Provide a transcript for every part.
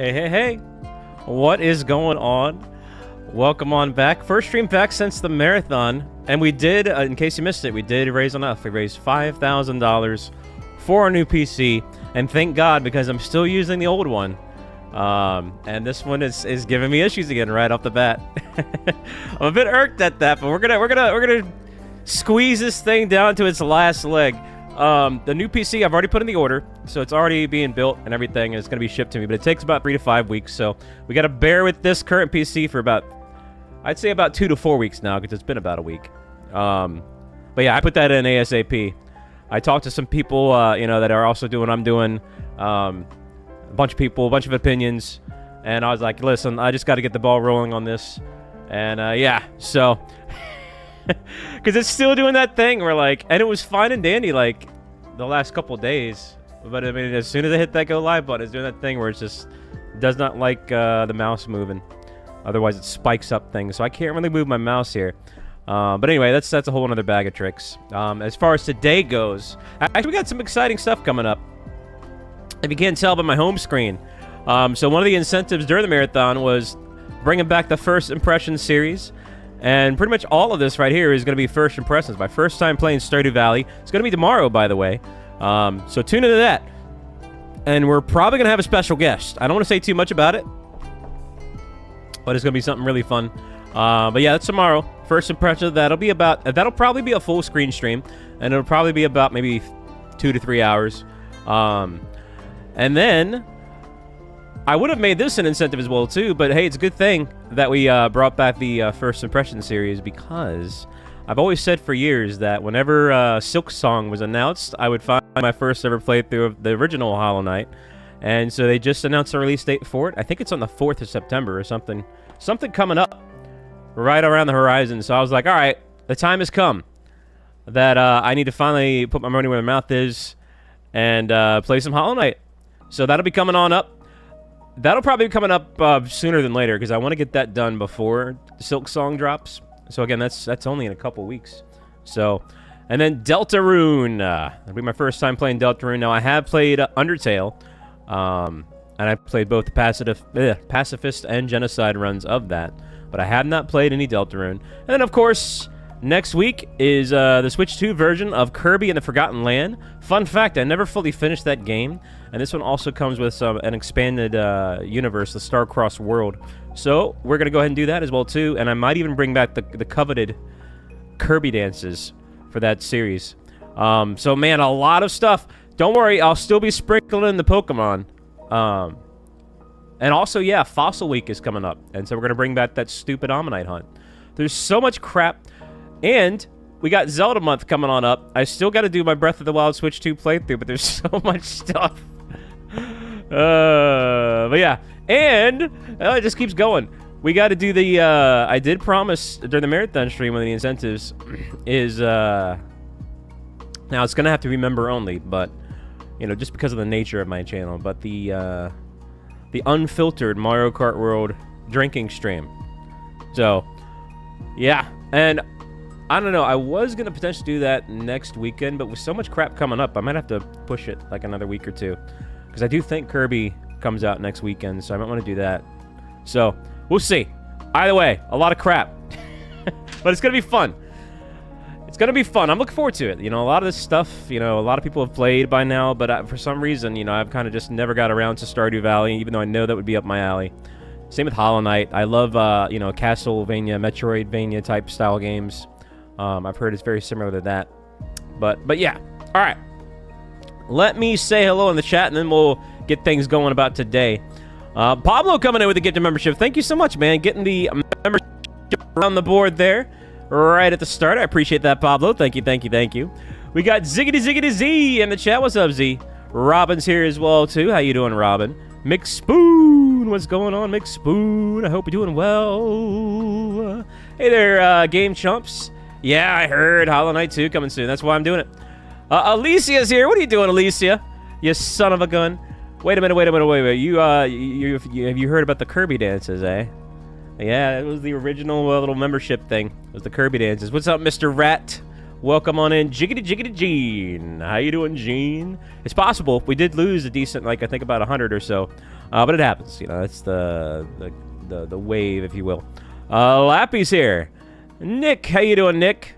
Hey, hey, hey. What is going on? Welcome on back. First stream back since the marathon. And we did, in case you missed it, we did raise enough. We raised $5,000 for a new PC. And thank God, because I'm still using the old one. And this one is giving me issues again right off the bat. I'm a bit irked at that, but we're gonna squeeze this thing down to its last leg. The new PC I've already put in the order, so it's already being built and everything, and it's gonna be shipped to me. But it takes about 3 to 5 weeks, so we gotta bear with this current PC for about, I'd say about 2 to 4 weeks now, because it's been about a week. But yeah, I put that in ASAP. I talked to some people, you know, that are also doing what I'm doing. A bunch of people, a bunch of opinions, and I was like, listen, I just got to get the ball rolling on this. And yeah, so because it's still doing that thing where like, and it was fine and dandy like the last couple days, but I mean, as soon as I hit that go live button, it's doing that thing where it's just does not like the mouse moving. Otherwise it spikes up things, so I can't really move my mouse here. But anyway, that's a whole other bag of tricks. As far as today goes, actually we got some exciting stuff coming up. If you can't tell by my home screen. So one of the incentives during the marathon was bringing back the First Impressions series. And pretty much all of this right here is going to be First Impressions. My first time playing Stardew Valley. It's going to be tomorrow, by the way. So tune into that. And we're probably going to have a special guest. I don't want to say too much about it, but it's going to be something really fun. But yeah, that's tomorrow. First Impressions, that'll probably be a full screen stream. And it'll probably be about maybe 2 to 3 hours. And then, I would have made this an incentive as well, too, but hey, it's a good thing that we brought back the First Impression series, because I've always said for years that whenever Silk Song was announced, I would find my first ever playthrough of the original Hollow Knight, and so they just announced a release date for it. I think it's on the 4th of September or something. Something coming up right around the horizon, so I was like, alright, the time has come that I need to finally put my money where my mouth is and play some Hollow Knight. So that'll be coming on up. That'll probably be coming up sooner than later, because I want to get that done before the Silk Song drops. So again, that's only in a couple weeks. So, and then Deltarune. That'll be my first time playing Deltarune. Now I have played Undertale, and I played both the Pacifist and Genocide runs of that, but I have not played any Deltarune. And then of course, next week is the Switch 2 version of Kirby and the Forgotten Land. Fun fact, I never fully finished that game, and this one also comes with an expanded universe, the Star-Crossed world. So we're going to go ahead and do that as well, too, and I might even bring back the coveted Kirby dances for that series. So, man, a lot of stuff. Don't worry, I'll still be sprinkling in the Pokemon. And also, yeah, Fossil Week is coming up, and so we're going to bring back that stupid Ammonite hunt. There's so much crap. And we got Zelda month coming on up. I still got to do my Breath of the Wild Switch 2 playthrough, but there's so much stuff. But yeah, and it just keeps going. We got to do the, I did promise during the marathon stream, one of the incentives is, now it's going to have to be member only, but, you know, just because of the nature of my channel, but the unfiltered Mario Kart World drinking stream. So, yeah, and I don't know, I was going to potentially do that next weekend, but with so much crap coming up, I might have to push it like another week or two. Because I do think Kirby comes out next weekend, so I might want to do that. So, we'll see. Either way, a lot of crap. But it's going to be fun. It's going to be fun. I'm looking forward to it. You know, a lot of this stuff, you know, a lot of people have played by now, but for some reason, you know, I've kind of just never got around to Stardew Valley, even though I know that would be up my alley. Same with Hollow Knight. I love, you know, Castlevania, Metroidvania type style games. I've heard it's very similar to that. But yeah. All right. Let me say hello in the chat, and then we'll get things going about today. Pablo coming in with a gift of membership. Thank you so much, man. Getting the membership on the board there right at the start. I appreciate that, Pablo. Thank you, thank you, thank you. We got Ziggity Ziggity Z in the chat. What's up, Z? Robin's here as well, too. How you doing, Robin? Mick Spoon. What's going on, Mick Spoon? I hope you're doing well. Hey there, Game Chumps. Yeah, I heard Hollow Knight 2 coming soon. That's why I'm doing it. Alicia's here. What are you doing, Alicia? You son of a gun. Wait a minute, wait. Have you heard about the Kirby dances, eh? Yeah, it was the original little membership thing. It was the Kirby dances. What's up, Mr. Rat? Welcome on in, Jiggity Jiggity Gene. How you doing, Gene? It's possible. We did lose a decent, like, I think about 100 or so. But it happens. You know, it's the wave, if you will. Lappy's here. Nick, how you doing, Nick?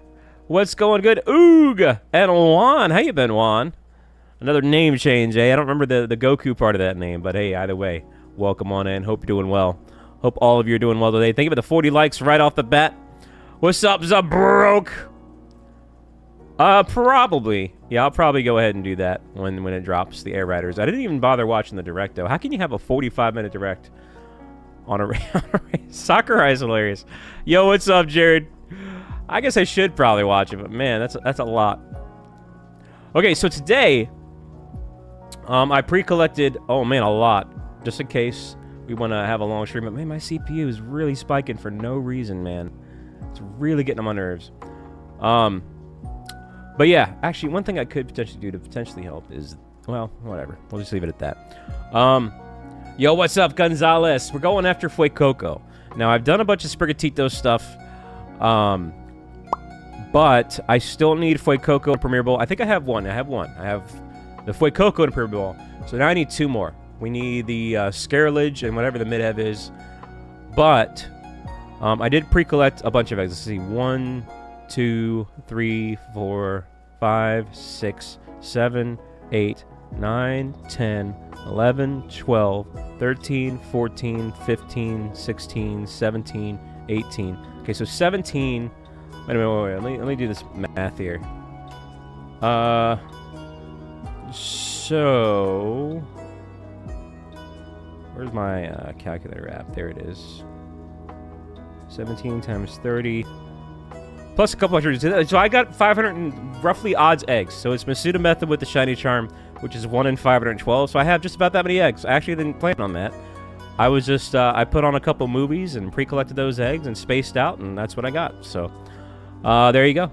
What's going good? Oog! And Juan. How you been, Juan? Another name change, eh? I don't remember the Goku part of that name, but hey, either way, welcome on in. Hope you're doing well. Hope all of you are doing well today. Thank you for the 40 likes right off the bat. What's up, Zabroke? Probably. Yeah, I'll probably go ahead and do that when it drops, the Air Riders. I didn't even bother watching the direct, though. How can you have a 45-minute direct on a race? Sakurai is hilarious. Yo, what's up, Jared? I guess I should probably watch it, but man, that's a lot. Okay, so today, I pre-collected, oh man, a lot, just in case we want to have a long stream. But man, my CPU is really spiking for no reason, man. It's really getting on my nerves. But yeah, actually, one thing I could potentially do to potentially help is, well, whatever. We'll just leave it at that. Yo, what's up, Gonzalez? We're going after Fuecoco. Now, I've done a bunch of Sprigatito stuff, but I still need Fuecoco and Premier Bowl. I think I have one. I have the Fuecoco and Premier Bowl. So now I need 2 more. We need the Scarlet and whatever the mid-hev is. But I did pre-collect a bunch of eggs. Let's see. 1, 2, 3, 4, 5, 6, 7, 8, 9, 10, 11, 12, 13, 14, 15, 16, 17, 18. Okay, so 17. Wait a minute, wait. Let me do this math here. So where's my calculator app? There it is. 17 times 30. Plus a couple hundred. So I got 500 and roughly odds eggs. So it's Masuda method with the shiny charm, which is 1 in 512. So I have just about that many eggs. I actually didn't plan on that. I was just, I put on a couple movies and pre-collected those eggs and spaced out, and that's what I got. So, there you go.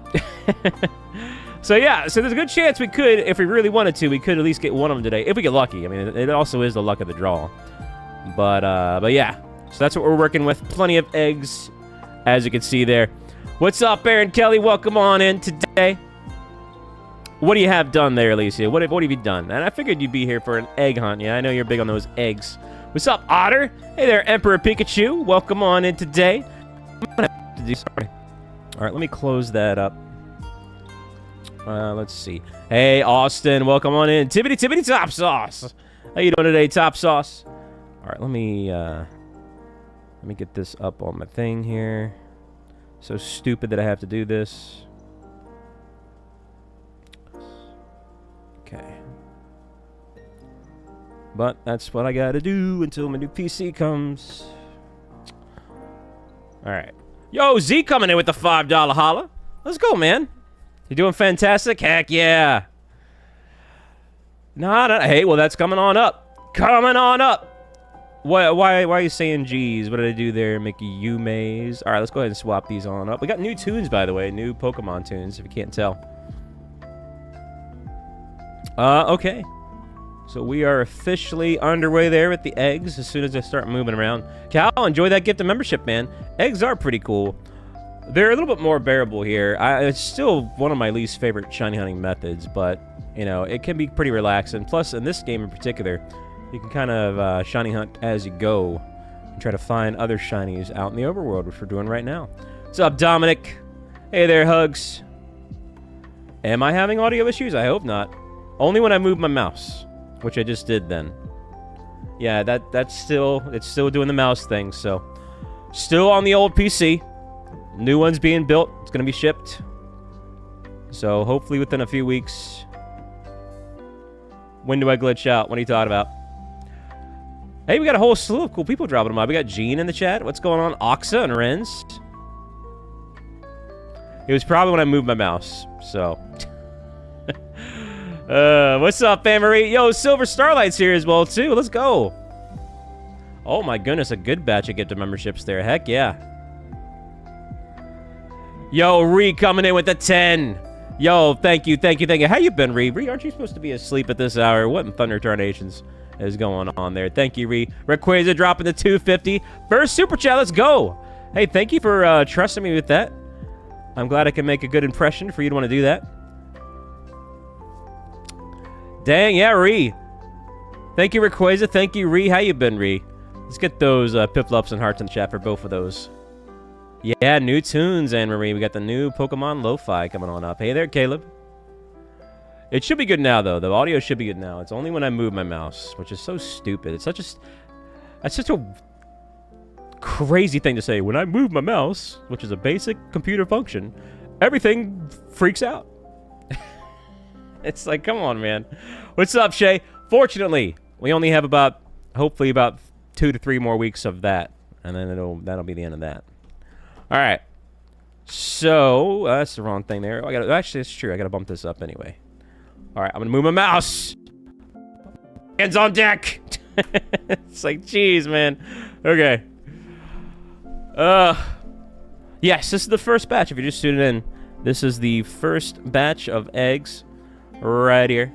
So yeah, so there's a good chance we could, if we really wanted to, we could at least get one of them today, if we get lucky. I mean, it also is the luck of the draw. But yeah. So that's what we're working with. Plenty of eggs, as you can see there. What's up, Aaron Kelly? Welcome on in today. What do you have done there, Alicia? What have you done? And I figured you'd be here for an egg hunt. Yeah, I know you're big on those eggs. What's up, Otter? Hey there, Emperor Pikachu. Welcome on in today. Sorry. All right, let me close that up. Let's see. Hey, Austin. Welcome on in. Tibbity Top Sauce. How you doing today, Top Sauce? All right, let me get this up on my thing here. So stupid that I have to do this. Okay. But that's what I gotta do until my new PC comes. Alright. Yo, Z coming in with the $5 holla. Let's go, man. You doing fantastic? Heck yeah. No. Hey, well, that's coming on up. Coming on up. Why are you saying G's? What did I do there, Mickey Yume's? All right, let's go ahead and swap these on up. We got new tunes, by the way. New Pokemon tunes, if you can't tell. Okay. So we are officially underway there with the eggs as soon as I start moving around. Cal, enjoy that gift of membership, man. Eggs are pretty cool. They're a little bit more bearable here. It's still one of my least favorite shiny hunting methods, but, you know, it can be pretty relaxing. Plus, in this game in particular, you can kind of shiny hunt as you go and try to find other shinies out in the overworld, which we're doing right now. What's up, Dominic? Hey there, Hugs. Am I having audio issues? I hope not. Only when I move my mouse, which I just did then. Yeah, it's still doing the mouse thing, so. Still on the old PC. New one's being built. It's going to be shipped. So hopefully within a few weeks. When do I glitch out? What are you talking about? Hey, we got a whole slew of cool people dropping them by. We got Gene in the chat. What's going on? Oxa and Renz. It was probably when I moved my mouse, so. What's up, Famarie? Yo, Silver Starlight's here as well, too. Let's go. Oh, my goodness. A good batch of gift memberships there. Heck, yeah. Yo, Ree coming in with the 10. Yo, thank you. How you been, Ree? Ree, aren't you supposed to be asleep at this hour? What in Thunder Tarnations is going on there? Thank you, Ree. Rayquaza dropping the 250. First super chat, let's go. Hey, thank you for trusting me with that. I'm glad I can make a good impression for you to want to do that. Dang, yeah, Ree. Thank you, Rayquaza. Thank you, Ree. How you been, Ree? Let's get those piplups and hearts in the chat for both of those. Yeah, new tunes, Anne-Marie. We got the new Pokemon Lo-Fi coming on up. Hey there, Caleb. It should be good now, though. The audio should be good now. It's only when I move my mouse, which is so stupid. It's that's such a crazy thing to say. When I move my mouse, which is a basic computer function, everything freaks out. It's like, come on, man. What's up, Shay? Fortunately, we only have hopefully about 2 to 3 more weeks of that, and then that'll be the end of that. All right. So that's the wrong thing there. Actually, it's true. I gotta bump this up anyway. All right, I'm gonna move my mouse. Hands on deck. It's like, geez, man. Okay. Yes, this is the first batch. If you're just tuning in, this is the first batch of eggs right here.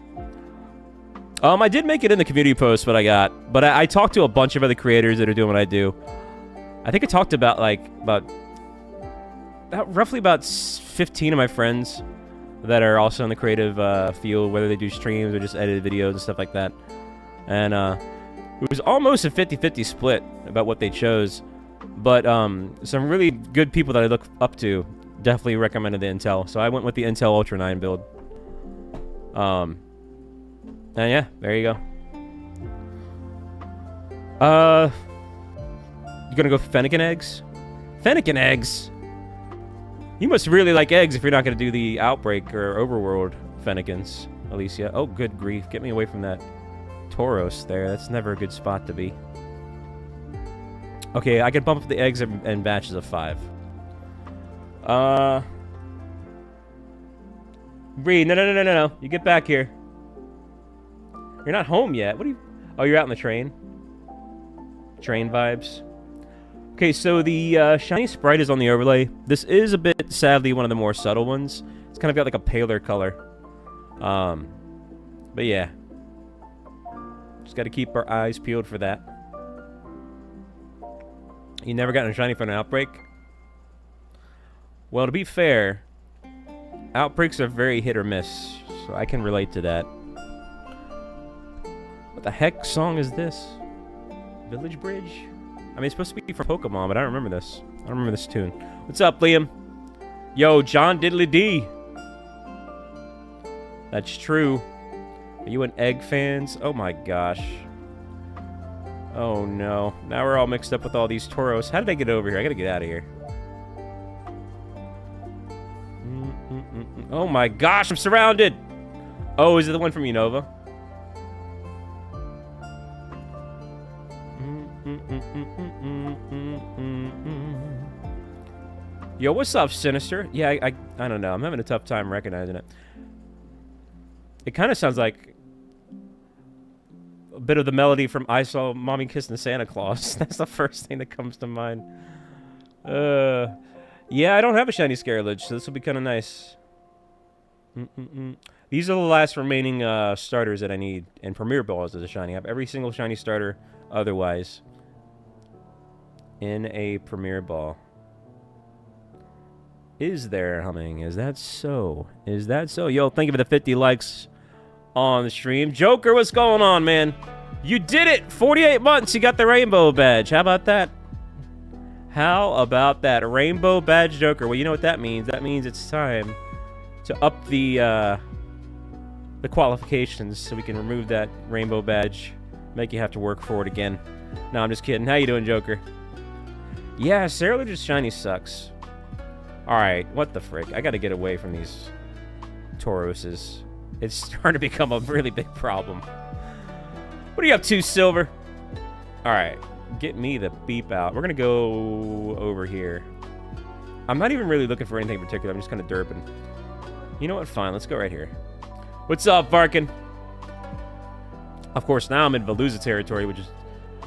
I did make it in the community post what I got, but I talked to a bunch of other creators that are doing what I do. I think I talked about roughly about 15 of my friends that are also in the creative field, whether they do streams or just edited videos and stuff like that. And it was almost a 50-50 split about what they chose. But some really good people that I look up to definitely recommended the Intel. So I went with the Intel Ultra 9 build. And yeah, there you go. You gonna go Fennekin eggs? Fennekin eggs? You must really like eggs if you're not gonna do the Outbreak or Overworld Fennekins, Alicia. Oh, good grief. Get me away from that Tauros there. That's never a good spot to be. Okay, I can bump up the eggs in batches of 5. Bree, no. You get back here. You're not home yet. What are you... Oh, you're out on the train? Train vibes. Okay, so the shiny sprite is on the overlay. This is a bit, sadly, one of the more subtle ones. It's kind of got like a paler color. But yeah. Just got to keep our eyes peeled for that. You never gotten a shiny from an Outbreak? Well, to be fair, Outbreaks are very hit or miss, so I can relate to that. What the heck song is this? Village Bridge? I mean, it's supposed to be from Pokemon, but I don't remember this. I don't remember this tune. What's up, Liam? Yo, John Diddley D. That's true. Are you an egg fans? Oh my gosh. Oh no. Now we're all mixed up with all these Tauros. How did I get over here? I gotta get out of here. Oh my gosh, I'm surrounded! Oh, is it the one from Unova? Yo, what's up, Sinister? Yeah, I don't know. I'm having a tough time recognizing it. It kind of sounds like a bit of the melody from I Saw Mommy Kissing Santa Claus. That's the first thing that comes to mind. Yeah, I don't have a shiny Scarlet, so this will be kind of nice. These are the last remaining starters that I need. And Premier Balls is a shiny. I have every single shiny starter otherwise in a Premier Ball. Is there, Humming? Is that so? Is that so? Yo, thank you for the 50 likes on the stream. Joker, what's going on, man? You did it! 48 months, you got the rainbow badge. How about that? How about that? Rainbow badge Joker. Well, you know what that means. That means it's time to up the qualifications so we can remove that rainbow badge. Make you have to work for it again. No, I'm just kidding. How you doing, Joker? Yeah, Cerulogist shiny sucks. Alright, what the frick? I gotta get away from these Tauroses. It's starting to become a really big problem. What are you up to, Silver? Alright, get me the beep out. We're gonna go over here. I'm not even really looking for anything in particular. I'm just kind of derping. You know what? Fine, let's go right here. What's up, Varkin? Of course, now I'm in Veluza territory, which is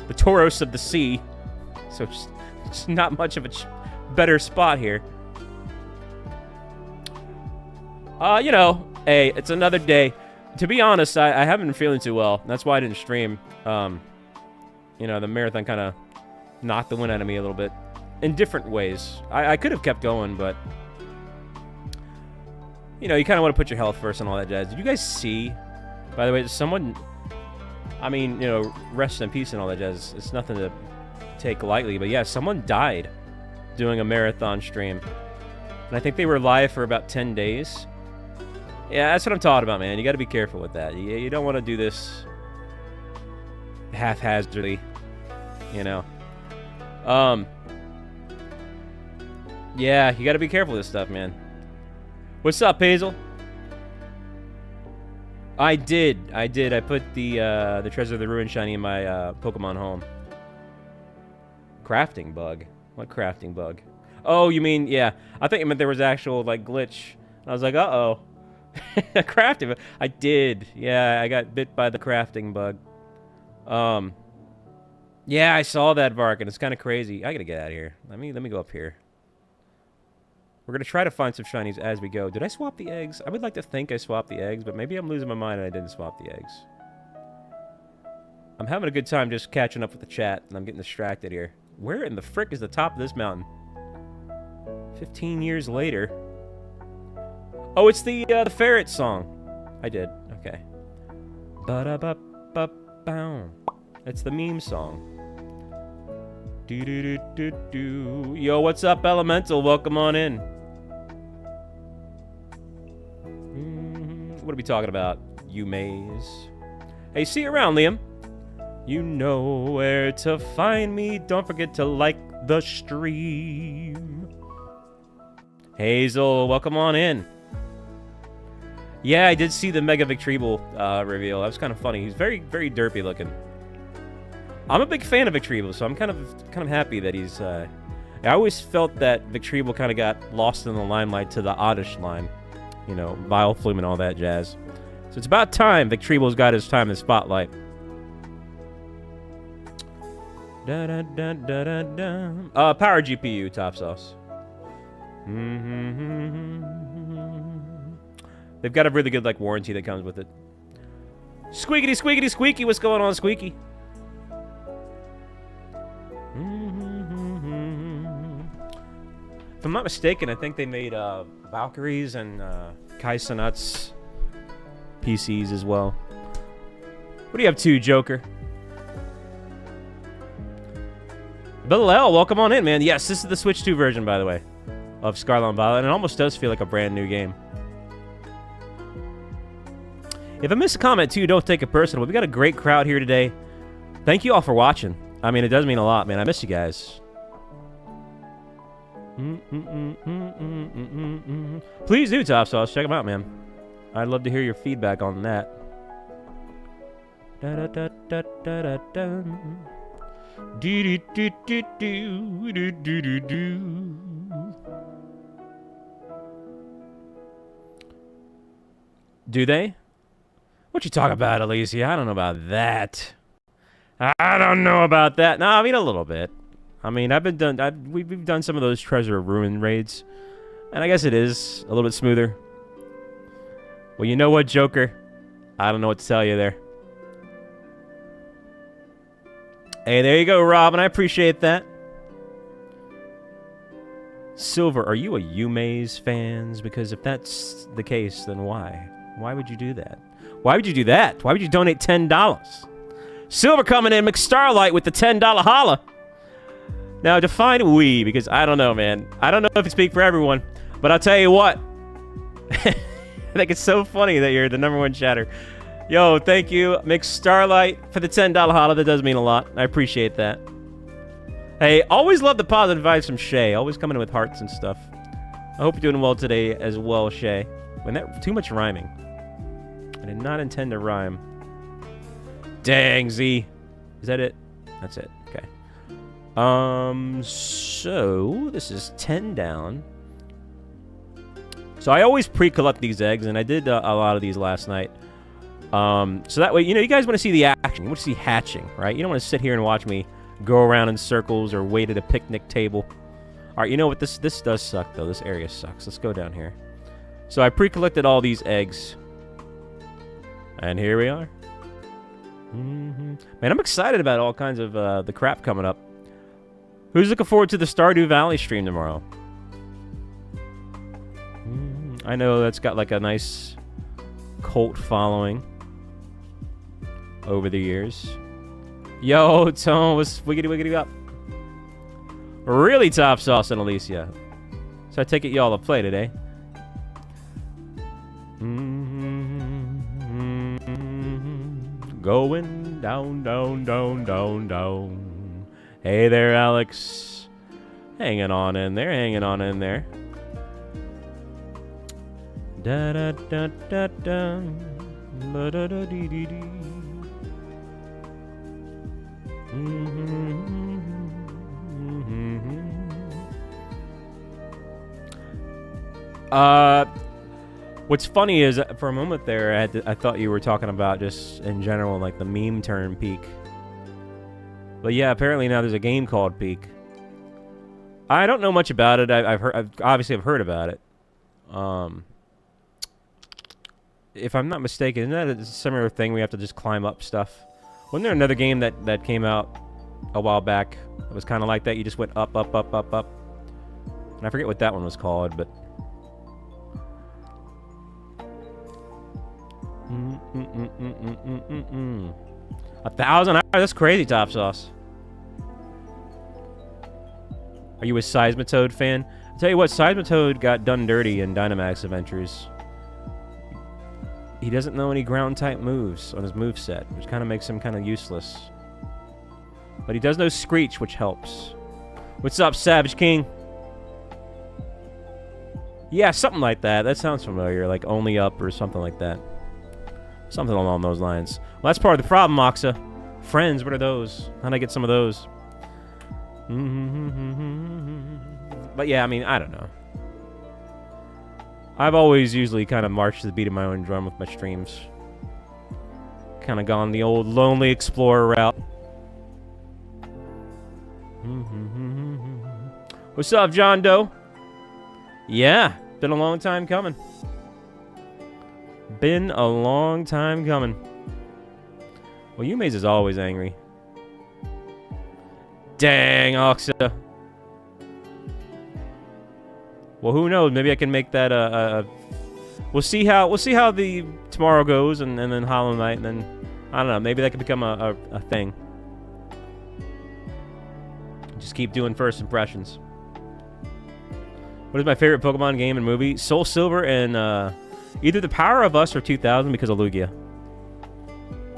the Tauros of the sea. So it's not much of a better spot here. You know, hey, it's another day. To be honest, I haven't been feeling too well. That's why I didn't stream. You know, the marathon kind of knocked the wind out of me a little bit. In different ways. I could have kept going, but you know, you kind of want to put your health first and all that jazz. Did you guys see, by the way, someone, I mean, you know, rest in peace and all that jazz. It's nothing to take lightly, but yeah, someone died doing a marathon stream. And I think they were live for about 10 days. Yeah, that's what I'm talking about, man. You got to be careful with that. You don't want to do this haphazardly, you know. Yeah, you got to be careful with this stuff, man. What's up, Hazel? I did. I put the Treasure of the Ruin shiny in my Pokemon home. Crafting bug? What crafting bug? Oh, you mean, yeah. I think it meant there was actual, like, glitch. I was like, uh-oh. Crafting bug. I did. Yeah, I got bit by the crafting bug. Yeah, I saw that, Vark, and it's kind of crazy. I gotta get out of here. Let me go up here. We're gonna try to find some shinies as we go. Did I swap the eggs? I would like to think I swapped the eggs, but maybe I'm losing my mind and I didn't swap the eggs. I'm having a good time just catching up with the chat, and I'm getting distracted here. Where in the frick is the top of this mountain? 15 years later. Oh, it's the ferret song. I did. Okay. Ba-da-ba-ba-bow. It's the meme song. Do-do-do-do-do. Yo, what's up, Elemental? Welcome on in. What are we talking about? You maze. Hey, see you around, Liam. You know where to find me. Don't forget to like the stream. Hazel, welcome on in. Yeah, I did see the Mega Victreebel reveal. That was kind of funny. He's very, very derpy looking. I'm a big fan of Victreebel, so I'm kind of happy that he's. I always felt that Victreebel kind of got lost in the limelight to the Oddish line, you know, Vileplume and all that jazz. So it's about time Victreebel's got his time in the spotlight. Da da da da da da. Power GPU, top sauce. They've got a really good like warranty that comes with it. Squeakity squeakity squeaky, what's going on, Squeaky? If I'm not mistaken, I think they made Valkyries and Kaisenut's PCs as well. What do you have to, Joker? Bill L, welcome on in, man. Yes, this is the Switch 2 version, by the way, of Scarlet and Violet, and it almost does feel like a brand new game. If I miss a comment, too, don't take it personal. We got a great crowd here today. Thank you all for watching. I mean, it does mean a lot, man. I miss you guys. Please do, Top Sauce. Check them out, man. I'd love to hear your feedback on that. Do they? What you talking about, Alicia? I don't know about that. I don't know about that. No, I mean a little bit. I mean, we've done some of those Treasure of Ruin raids, and I guess it is a little bit smoother. Well, you know what, Joker? I don't know what to tell you there. Hey, there you go, Robin. I appreciate that. Silver, are you a UMaze fans? Because if that's the case, then why? Why would you do that? Why would you do that? Why would you donate $10? Silver coming in, McStarlight with the $10 holla. Now, define we, because I don't know, man. I don't know if you speak for everyone, but I'll tell you what. I think it's so funny that you're the #1 chatter. Yo, thank you, McStarlight, for the $10 holla. That does mean a lot. I appreciate that. Hey, always love the positive vibes from Shay. Always coming in with hearts and stuff. I hope you're doing well today as well, Shay. When that too much rhyming. I did not intend to rhyme. Dang, Z. Is that it? That's it. Okay. So this is 10 down. So I always pre-collect these eggs, and I did a lot of these last night. So that way, you know, you guys want to see the action. You want to see hatching, right? You don't want to sit here and watch me go around in circles or wait at a picnic table. All right, you know what? This does suck, though. This area sucks. Let's go down here. So I pre-collected all these eggs. And here we are. Man, I'm excited about all kinds of the crap coming up. Who's looking forward to the Stardew Valley stream tomorrow? I know that's got like a nice cult following over the years. Yo, Tone, what's wiggity wiggity up? Really top sauce and Alicia. So I take it y'all have played today. Going down, down, down, down, down. Hey there, Alex. Hanging on in there, hanging on in there. Da da da da da. La da da dee dee dee. What's funny is for a moment there, I thought you were talking about just in general, like the meme term peak. But yeah, apparently now there's a game called Peak. I don't know much about it. I've obviously heard about it. If I'm not mistaken, isn't that a similar thing? We have to just climb up stuff. Wasn't there another game that came out a while back? It was kind of like that. You just went up, up, up, up, up. And I forget what that one was called, but. 1,000 hours? That's crazy, Top Sauce. Are you a Seismitoad fan? I'll tell you what, Seismitoad got done dirty in Dynamax Adventures. He doesn't know any ground-type moves on his moveset, which kind of makes him kind of useless. But he does know Screech, which helps. What's up, Savage King? Yeah, something like that. That sounds familiar, like Only Up or something like that. Something along those lines. Well, that's part of the problem, Moxa. Friends, what are those? How'd I get some of those? But yeah, I mean, I don't know. I've always usually kind of marched to the beat of my own drum with my streams. Kind of gone the old lonely explorer route. What's up, John Doe? Yeah, been a long time coming. Been a long time coming. Well, Yume's is always angry. Dang, Oxa. Well, who knows? Maybe I can make that we'll see how the tomorrow goes, and then Hollow Knight, and then I don't know. Maybe that could become a thing. Just keep doing first impressions. What is my favorite Pokemon game and movie? Soul Silver and either The Power of Us or 2000 because of Lugia.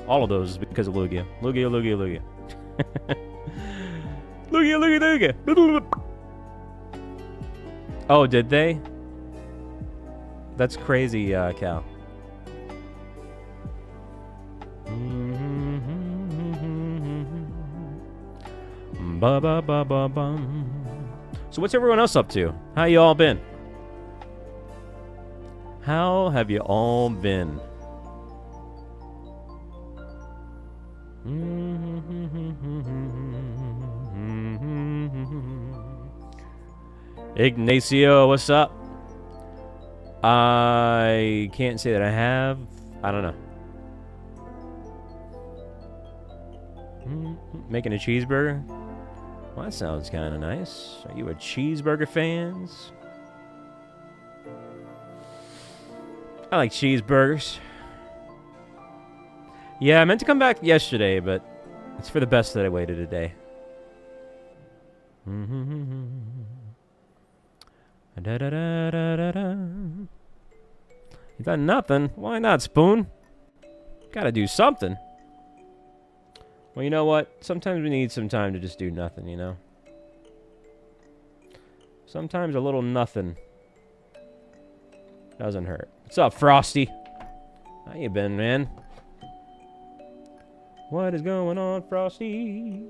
All of those is because of Lugia. Lugia, Lugia, Lugia. Lugia, Lugia, Lugia. Oh, did they? That's crazy, Cal. Ba ba ba ba bum. So what's everyone else up to? How you all been? How have you all been? Ignacio, what's up? I can't say that I have. I don't know. Making a cheeseburger? Well, that sounds kind of nice. Are you a cheeseburger fans? I like cheeseburgers. Yeah, I meant to come back yesterday, but it's for the best that I waited a day. Da, da, da, da, da, da. You done nothing? Why not, Spoon? Gotta do something. Well, you know what? Sometimes we need some time to just do nothing, you know? Sometimes a little nothing doesn't hurt. What's up, Frosty? How you been, man? What is going on, Frosty?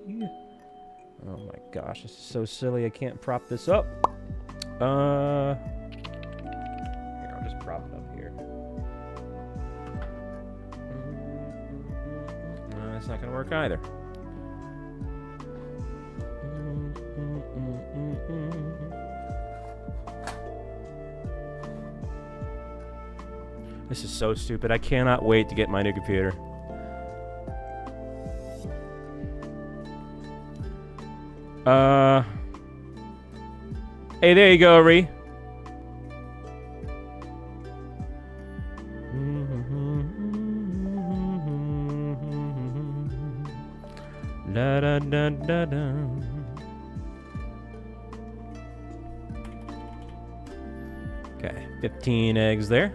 Oh my gosh, this is so silly. I can't prop this up. Here, I'll just prop it up here. No, that's not gonna work either. This is so stupid. I cannot wait to get my new computer. Hey, there you go, Ree. Da da da da da. Okay, 15 eggs there.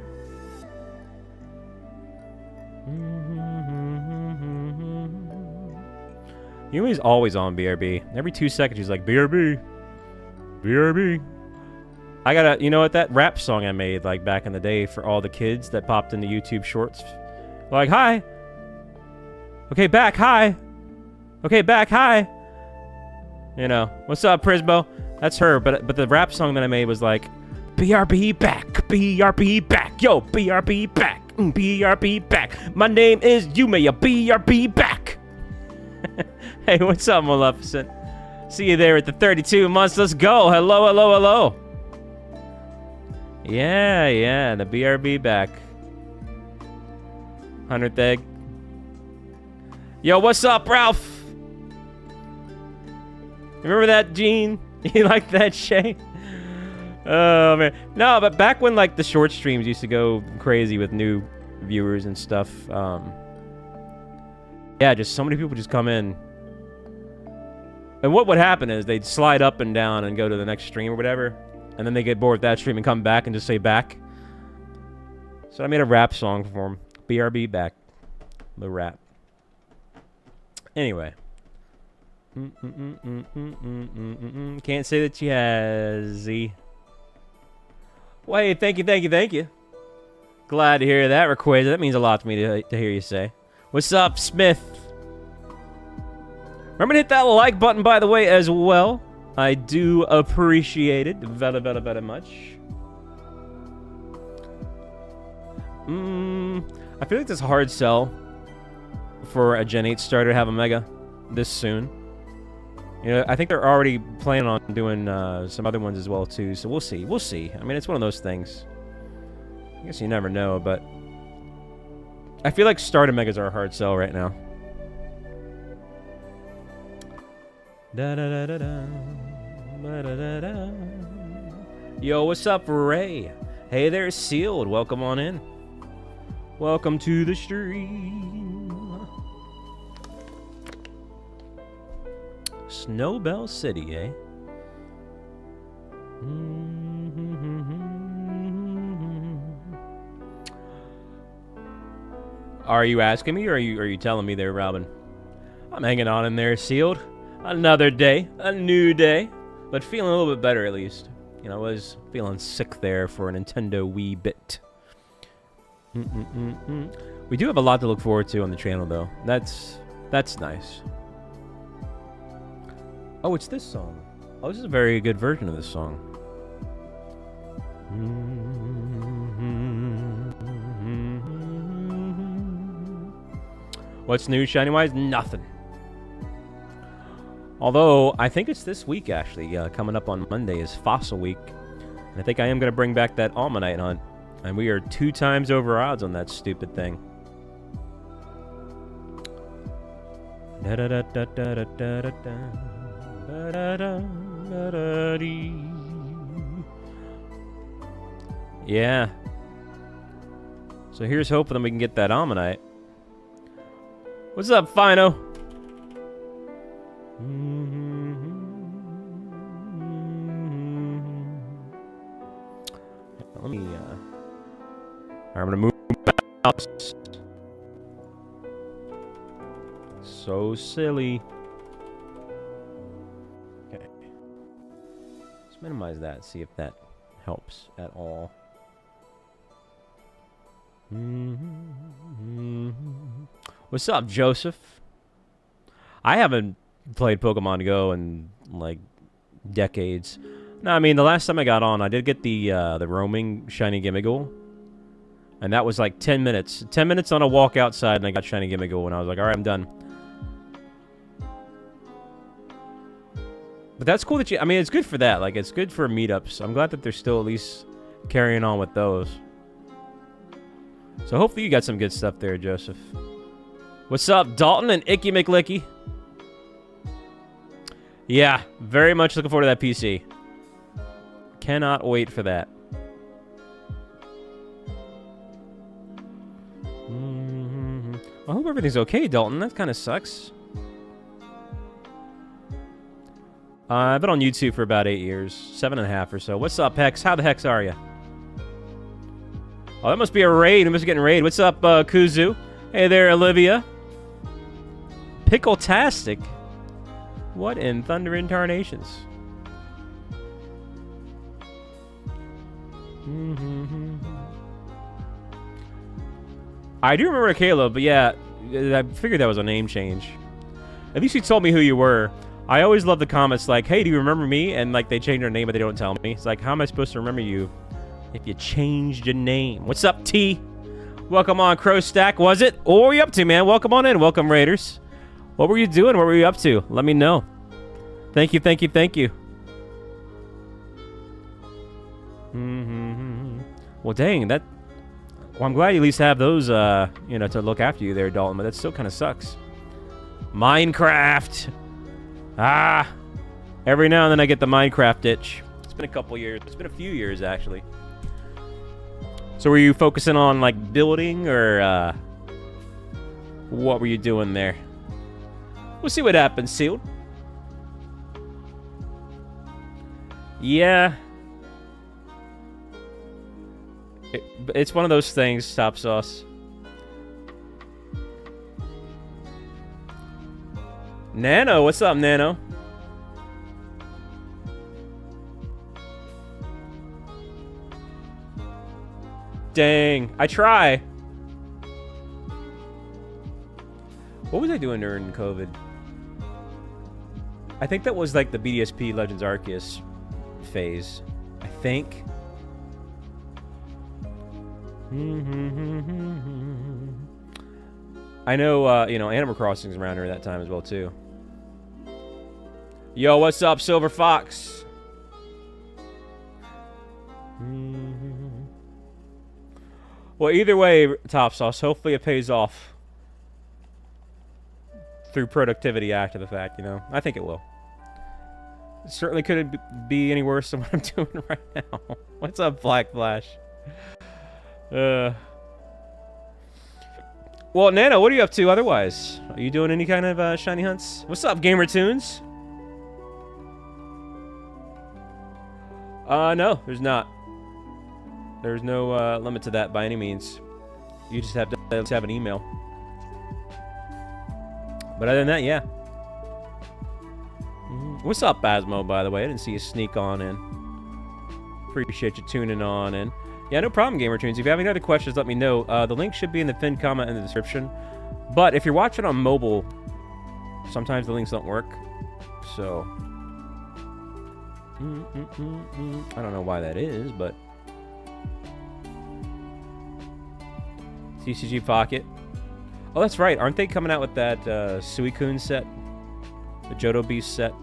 Yumi's always on BRB. Every 2 seconds she's like, BRB. BRB. I gotta, you know what, that rap song I made like back in the day for all the kids that popped into YouTube shorts. Like, hi. Okay, back, hi. Okay, back, hi. You know, what's up, Prismo? That's her, but the rap song that I made was like, BRB back, BRB back, yo, BRB back, BRB back. My name is Yumi, a BRB back. Hey, what's up, Maleficent? See you there at the 32 months. Let's go. Hello, hello, hello. Yeah, the BRB back. 100th egg. Yo, what's up, Ralph? Remember that, Gene? You like that, Shay? Oh, man. No, but back when, like, the short streams used to go crazy with new viewers and stuff, yeah, just so many people just come in. And what would happen is they'd slide up and down and go to the next stream or whatever, and then they get bored with that stream and come back and just say back. So I made a rap song for them. BRB back. The rap. Anyway. Can't say that she has. Wait, thank you. Glad to hear that, Rayquaza. That means a lot to me to hear you say. What's up, Smith? Remember to hit that like button, by the way, as well. I do appreciate it very, very, very much. I feel like this hard sell for a Gen 8 starter to have a Mega this soon. You know, I think they're already planning on doing some other ones as well, too. So we'll see. We'll see. I mean, it's one of those things. I guess you never know, but I feel like starter Megas are a hard sell right now. Yo, what's up, Ray? Hey there, Sealed. Welcome on in. Welcome to the stream. Snowbell City, eh? Are you asking me, or are you telling me there, Robin? I'm hanging on in there, Sealed. Another day, a new day, but feeling a little bit better at least. You know, I was feeling sick there for a Nintendo Wii bit. We do have a lot to look forward to on the channel, though. That's nice. Oh, it's this song. Oh, this is a very good version of this song. What's new, shiny-wise? Nothing. Although, I think it's this week, actually. Coming up on Monday is Fossil Week. And I think I am going to bring back that Almanite hunt. And we are 2 times over odds on that stupid thing. Yeah. So here's hoping that we can get that Almanite. What's up, Fino? Let me, I'm gonna move out. So silly. Okay. Let's minimize that, see if that helps at all. What's up, Joseph? I haven't played Pokemon Go in, like, decades. No, I mean, the last time I got on, I did get the roaming Shiny Gimmighoul. And that was like 10 minutes. 10 minutes on a walk outside, and I got Shiny Gimmighoul, and I was like, alright, I'm done. But that's cool that you... I mean, it's good for that. Like, it's good for meetups. I'm glad that they're still at least carrying on with those. So hopefully you got some good stuff there, Joseph. What's up, Dalton and Icky McLicky? Yeah, very much looking forward to that PC. Cannot wait for that. I hope everything's okay, Dalton. That kind of sucks. I've been on YouTube for about 8 years, 7.5 or so. What's up, Hex? How the hex are you? Oh, that must be a raid. We must be getting raid. What's up, Kuzu? Hey there, Olivia. Pickle-tastic. What in thunder incarnations? I do remember Caleb, but yeah, I figured that was a name change. At least you told me who you were. I always love the comments like, hey, do you remember me? And like they change their name, but they don't tell me. It's like, how am I supposed to remember you if you changed your name? What's up, T? Welcome on, Crow Stack, was it? What were you up to, man? Welcome on in. Welcome, Raiders. What were you doing? What were you up to? Let me know. Thank you, thank you, thank you. Well, dang, that... Well, I'm glad you at least have those, you know, to look after you there, Dalton, but that still kind of sucks. Minecraft! Ah! Every now and then I get the Minecraft itch. It's been a couple years. It's been a few years, actually. So were you focusing on, like, building, or, what were you doing there? We'll see what happens, Sealed. Yeah. It's one of those things, Top Sauce. Nano, what's up, Nano? Dang, I try. What was I doing during COVID? I think that was like the BDSP Legends Arceus phase. I think. I know, you know, Animal Crossing's around here that time as well, too. Yo, what's up, Silver Fox? Well, either way, Top Sauce, hopefully it pays off through productivity after the fact, you know? I think it will. It certainly couldn't be any worse than what I'm doing right now. What's up, Black Flash? Well, Nano, what are you up to otherwise? Are you doing any kind of shiny hunts? What's up, Gamer Tunes? No, there's not. There's no limit to that by any means. You just have to have an email. But other than that, yeah. What's up, Basmo, by the way? I didn't see you sneak on in. Appreciate you tuning on in. Yeah, no problem, Gamer Tunes. If you have any other questions, let me know. The link should be in the pinned comment in the description. But if you're watching on mobile, sometimes the links don't work. So... I don't know why that is, but... TCG Pocket. Oh, that's right. Aren't they coming out with that Suicune set? The Johto Beast set?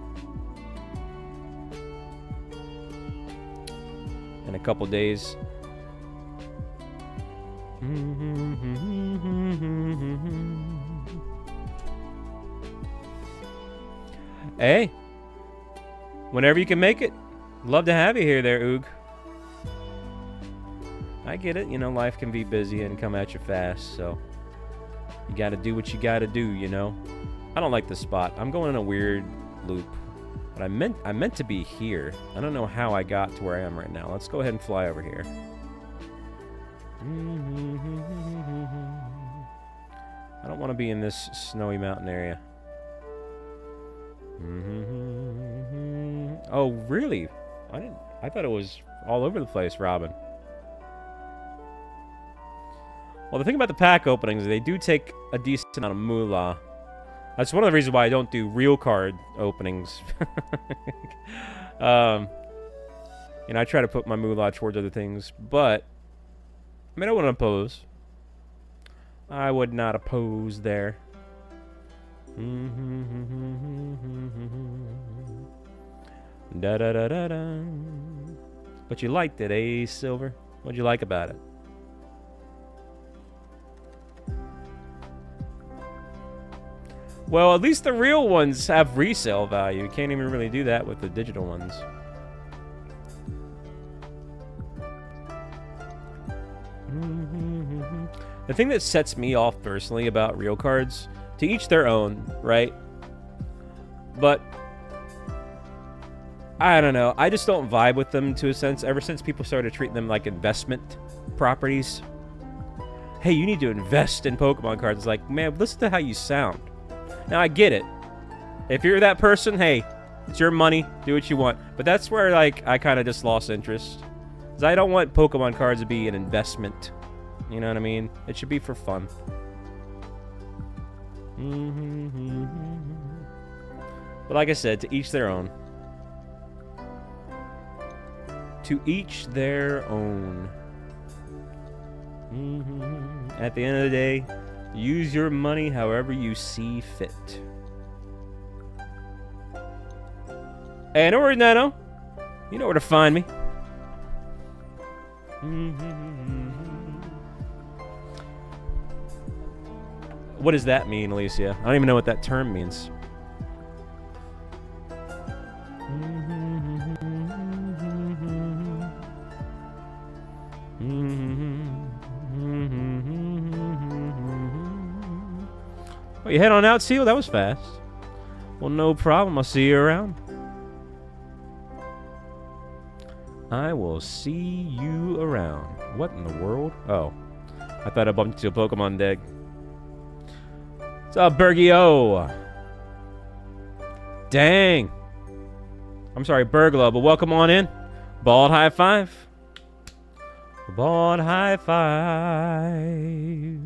In a couple days. Hey. Whenever you can make it. Love to have you here there, Oog. I get it. You know, life can be busy and come at you fast, so... You gotta do what you gotta do, you know? I don't like this spot. I'm going in a weird loop. But I meant to be here. I don't know how I got to where I am right now. Let's go ahead and fly over here. I don't want to be in this snowy mountain area. Oh, really? I thought it was all over the place, Robin. Well, the thing about the pack openings is they do take a decent amount of moolah. That's one of the reasons why I don't do real card openings. You know, I try to put my moolah towards other things, but I mean, I wouldn't oppose. I would not oppose there. Da da da da da. But you liked it, eh, Silver? What'd you like about it? Well, at least the real ones have resale value. You can't even really do that with the digital ones. The thing that sets me off personally about real cards, to each their own, right? But I don't know. I just don't vibe with them to a sense. Ever since people started treating them like investment properties. Hey, you need to invest in Pokemon cards. It's like, man, listen to how you sound. Now, I get it. If you're that person, hey, it's your money. Do what you want. But that's where, like, I kind of just lost interest. Because I don't want Pokemon cards to be an investment. You know what I mean? It should be for fun. But like I said, to each their own. To each their own. At the end of the day, use your money however you see fit. Hey, no worries, Nano. You know where to find me. What does that mean, Alicia? I don't even know what that term means. Oh, you head on out, Seal? That was fast. Well, no problem. I'll see you around. I will see you around. What in the world? Oh. I thought I bumped into a Pokemon deck. What's up, Bergio? Dang. I'm sorry, Burglar, but welcome on in. Bald high five. Bald high five.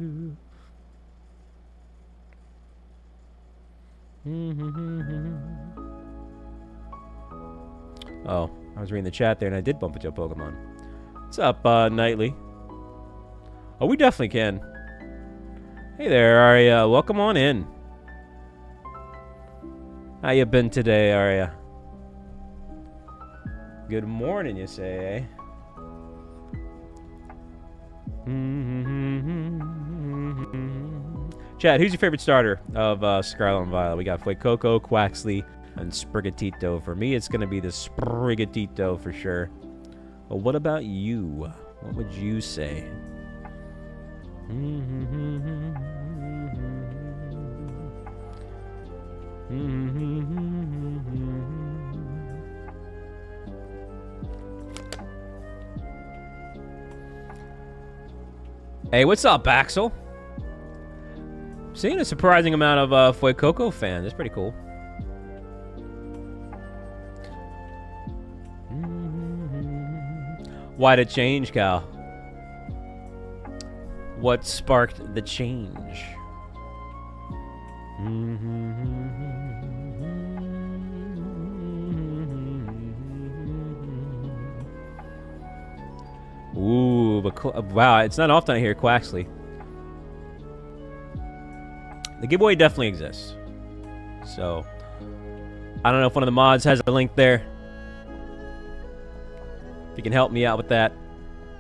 Oh, I was reading the chat there and I did bump into a Pokemon. What's up, Nightly? Oh, we definitely can. Hey there, Arya. Welcome on in. How you been today, Arya? Good morning, you say, eh? Chat, who's your favorite starter of Scarlet and Violet? We got Fuecoco, Quaxley, and Sprigatito. For me, it's going to be the Sprigatito for sure. But what about you? What would you say? Hey, what's up, Axel? Seeing a surprising amount of Fuecoco fans. That's pretty cool. Why'd it change, Cal? What sparked the change? Ooh, but wow, it's not often I hear Quaxley. The giveaway definitely exists. So, I don't know if one of the mods has a link there. If you can help me out with that.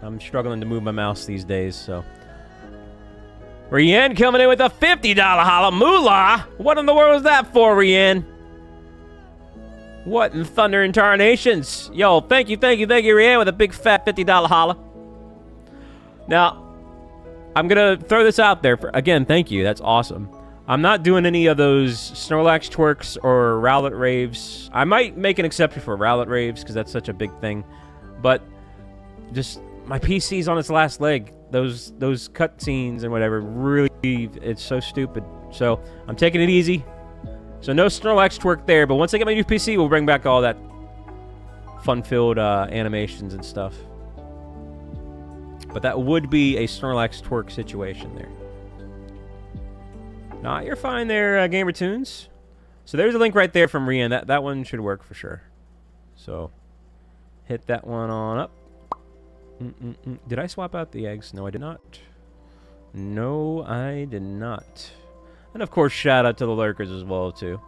I'm struggling to move my mouse these days, so. Rian coming in with a $50 holla moolah. What in the world is that for, Rian? What in thunder and tarnations? Yo, thank you, Rian, with a big fat $50 holla. Now, I'm going to throw this out there. Again, thank you. That's awesome. I'm not doing any of those Snorlax twerks or Rowlet raves. I might make an exception for Rowlet raves because that's such a big thing. But just my PC's on its last leg. Those cutscenes and whatever, really, it's so stupid. So I'm taking it easy. So no Snorlax twerk there. But once I get my new PC, we'll bring back all that fun-filled animations and stuff. But that would be a Snorlax twerk situation there. Nah, you're fine there, Gamer Tunes. So there's a link right there from Rian. That one should work for sure. So hit that one on up. Did I swap out the eggs? No, I did not. No, I did not. And of course, shout out to the lurkers as well too.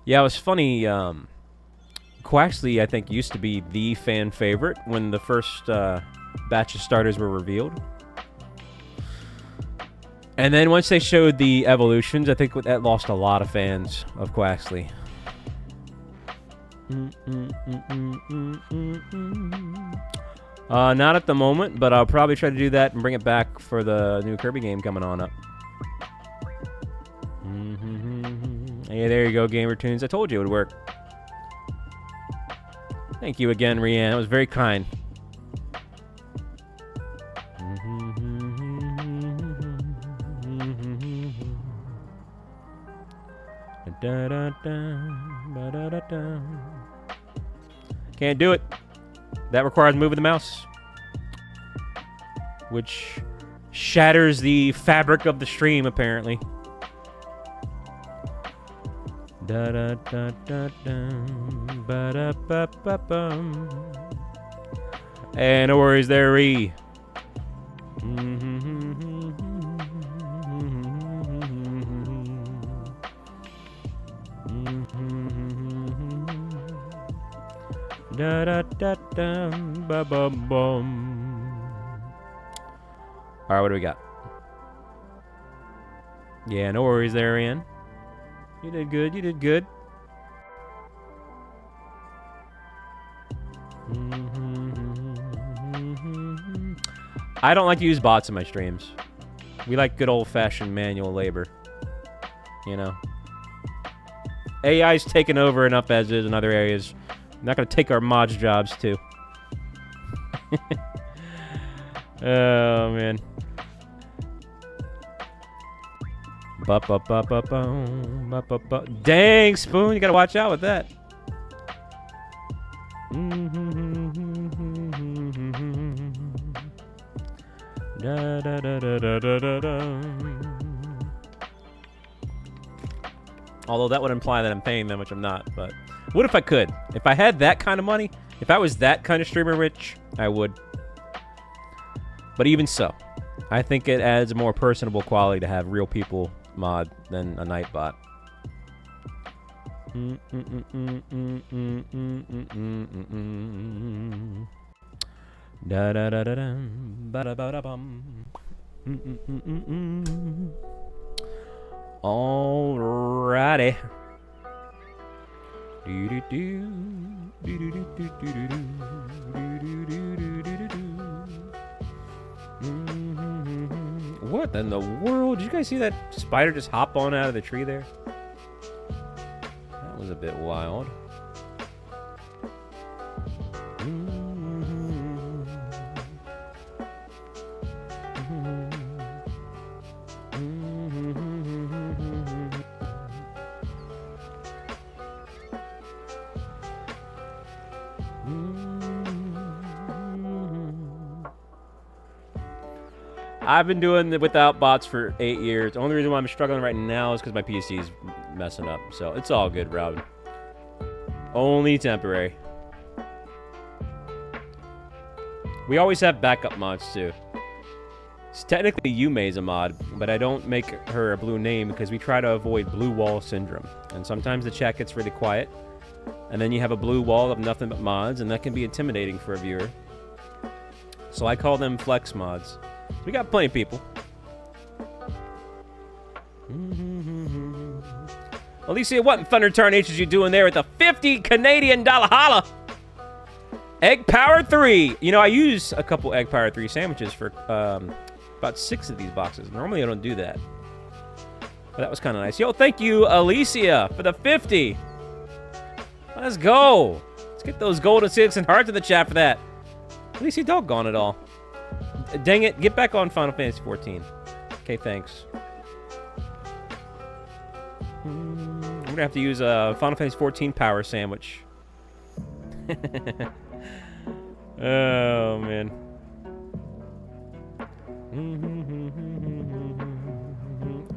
Yeah, it was funny. Quaxley, I think, used to be the fan favorite when the first batch of starters were revealed. And then once they showed the evolutions, I think that lost a lot of fans of Quaxley. Not at the moment, but I'll probably try to do that and bring it back for the new Kirby game coming on up. Hey, there you go, Gamer Tunes. I told you it would work. Thank you again, Rianne. That was very kind. Can't do it. That requires moving the mouse, which shatters the fabric of the stream, apparently. Hey, no worries there, Ree. All right, what do we got? Yeah, no worries there, Ian. You did good. You did good. I don't like to use bots in my streams. We like good old-fashioned manual labor. You know? AI's taken over enough as is in other areas. I'm not going to take our mods' jobs, too. Oh, man. Dang, Spoon, you got to watch out with that. Although that would imply that I'm paying them, which I'm not. But what if I could? If I had that kind of money, if I was that kind of streamer rich, I would. But even so, I think it adds a more personable quality to have real people mod than a Nightbot. Da da da da dum, ba da ba da bum. Alrighty. Do do do do do do do do do do. What in the world? Did you guys see that spider just hop on out of the tree there? That was a bit wild. I've been doing it without bots for 8 years. The only reason why I'm struggling right now is because my PC is messing up. So it's all good, Robin. Only temporary. We always have backup mods, too. It's technically Yume's a mod, but I don't make her a blue name because we try to avoid blue wall syndrome. And sometimes the chat gets really quiet, and then you have a blue wall of nothing but mods, and that can be intimidating for a viewer. So I call them flex mods. We got plenty of people. Alicia, what in Thunder Tarn H is you doing there with the 50 Canadian dollar holla? Egg Power 3. You know, I use a couple Egg Power 3 sandwiches for about 6 of these boxes. Normally I don't do that. But that was kind of nice. Yo, thank you, Alicia, for the 50. Let's go. Let's get those golden 6 and hearts in the chat for that. Alicia, doggone it all. Dang it, get back on Final Fantasy 14. Okay, thanks. I'm gonna have to use a Final Fantasy 14 power sandwich. Oh, man.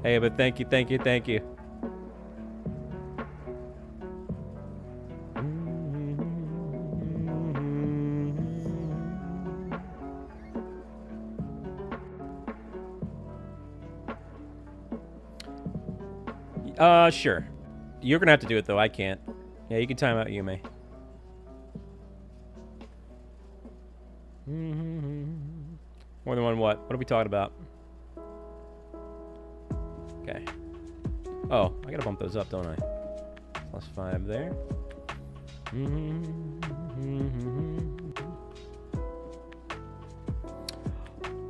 Hey, but thank you, thank you, thank you. Sure. You're gonna have to do it, though. I can't. Yeah, you can time out Yume. More than one what? What are we talking about? Okay. Oh, I gotta bump those up, don't I? +5 there.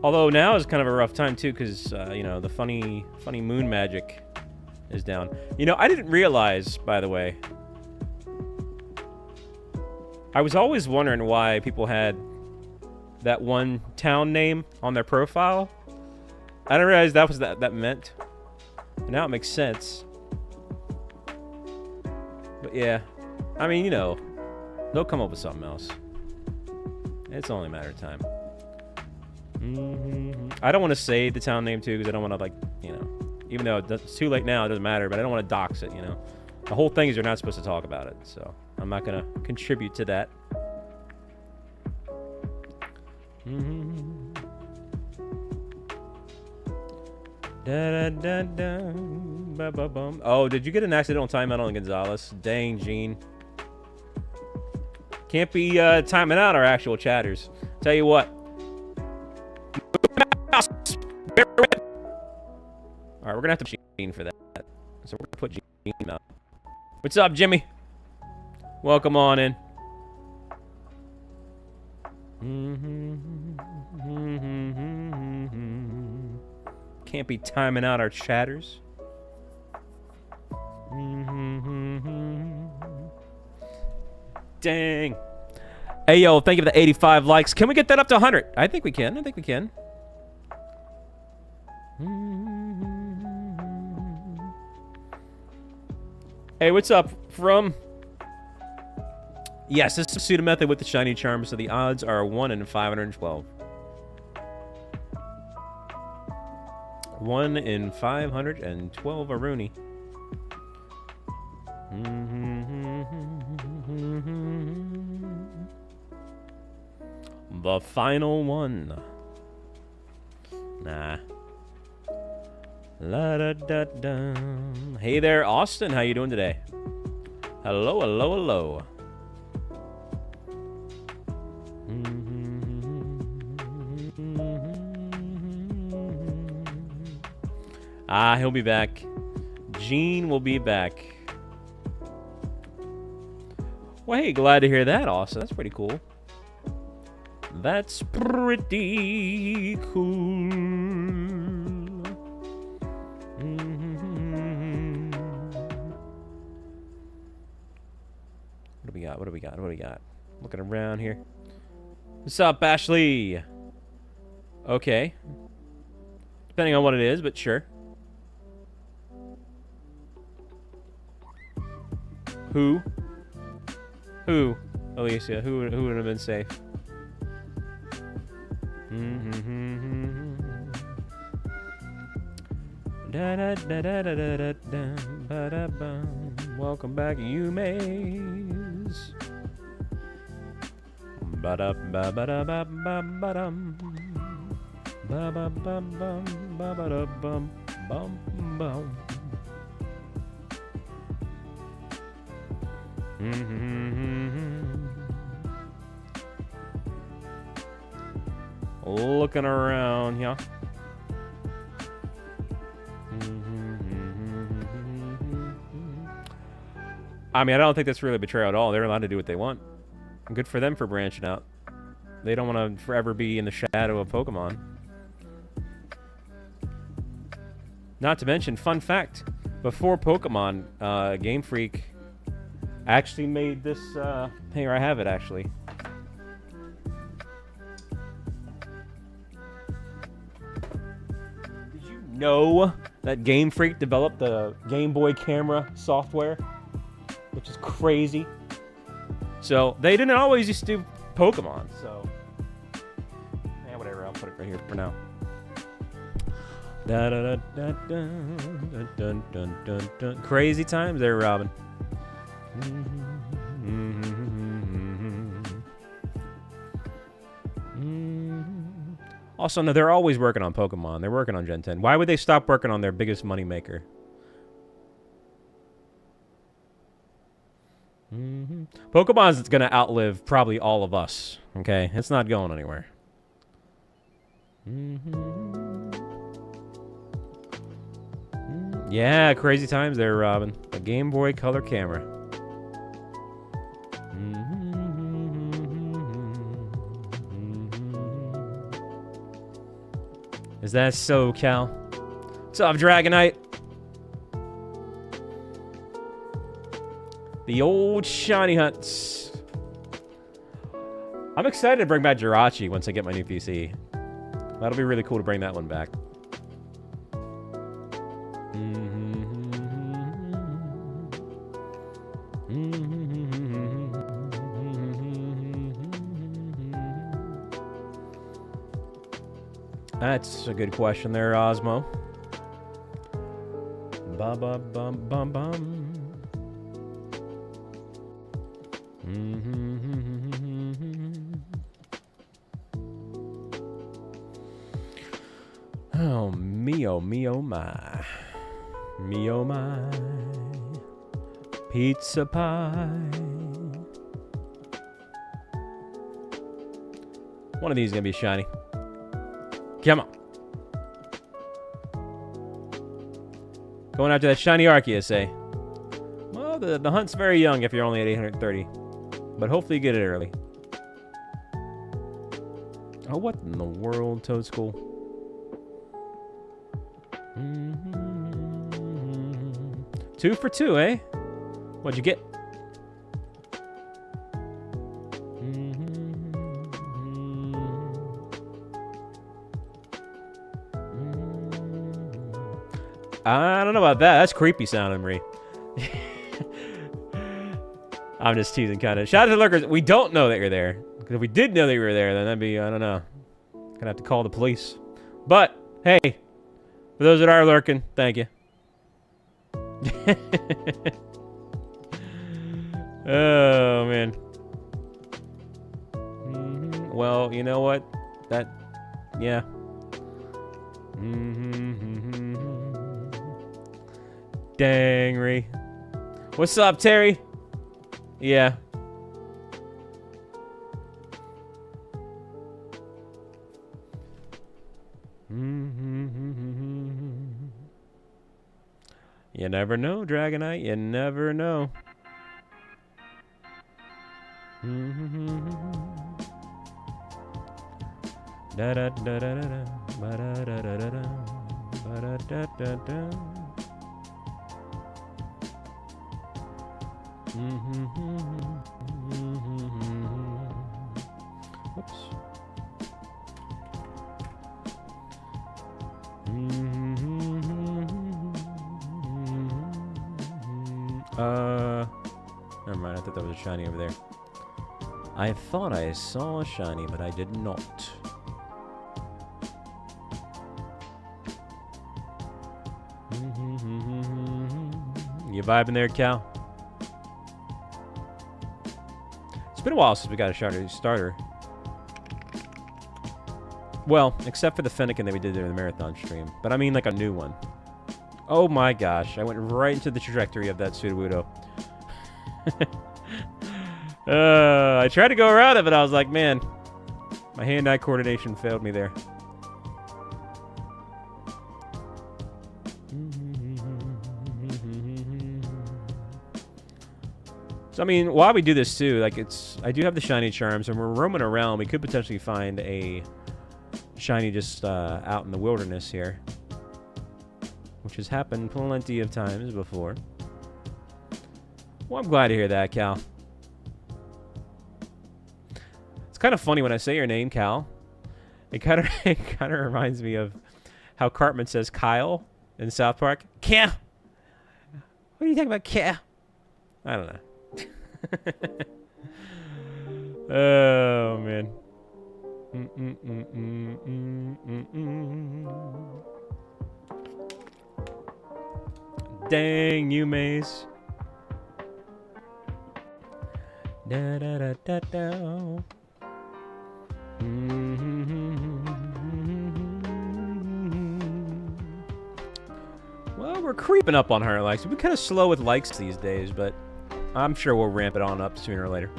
Although now is kind of a rough time, too, because, you know, the funny moon magic is down. You know, I didn't realize, by the way, I was always wondering why people had that one town name on their profile. I didn't realize that was that meant. But now it makes sense. But yeah, I mean, you know, they'll come up with something else. It's only a matter of time. I don't want to say the town name too, because I don't want to, like, you know, even though it's too late now, it doesn't matter, but I don't want to dox it, you know. The whole thing is you're not supposed to talk about it, so I'm not going to contribute to that. Oh, did you get an accidental timeout on Gonzalez? Dang, Gene. Can't be timing out our actual chatters. Tell you what. Alright, we're gonna have to put Gene for that. So we're gonna put Gene out. What's up, Jimmy? Welcome on in. Can't be timing out our chatters. Dang. Hey, yo, thank you for the 85 likes. Can we get that up to 100? I think we can. I think we can. Hey, what's up from? Yes, this is a pseudo method with the shiny charm, so the odds are 1 in 512. 1 in 512 a Rooney. The final one. Nah. La da da da. Hey there, Austin. How you doing today? Hello, hello, hello. Ah, he'll be back. Gene will be back. Well, hey, glad to hear that, Austin. That's pretty cool. That's pretty cool. What do we got? What do we got? What do we got? Looking around here. What's up, Ashley? Okay. Depending on what it is, but sure. Who? Who? Alicia, who would have been safe? Welcome back, you maze. Looking around, yeah. I mean, I don't think that's really betrayal at all. They're allowed to do what they want. Good for them for branching out. They don't want to forever be in the shadow of Pokemon. Not to mention, fun fact, before Pokemon, Game Freak actually made this, here, I have it, actually. Did you know that Game Freak developed the Game Boy camera software? Which is crazy. So, they didn't always used to do Pokemon, so... yeah, whatever, I'll put it right here for now. Da da da da dun dun dun dun dun. Crazy times there, Robin. Also, no, they're always working on Pokemon. They're working on Gen 10. Why would they stop working on their biggest moneymaker? Pokemon's gonna outlive probably all of us. Okay, it's not going anywhere. Yeah, crazy times there, Robin. A Game Boy Color camera. Is that so, Cal? What's up, Dragonite? The old shiny hunts. I'm excited to bring back Jirachi once I get my new PC. That'll be really cool to bring that one back. That's a good question there, Osmo. Bum bum bum bum bum. Oh me, oh me, oh my. Me, oh my. Pizza pie. One of these is gonna be shiny. Come on. Going after that shiny Arceus, eh? Well, the hunt's very young if you're only at 830. But hopefully you get it early. Oh, what in the world, Toadstool? Two for two, eh? What'd you get? I don't know about that. That's creepy sounding, Marie. I'm just teasing, kind of. Shout out to the lurkers. We don't know that you're there. Because if we did know that you were there, then that'd be, I don't know. Gonna have to call the police. But, hey. For those that are lurking, thank you. Oh, man. Well, you know what? That, yeah. Dang, Ree. What's up, Terry? Yeah. You never know, Dragonite. You never know. Da da da da da da ba da da da da ba da da da da. Whoops. Never mind. I thought that was a shiny over there. I thought I saw a shiny, but I did not. You vibing there, Cal? It's been a while since we got a starter. Well, except for the Fennekin that we did during the marathon stream. But I mean like a new one. Oh my gosh, I went right into the trajectory of that Sudowoodo. I tried to go around it, but I was like, man, my hand-eye coordination failed me there. So, I mean, while we do this too, like I do have the shiny charms, and we're roaming around. We could potentially find a shiny just out in the wilderness here, which has happened plenty of times before. Well, I'm glad to hear that, Cal. It's kind of funny when I say your name, Cal. It kind of reminds me of how Cartman says Kyle in South Park. Cal. What are you talking about, Cal? I don't know. Oh man. Dang you, Maze. Da da da da da. Well, we're creeping up on her likes. We've been kind of slow with likes these days, but I'm sure we'll ramp it on up sooner or later.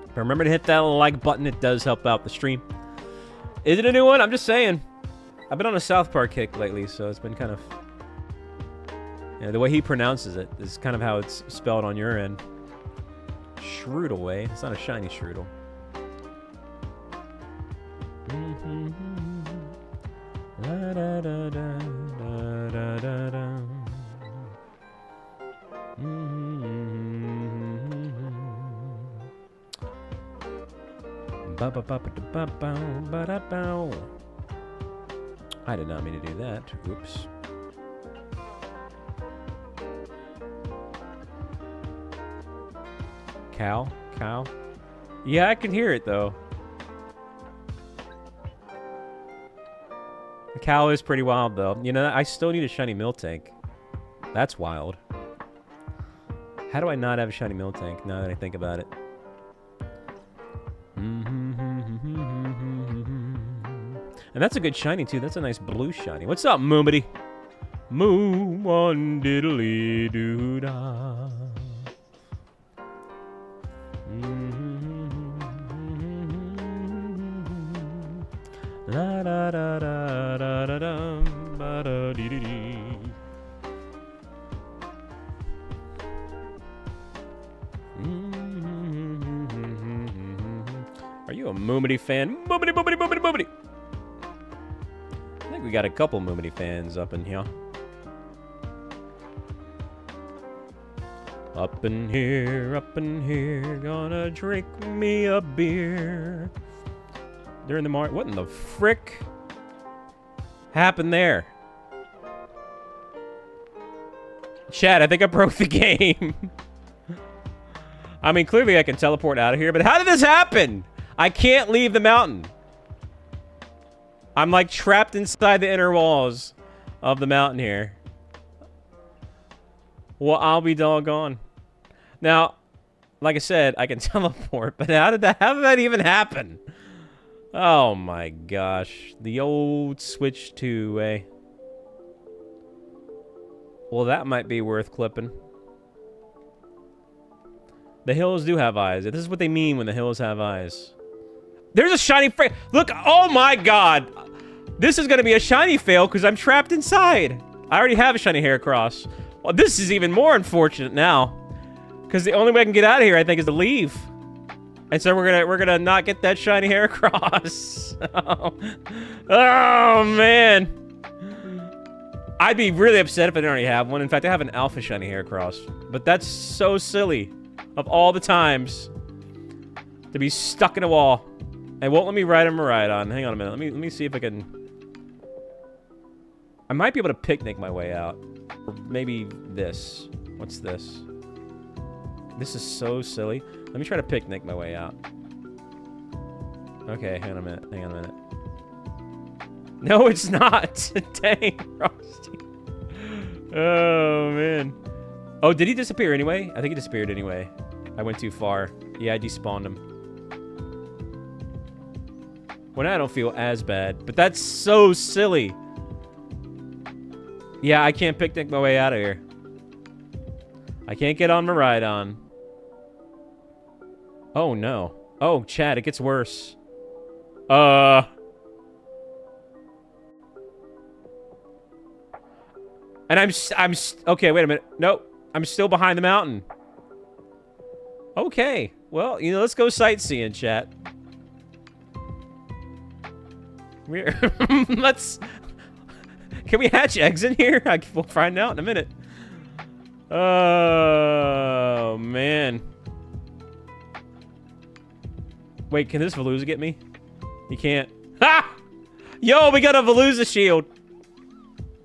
But remember to hit that like button. It does help out the stream. Is it a new one? I'm just saying. I've been on a South Park kick lately, so it's been kind of... Yeah, the way he pronounces it is kind of how it's spelled on your end. Shroodle. It's not a shiny Shroodle. Da, da, da, da, da, da, da. I did not mean to do that. Oops. Cow? Cow? Yeah, I can hear it, though. The cow is pretty wild, though. You know, I still need a shiny milk tank. That's wild. How do I not have a shiny milk tank now that I think about it? And that's a good shiny, too. That's a nice blue shiny. What's up, Moomity? Moo one diddly doo da. La da da da da da dum ba da dee dee dee. Are you a Moomity fan? Moomity, Moomity, Moomity, Moomity. I think we got a couple Moomity fans up in here. Up in here, gonna drink me a beer. During the What in the frick happened there? Chat, I think I broke the game. I mean, clearly I can teleport out of here, but how did this happen? I can't leave the mountain. I'm like trapped inside the inner walls of the mountain here. Well, I'll be doggone. Now, like I said, I can teleport, but how did that even happen? Oh my gosh. The old switch two-way. Well, that might be worth clipping. The hills do have eyes. This is what they mean when the hills have eyes. There's a shiny Look, oh my god. This is going to be a shiny fail because I'm trapped inside. I already have a shiny Heracross. Well, this is even more unfortunate now. Because the only way I can get out of here, I think, is to leave. And so we're gonna not get that shiny Heracross. Oh man. I'd be really upset if I didn't already have one. In fact, I have an alpha shiny Heracross. But that's so silly. Of all the times to be stuck in a wall. And won't let me ride a Miraidon. Hang on a minute. Let me see if I can. I might be able to picnic my way out. Or maybe this. What's this? This is so silly. Let me try to picnic my way out. Okay, hang on a minute. Hang on a minute. No, it's not. Dang, Frosty. Oh, man. Oh, did he disappear anyway? I think he disappeared anyway. I went too far. Yeah, I despawned him. Well, now I don't feel as bad. But that's so silly. Yeah, I can't picnic my way out of here. I can't get on Miraidon. Oh, no. Oh, Chad, it gets worse. And okay, wait a minute. Nope. I'm still behind the mountain. Okay. Well, you know, let's go sightseeing, chat. Let's... Can we hatch eggs in here? We'll find out in a minute. Oh, man. Wait, can this Veluza get me? He can't. Ha! Yo, we got a Veluza shield.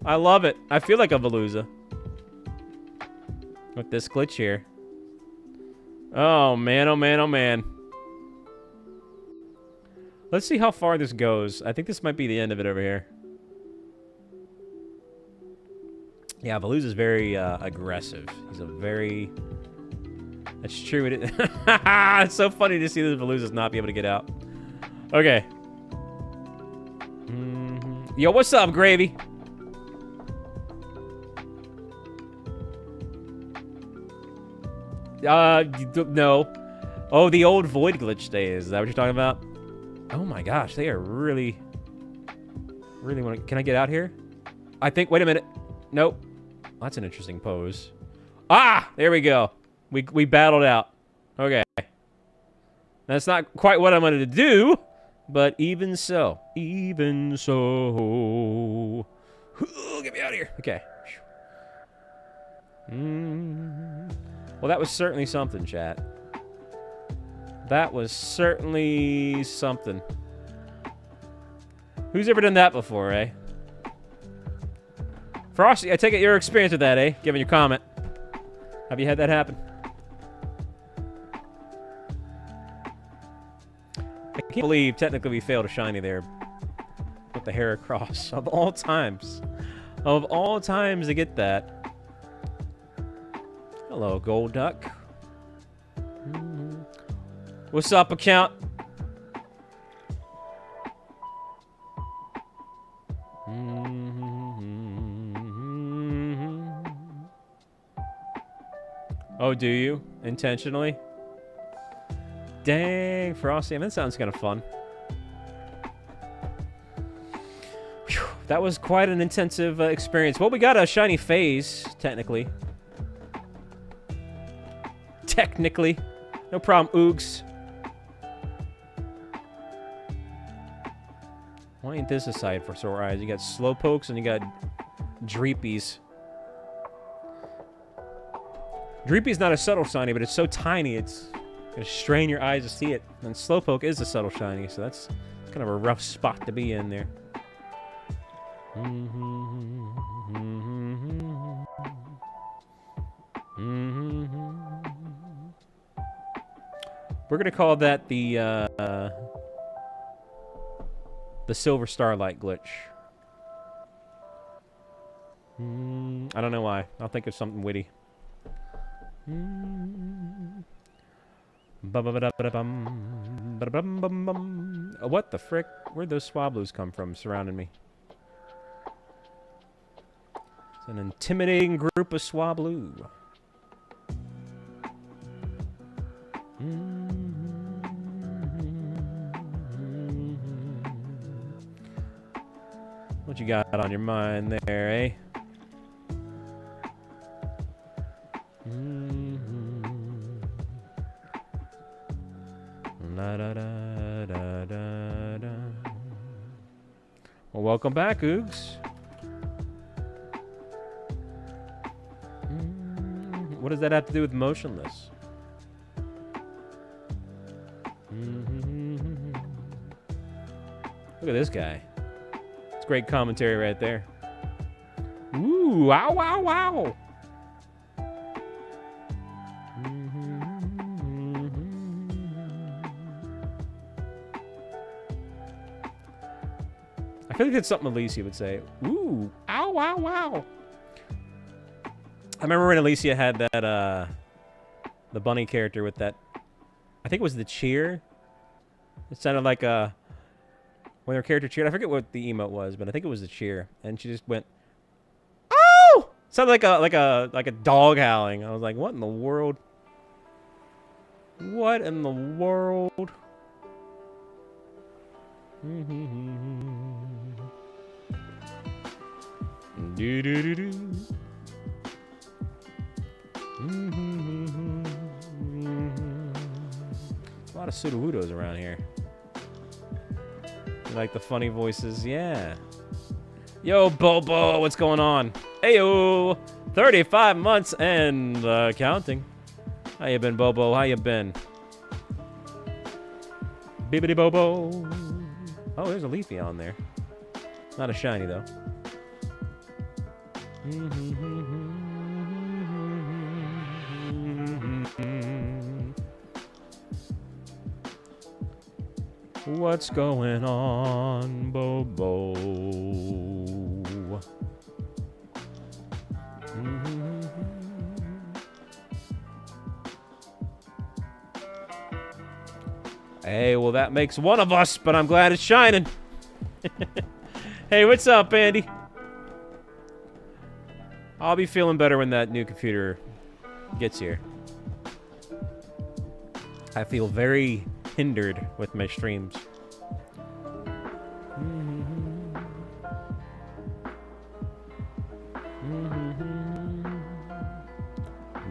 I love it. I feel like a Veluza. With this glitch here. Oh, man, oh, man, oh, man. Let's see how far this goes. I think this might be the end of it over here. Yeah, Veluza's very aggressive. He's a very... That's true. It's so funny to see the Veluzas not be able to get out. Okay. Yo, what's up, Gravy? No. Oh, the old Void glitch days. Is that what you're talking about? Oh my gosh, they are really... Really want to... Can I get out here? I think... Wait a minute. Nope. That's an interesting pose. Ah! There we go. We battled out. Okay. That's not quite what I wanted to do, but even so. Even so. Get me out of here. Okay. Well, that was certainly something, chat. That was certainly something. Who's ever done that before, eh? Frosty, I take it your experience with that, eh? Giving your comment. Have you had that happen? I can't believe technically we failed a shiny there. With the hair across. Of all times. Of all times to get that. Hello, Gold Duck. What's up, account? Oh, do you? Intentionally? Dang, Frosty. I mean, that sounds kind of fun. Whew, that was quite an intensive experience. Well, we got a shiny phase, technically. Technically. No problem, Oogs. Why ain't this a side for sore eyes? You got Slowpokes and you got Dreepies. Dreepy's not a subtle shiny, but it's so tiny, it's gonna strain your eyes to see it. And Slowpoke is a subtle shiny, so that's kind of a rough spot to be in there. We're gonna call that the Silver Starlight glitch. I don't know why. I'll think of something witty. What the frick? Where'd those Swablues come from surrounding me? It's an intimidating group of Swablu. What you got on your mind there, eh? Well, welcome back, Oogs. What does that have to do with motionless? Look at this guy. It's great commentary right there. Ooh, wow, wow, wow. I feel like that's something Alicia would say. Ooh, ow, wow, wow. I remember when Alicia had that, the bunny character with that, I think it was the cheer. It sounded like when her character cheered. I forget what the emote was, but I think it was the cheer. And she just went, oh! Sounded like a dog howling. I was like, what in the world? What in the world? Do do do do. A lot of Sudowoodos around here. You like the funny voices? Yeah. Yo, Bobo, what's going on? Heyo, 35 months and counting. How you been, Bobo? How you been? Bibbidi Bobo. Oh, there's a Leafy on there. Not a shiny though. What's going on, Bobo? Hey, well, that makes one of us, but I'm glad it's shining. Hey, what's up, Andy? I'll be feeling better when that new computer gets here. I feel very hindered with my streams.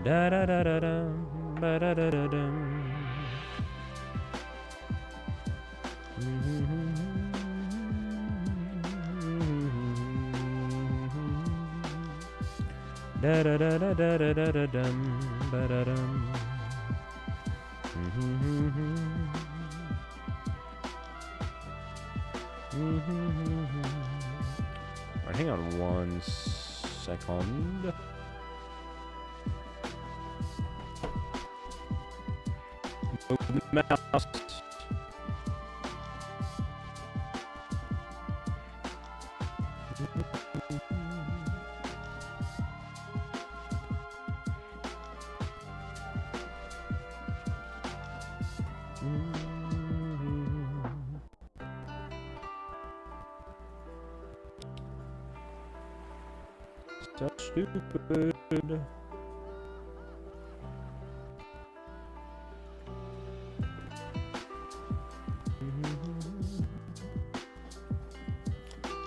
Da da da da da ba da da da da. Da da da da da da da da dum ba da dum. Alright, hang on 1 second. Move the mouse. So stupid.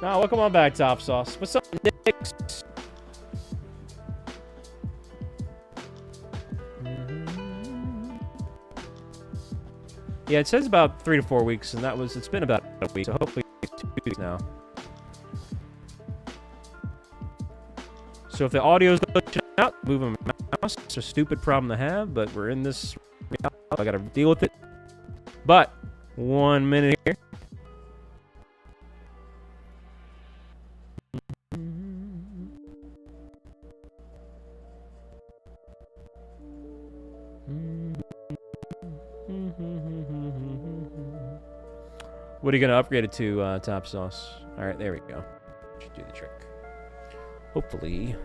Nah, welcome on back, Top Sauce. What's up, Nix? Yeah, it says about 3 to 4 weeks, and it's been about a week, so hopefully it's 2 weeks now. So if the audio's glitching out, moving my mouse, it's a stupid problem to have, but we're in this. I gotta deal with it. But 1 minute here. What are you gonna upgrade it to, Top Sauce? All right, there we go. Should do the trick. Hopefully.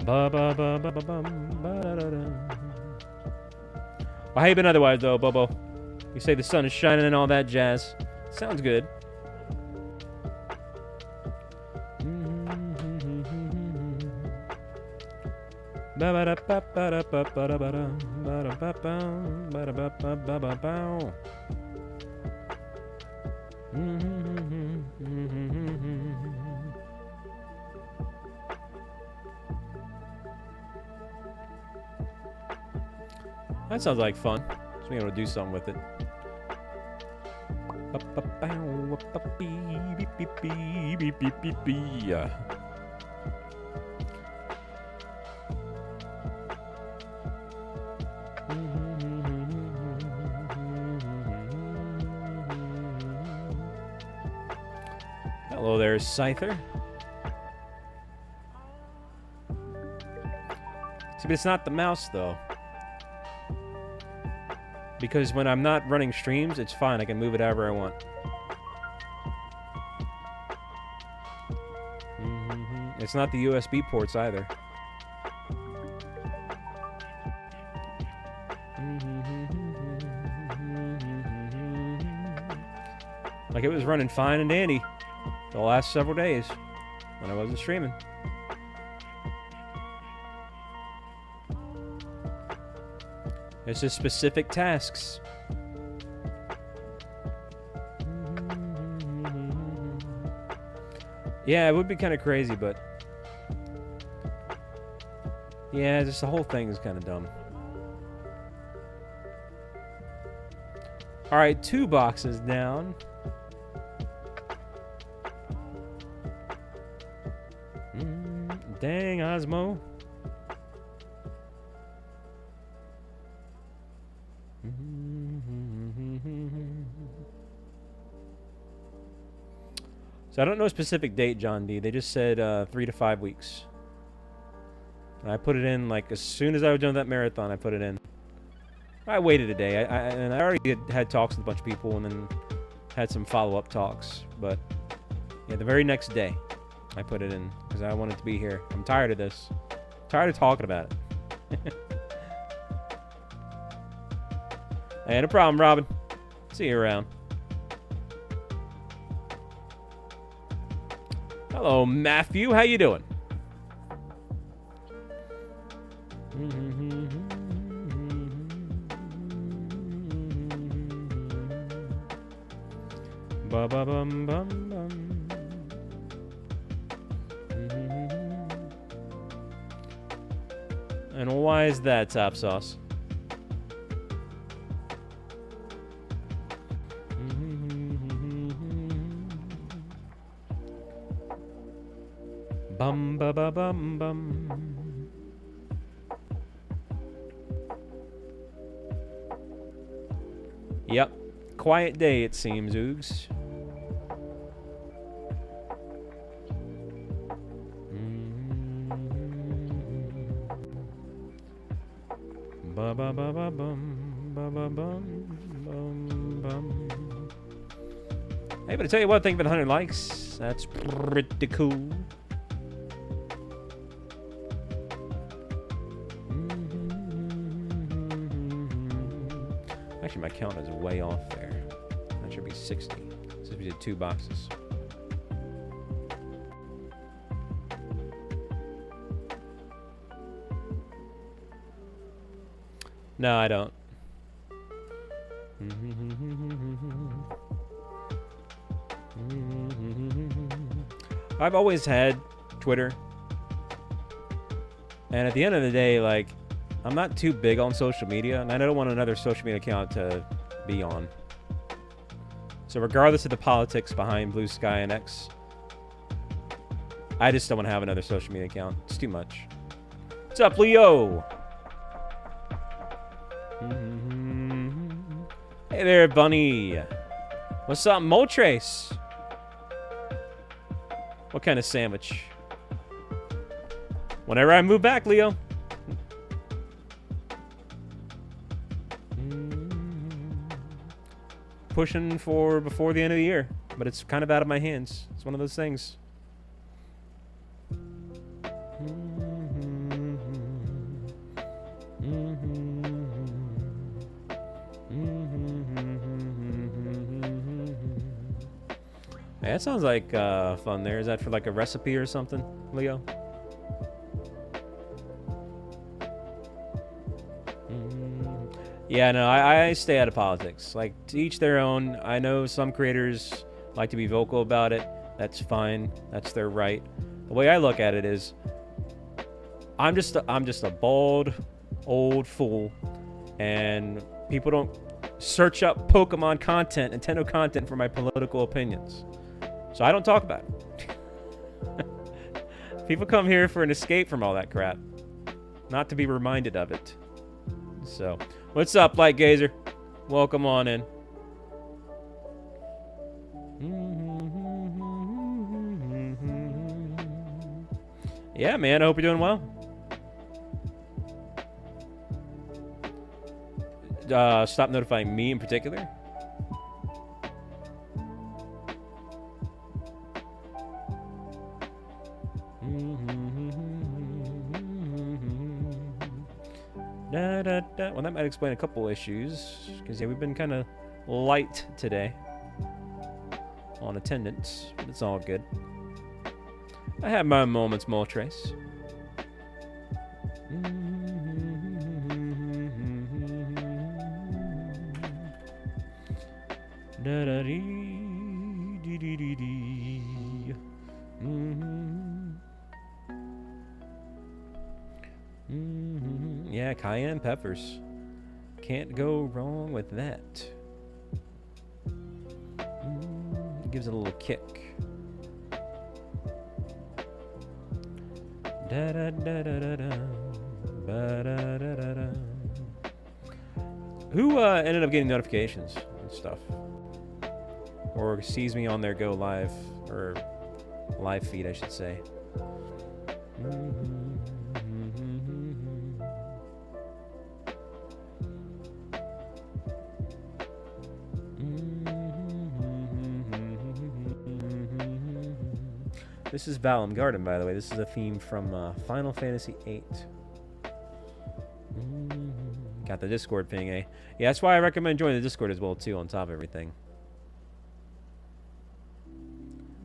Well, how you been otherwise, though, Bobo? You say the sun is shining and all that jazz. Sounds good. That sounds like fun. Just being able to do something with it. Hello there, Scyther. See, but it's not the mouse, though. Because when I'm not running streams, it's fine. I can move it however I want. It's not the USB ports either. Like, it was running fine and dandy the last several days when I wasn't streaming. It's just specific tasks. Yeah, it would be kind of crazy, but yeah, just the whole thing is kind of dumb. All right, 2 boxes down. Dang, Osmo. So I don't know a specific date, John D. They just said 3 to 5 weeks. And I put it in, like, as soon as I was done that marathon, I put it in. I waited a day. And I already had talks with a bunch of people and then had some follow-up talks. But, yeah, the very next day, I put it in because I wanted to be here. I'm tired of this. I'm tired of talking about it. Hey, no problem, Robin. See you around. Hello, Matthew. How you doing? Ba ba bum bum bum. And why is that, Top Sauce? Bum ba ba bum bum. Yep. Quiet day, it seems, Oogs. Ba ba ba ba bum ba ba bum bum bum. Hey, but I tell you what, thank you for the 100 likes. That's pretty cool. Actually, my count is way off there. That should be 60. Since we did 2 boxes. No, I don't. I've always had Twitter. And at the end of the day, like, I'm not too big on social media, and I don't want another social media account to be on. So regardless of the politics behind Blue Sky and X, I just don't want to have another social media account. It's too much. What's up, Leo? Hey there, Bunny. What's up, Moltrace? What kind of sandwich? Whenever I move back, Leo. Pushing for before the end of the year, but it's kind of out of my hands. It's one of those things. Hey, that sounds like fun there. Is that for like a recipe or something, Leo? Yeah, no, I stay out of politics. Like, to each their own. I know some creators like to be vocal about it. That's fine. That's their right. The way I look at it is, I'm just a bald, old fool, and people don't search up Pokemon content, Nintendo content for my political opinions. So I don't talk about it. People come here for an escape from all that crap, not to be reminded of it. So, what's up, Light Gazer? Welcome on in. Yeah, man, I hope you're doing well. Stop notifying me in particular. Well, that might explain a couple issues, because yeah, we've been kind of light today on attendance, but it's all good. I have my moments, Moltrace. Yeah, cayenne peppers. Can't go wrong with that. Gives it a little kick. Da da da da da da. Ba da da da da. Who ended up getting notifications and stuff, or sees me on their Go Live or live feed, I should say? This is Balam Garden, by the way. This is a theme from Final Fantasy VIII. Got the Discord ping, eh? Yeah, that's why I recommend joining the Discord as well, too, on top of everything.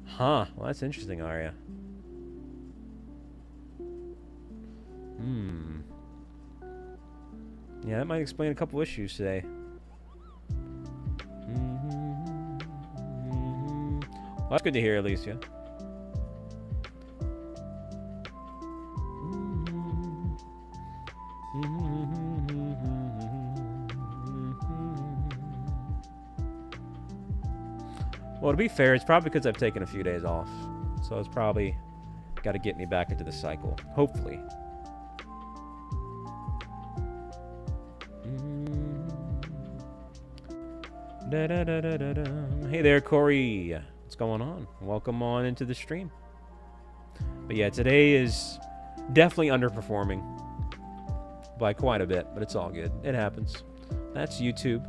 Huh. Well, that's interesting, Arya. Yeah, that might explain a couple issues today. Well, that's good to hear, Alicia. Well, to be fair, it's probably because I've taken a few days off. So it's probably Got to get me back into the cycle. Hopefully. Hey there, Corey. What's going on? Welcome on into the stream. But yeah, today is definitely underperforming by quite a bit, but it's all good. It happens. That's YouTube.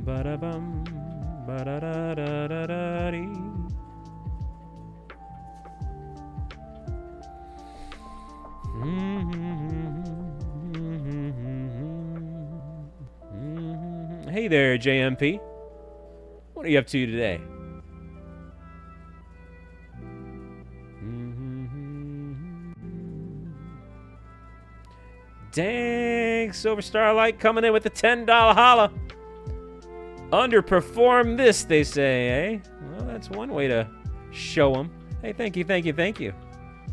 Ba-da-bum, ba-da-da-da-da-da-dee. Hey there, JMP. What are you up to today? Dang, Silver Starlight coming in with the $10 holla. Underperform this, they say, eh? Well, that's one way to show them. Hey, thank you, thank you, thank you.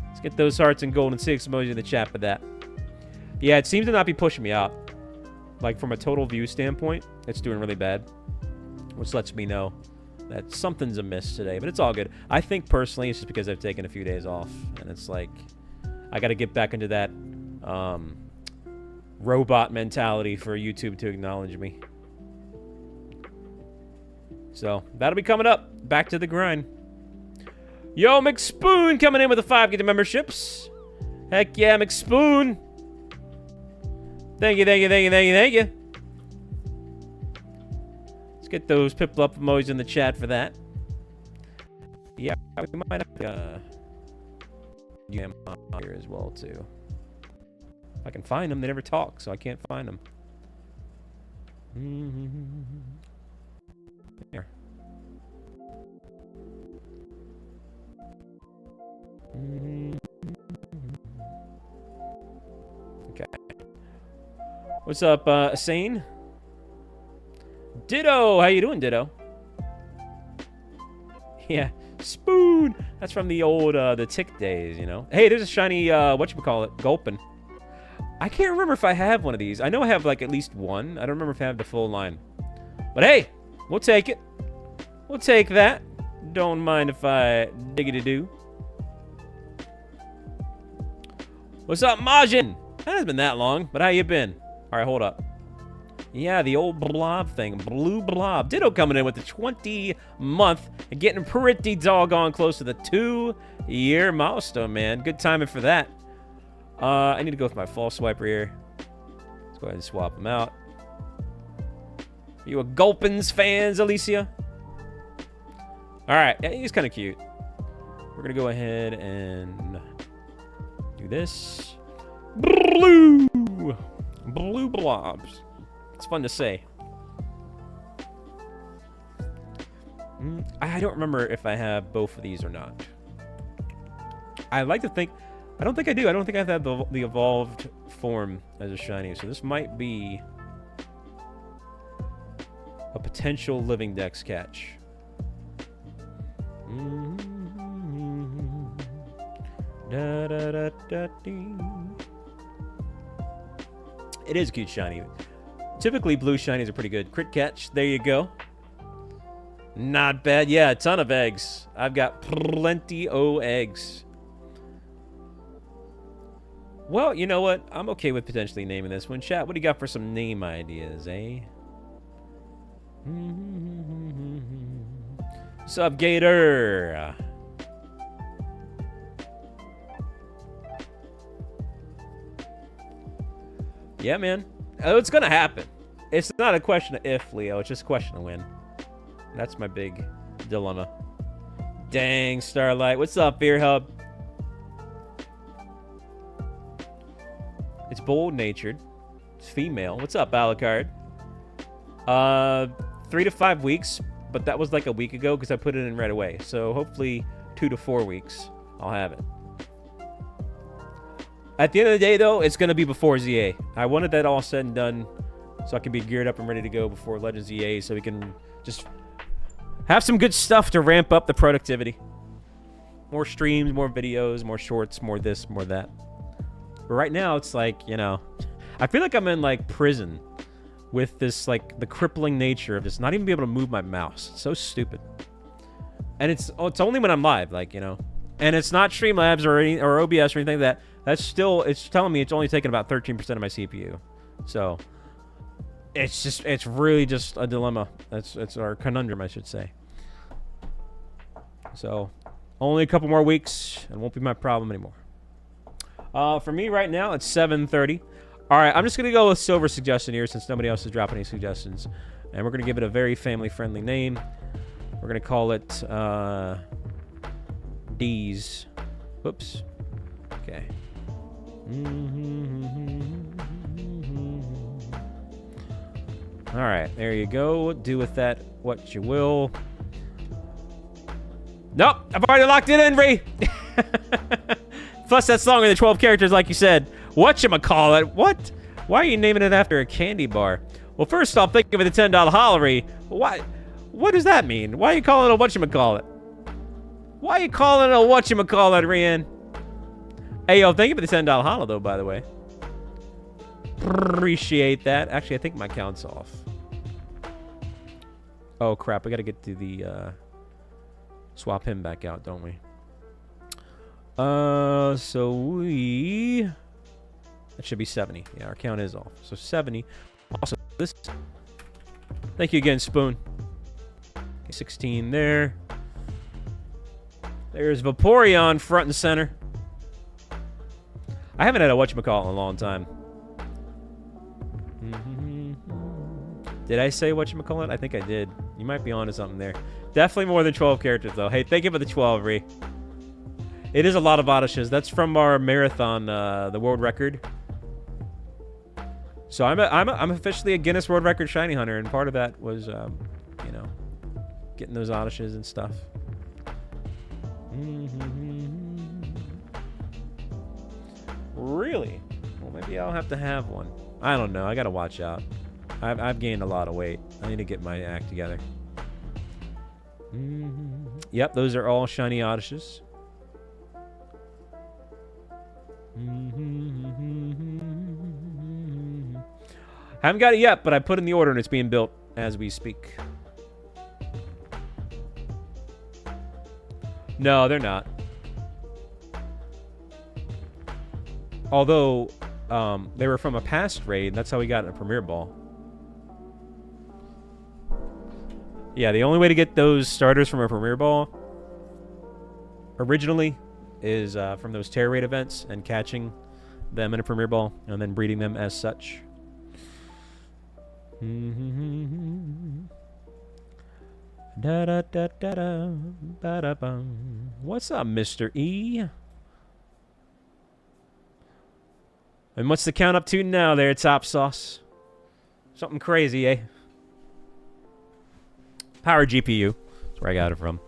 Let's get those hearts and golden 6 emoji in the chat for that. Yeah, it seems to not be pushing me out. Like, from a total view standpoint, it's doing really bad. Which lets me know that something's amiss today. But it's all good. I think, personally, it's just because I've taken a few days off. And it's like, I got to get back into that robot mentality for YouTube to acknowledge me. So, that'll be coming up. Back to the grind. Yo, McSpoon coming in with the 5 gift memberships. Heck yeah, McSpoon. Thank you, thank you, thank you, thank you, thank you. Let's get those pip-up emojis in the chat for that. Yeah, we might have to here as well, too. If I can find them, they never talk, so I can't find them. Here. Okay. What's up, Sane? Ditto! How you doing, Ditto? Yeah. Spoon! That's from the old, the tick days, you know? Hey, there's a shiny, whatchamacallit, Gulpin. I can't remember if I have one of these. I know I have, like, at least one. I don't remember if I have the full line. But hey, we'll take it. We'll take that. Don't mind if I diggity-do. What's up, Majin? That hasn't been that long, but how you been? All right, hold up. Yeah, the old blob thing. Blue blob. Ditto coming in with the 20-month and getting pretty doggone close to the 2-year milestone, man. Good timing for that. I need to go with my false swiper here. Let's go ahead and swap them out. Are you a Gulpins fans, Alicia? All right, yeah, he's kind of cute. We're gonna go ahead and do this. Blue blobs. It's fun to say. I don't remember if I have both of these or not. I like to think. I don't think I do. I don't think I have the evolved form as a shiny. So this might be a potential living dex catch. Da, da, da, da, dee. It is a cute shiny. Typically, blue shinies are pretty good. Crit catch. There you go. Not bad. Yeah, a ton of eggs. I've got plenty of eggs. Well, you know what? I'm okay with potentially naming this one. Chat, what do you got for some name ideas, eh? What's up, Gator? Yeah, man. Oh, it's gonna happen. It's not a question of if, Leo. It's just a question of when. That's my big dilemma. Dang, Starlight. What's up, Beer Hub? It's bold-natured. It's female. What's up, Alucard? 3 to 5 weeks, but that was like a week ago because I put it in right away. So hopefully 2 to 4 weeks, I'll have it. At the end of the day, though, it's going to be before ZA. I wanted that all said and done so I can be geared up and ready to go before Legends ZA so we can just have some good stuff to ramp up the productivity. More streams, more videos, more shorts, more this, more that. But right now, it's like, you know, I feel like I'm in, like, prison with this, like, the crippling nature of just not even be able to move my mouse. It's so stupid. And it's only when I'm live, like, you know. And it's not Streamlabs or OBS or anything like that. That's still, it's telling me it's only taking about 13% of my CPU. So, it's really just a dilemma. It's our conundrum, I should say. So, only a couple more weeks, and it won't be my problem anymore. For me right now, it's 7:30. All right, I'm just going to go with silver suggestion here since nobody else is dropping any suggestions. And we're going to give it a very family-friendly name. We're going to call it D's. Whoops. Okay. All right, there you go. Do with that what you will. Nope, I've already locked it in, Ree. Plus, that's longer than 12 characters, like you said. Whatchamacallit? What? Why are you naming it after a candy bar? Well, first off, think of it a $10 hollery. What does that mean? Why are you calling it a whatchamacallit? Why are you calling it a whatchamacallit, Rian? Hey, yo, thank you for the $10 hollow, though, by the way. Appreciate that. Actually, I think my count's off. Oh, crap. We got to get to the, swap him back out, don't we? So we... That should be 70. Yeah, our count is off. So 70. Also, this... Thank you again, Spoon. 16 there. There's Vaporeon front and center. I haven't had a whatchamacallit in a long time. Did I say whatchamacallit? I think I did. You might be onto something there. Definitely more than 12 characters, though. Hey, thank you for the 12, Ree. It is a lot of Odyshes. That's from our marathon, the world record. So I'm officially a Guinness World Record shiny hunter, and part of that was, you know, getting those Odyshes and stuff. Really? Well, maybe I'll have to have one. I don't know. I gotta watch out. I've gained a lot of weight. I need to get my act together. Yep, those are all shiny Odyshes. Haven't got it yet, but I put in the order and it's being built as we speak. No, they're not. Although, they were from a past raid. That's how we got in a Premier Ball. Yeah, the only way to get those starters from a Premier Ball originally is from those Terror Raid events and catching them in a Premier Ball and then breeding them as such. What's up, Mr. E? And what's the count up to now there, Top Sauce? Something crazy, eh? Power GPU. That's where I got it from.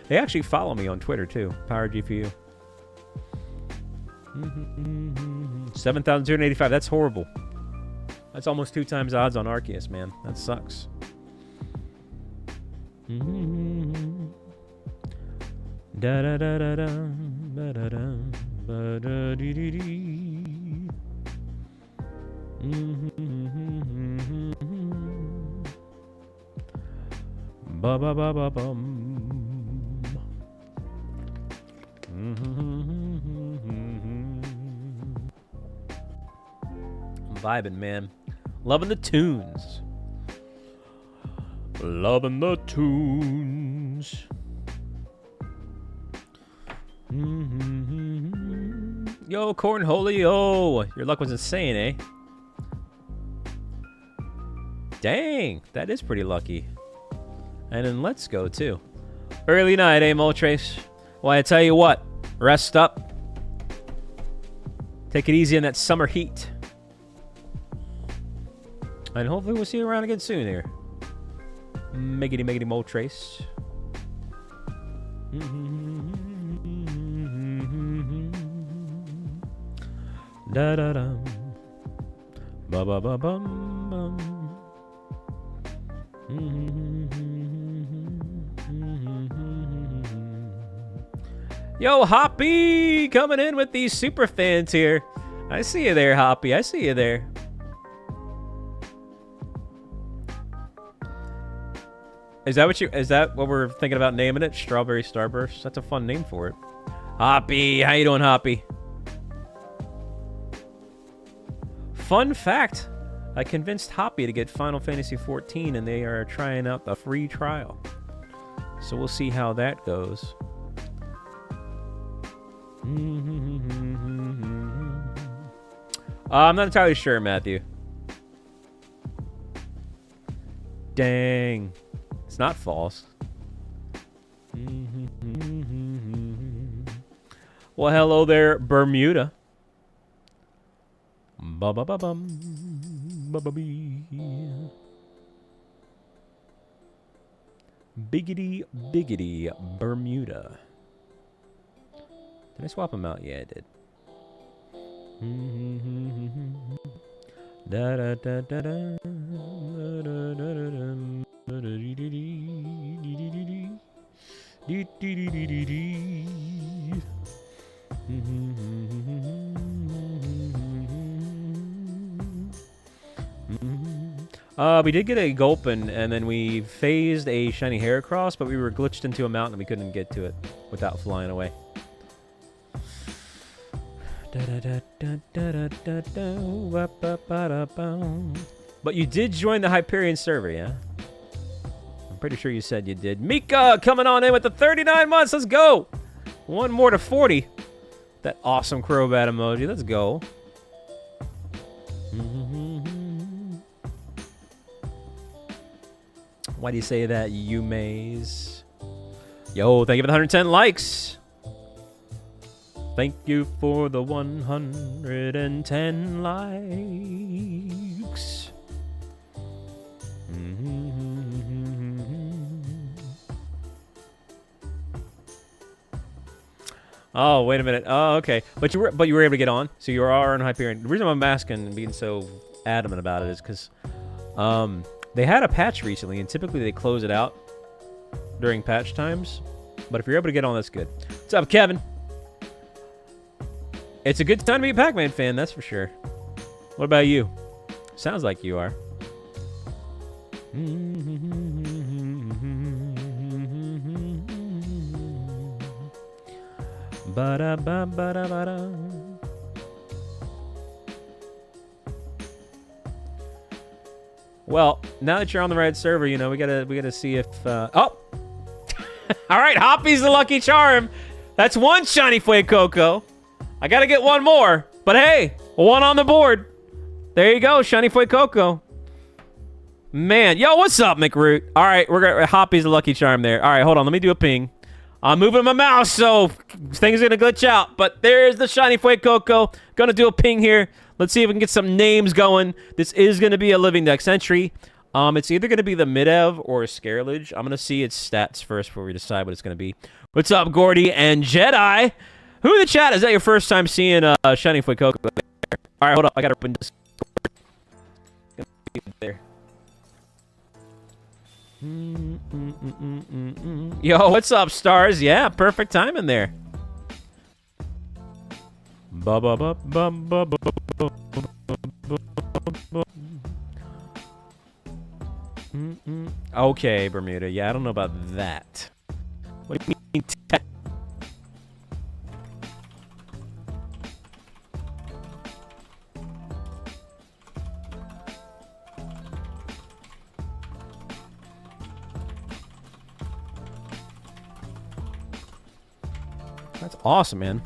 They actually follow me on Twitter too. Power GPU. 7,285. That's horrible. That's almost 2 times odds on Arceus, man. That sucks. Da da da da da da da da da da dee dee dee. Ba ba ba ba bum. I'm vibing, man. Loving the tunes. Loving the tunes. Yo, Cornholio. Your luck was insane, eh? Dang, that is pretty lucky. And then let's go, too. Early night, eh, Moltres? Well, I tell you what. Rest up. Take it easy in that summer heat. And hopefully we'll see you around again soon here. Miggity miggity Moltres. Da da da. Ba ba ba bum bum. Yo, Hoppy, coming in with these super fans here. I see you there, Hoppy. I see you there. Is that what we're thinking about naming it? Strawberry Starburst? That's a fun name for it. Hoppy, how you doing, Hoppy? Fun fact, I convinced Hoppy to get Final Fantasy XIV, and they are trying out the free trial. So we'll see how that goes. I'm not entirely sure, Matthew. Dang. It's not false. Well, hello there, Bermuda. Ba-ba-ba-bum. Ba-ba-bee. Biggity, biggity, Bermuda. Did I swap them out? Yeah, I did. Da da da da da da da da. We did get a Gulpin, and then we phased a shiny Heracross, but we were glitched into a mountain and we couldn't get to it without flying away. But you did join the Hyperion server, yeah? I'm pretty sure you said you did. Mika coming on in with the 39 months. Let's go. One more to 40. That awesome Crobat emoji. Let's go. Why do you say that, you maze? Yo, thank you for the 110 likes. Thank you for the 110 likes. Oh, wait a minute. Oh, okay. But you were able to get on, so you are on Hyperion. The reason I'm asking and being so adamant about it is because they had a patch recently, and typically they close it out during patch times. But if you're able to get on, that's good. What's up, Kevin? It's a good time to be a Pac-Man fan, that's for sure. What about you? Sounds like you are. Ba-da-ba-ba-da-ba-da. Well, now that you're on the right server, you know, we gotta see if oh! All right, Hoppy's the lucky charm. That's one shiny Fuecoco. I gotta get one more, but hey, one on the board. There you go, shiny Fuecoco. Man, yo, what's up, McRoot? All right, we're gonna Hoppy's the lucky charm there. All right, hold on, let me do a ping. I'm moving my mouse, so things are gonna glitch out. But there's the shiny Fuecoco. Gonna do a ping here. Let's see if we can get some names going. This is gonna be a living dex entry. It's either gonna be the mid-ev or a Scarlet. I'm gonna see its stats first before we decide what it's gonna be. What's up, Gordy and Jedi? Who in the chat? Is that your first time seeing shiny Fuecoco? All right, hold up. I gotta open this. There. Yo, what's up, stars? Yeah, perfect timing there. Okay, Bermuda. Yeah, I don't know about that. What do you mean? That's awesome, man.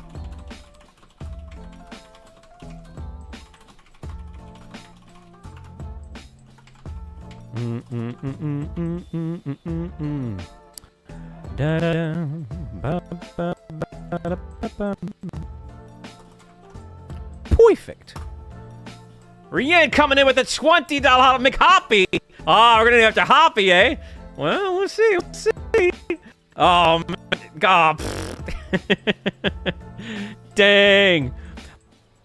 Perfect. Rian coming in with a $20 McHoppy. Oh, we're gonna have to Hoppy, eh? Well, we'll see. We'll see. Oh, God. Dang.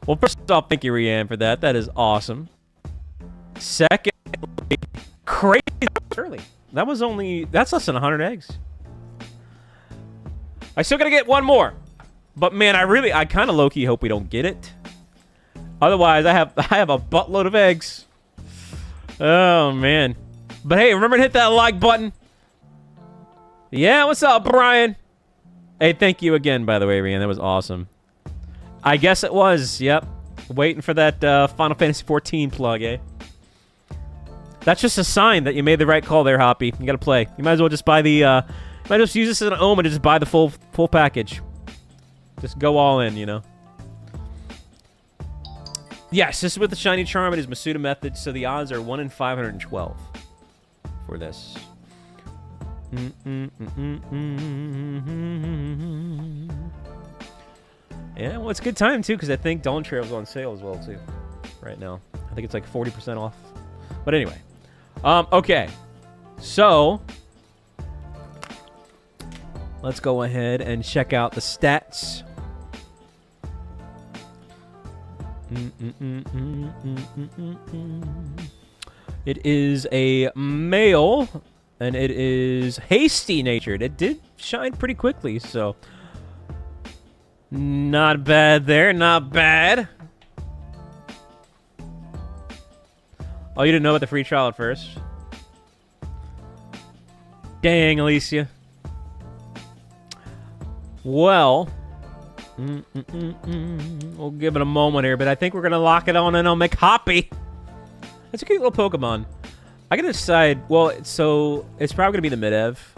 Well, first off, thank you, Rian, for that. That is awesome. Secondly, crazy early. That was only... That's less than 100 eggs. I still gotta get one more. But, man, I kind of low-key hope we don't get it. Otherwise, I have a buttload of eggs. Oh, man. But, hey, remember to hit that like button. Yeah, what's up, Brian? Hey, thank you again, by the way, Rian. That was awesome. I guess it was. Yep. Waiting for that Final Fantasy XIV plug, eh? That's just a sign that you made the right call there, Hoppy. You gotta play. You might as well just buy the... might as well just use this as an omen to just buy the full package. Just go all in, you know? Yes, this is with the Shiny Charm. It is Masuda method, so the odds are 1 in 512 for this. Yeah, well, it's a good time, too, because I think Dawn Trail's on sale as well, too, right now. I think it's like 40% off. But anyway. Okay. So, let's go ahead and check out the stats. It is a male, and it is hasty-natured. It did shine pretty quickly, so not bad there, not bad. Oh, you didn't know about the free trial at first? Dang, Alicia. Well... We'll give it a moment here, but I think we're going to lock it on in on McHoppy. That's a cute little Pokemon. I got to decide, well, so it's probably going to be the mid-ev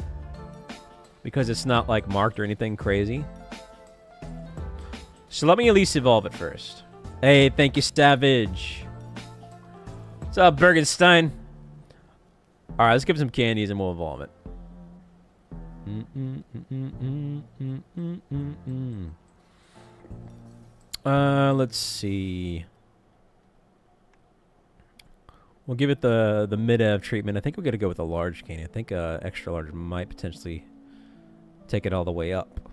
because it's not, like, marked or anything crazy. So let me at least evolve it first. Hey, thank you, Stavage. What's up, Bergenstein? All right, let's give it some candies and we'll evolve it. Let's see. We'll give it the mid-ev treatment. I think we're gonna go with a large candy. I think extra large might potentially take it all the way up.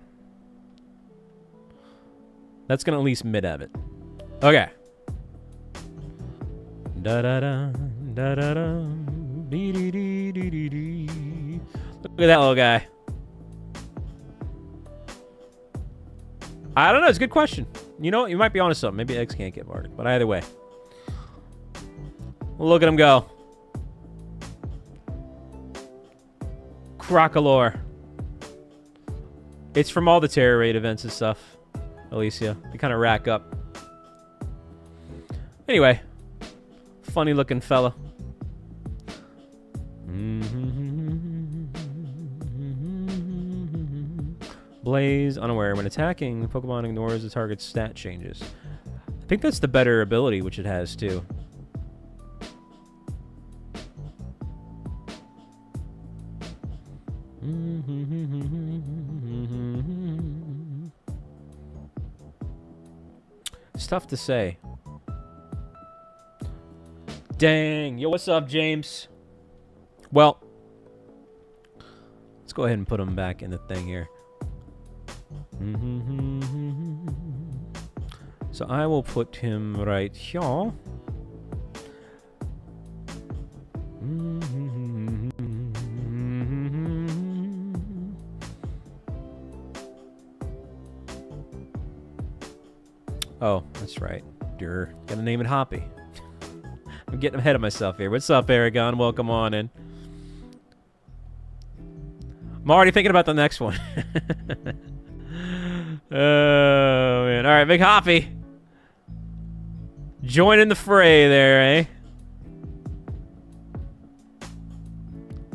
That's gonna at least mid-ev it. Okay. Da da da da da da. Dee dee dee dee dee dee. Look at that little guy. I don't know. It's a good question. You know, you might be onto something. Maybe eggs can't get marked. But either way. Look at him go. Crocolore. It's from all the Terror Raid events and stuff, Alicia. They kind of rack up. Anyway. Funny looking fella. Blaze, unaware. When attacking, Pokemon ignores the target's stat changes. I think that's the better ability, which it has, too. It's tough to say. Dang. Yo, what's up, James? Well, let's go ahead and put him back in the thing here. So I will put him right here. Oh, that's right. Gotta name it Hoppy. I'm getting ahead of myself here. What's up, Aragon? Welcome on in. I'm already thinking about the next one. Oh, man. All right, Big Hoppy. Join in the fray there, eh?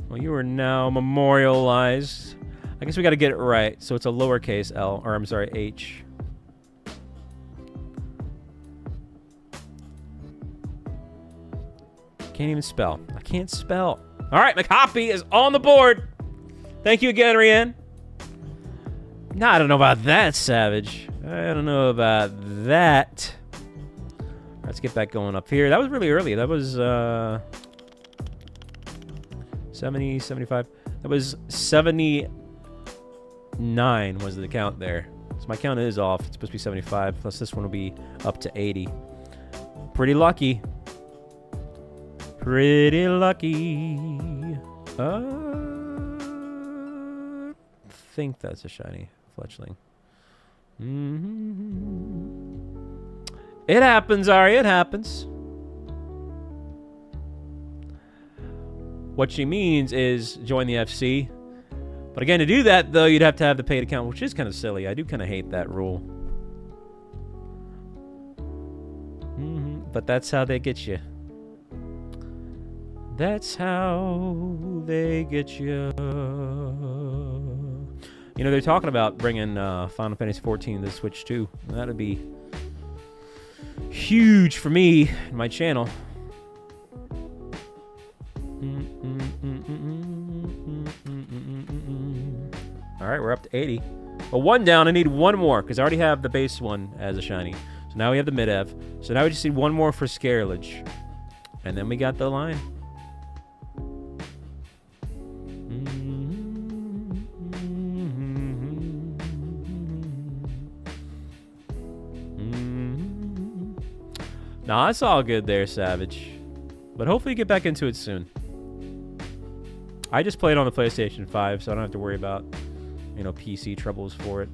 Well, you are now memorialized. I guess we got to get it right. So it's a lowercase L, or I'm sorry, H. Can't even spell. I can't spell. All right, McHoppy is on the board. Thank you again, Rianne. No, I don't know about that, Savage. I don't know about that. Let's get back going up here. That was really early. That was 70, 75. That was 79 was the count there. So my count is off. It's supposed to be 75. Plus this one will be up to 80. Pretty lucky. Pretty lucky. I think that's a shiny fletchling. It happens, Ari. It happens. What she means is join the FC. But again, to do that, though, you'd have to have the paid account, which is kind of silly. I do kind of hate that rule. But that's how they get you. That's how they get you. You know, they're talking about bringing Final Fantasy XIV to the Switch too. That would be huge for me and my channel. All right, we're up to 80. But one down. I need one more because I already have the base one as a shiny. So now we have the mid-ev. So now we just need one more for Scarlet. And then we got the line. Nah, it's all good there, Savage. But hopefully you get back into it soon. I just played on the PlayStation 5, so I don't have to worry about, you know, PC troubles for it.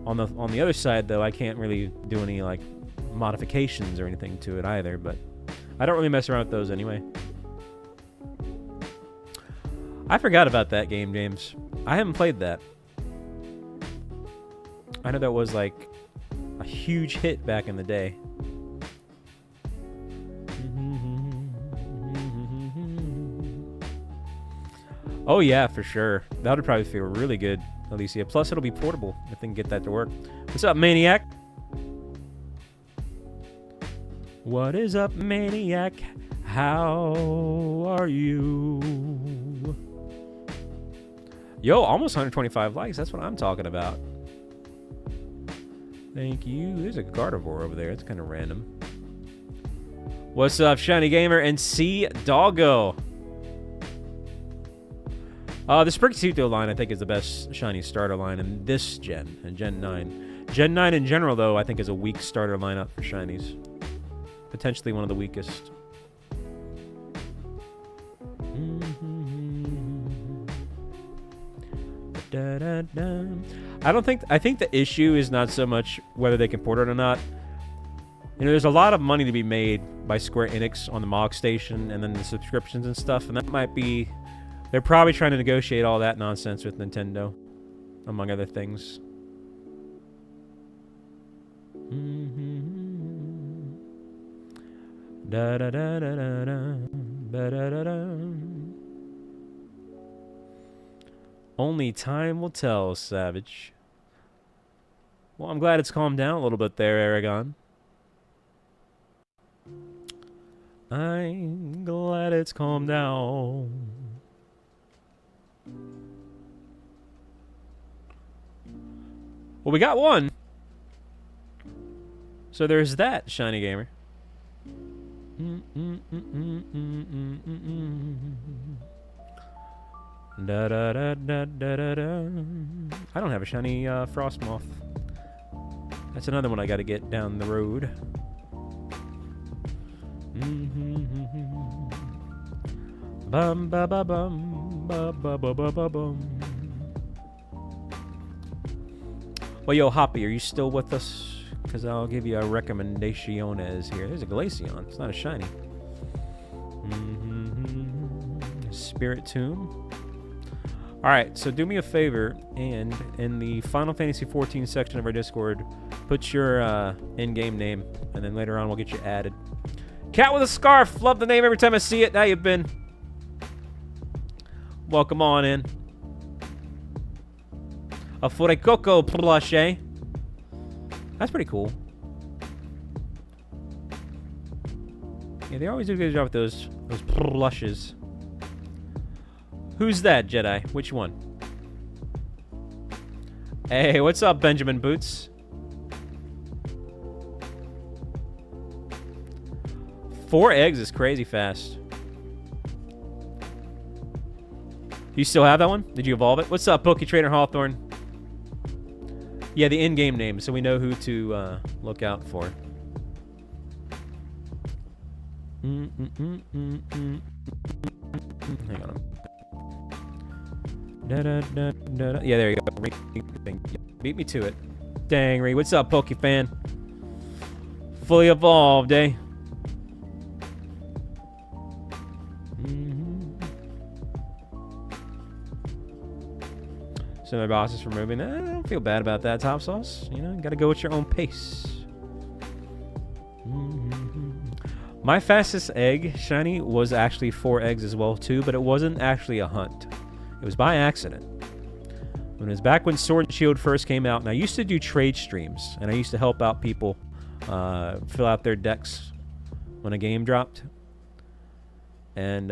On the other side, though, I can't really do any, like, modifications or anything to it either, but I don't really mess around with those anyway. I forgot about that game, James. I haven't played that. I know that was, like, a huge hit back in the day. Oh, yeah, for sure. That would probably feel really good, Alicia. Plus, it'll be portable if they can get that to work. What's up, Maniac? What is up, Maniac? How are you? Yo, almost 125 likes. That's what I'm talking about. Thank you. There's a Gardevoir over there. It's kind of random. What's up, Shiny Gamer and C Doggo? The Sprigatito line, I think, is the best shiny starter line in this gen, in Gen 9. Gen 9 in general, though, I think is a weak starter lineup for shinies. Potentially one of the weakest. I think the issue is not so much whether they can port it or not. You know, there's a lot of money to be made by Square Enix on the MOG station and then the subscriptions and stuff, and that might be... They're probably trying to negotiate all that nonsense with Nintendo, among other things. Only time will tell, Savage. Well, I'm glad it's calmed down a little bit there, Aragon. I'm glad it's calmed down. Well, we got one. So there's that, Shiny Gamer. Da, da, da, da, da, da, da. I don't have a shiny Frostmoth. That's another one I got to get down the road. Bum ba ba bum ba ba ba ba ba bum. Well, yo, Hoppy, are you still with us? Because I'll give you a recommendaciones here. There's a Glaceon. It's not a shiny. Spirit Tomb. Alright, so do me a favor, and in the Final Fantasy XIV section of our Discord, put your in-game name, and then later on we'll get you added. Cat with a Scarf! Love the name every time I see it. How you been? Welcome on in. A Fuecoco plushie. That's pretty cool. Yeah, they always do a good job with those plushes. Who's that, Jedi? Which one? Hey, what's up, Benjamin Boots? 4 eggs is crazy fast. You still have that one? Did you evolve it? What's up, PokeTrainer Hawthorne? Yeah, the in-game name, so we know who to look out for. Hang on. Yeah, there you go. Beat me to it. Dang, Ree. What's up, Poke fan? Fully evolved, eh? So my boss is removing that. I don't feel bad about that, Top Sauce. You know, you gotta go at your own pace. My fastest egg, shiny, was actually 4 eggs as well, too, but it wasn't actually a hunt. It was by accident. When it was back when Sword and Shield first came out, and I used to do trade streams, and I used to help out people fill out their decks when a game dropped. And,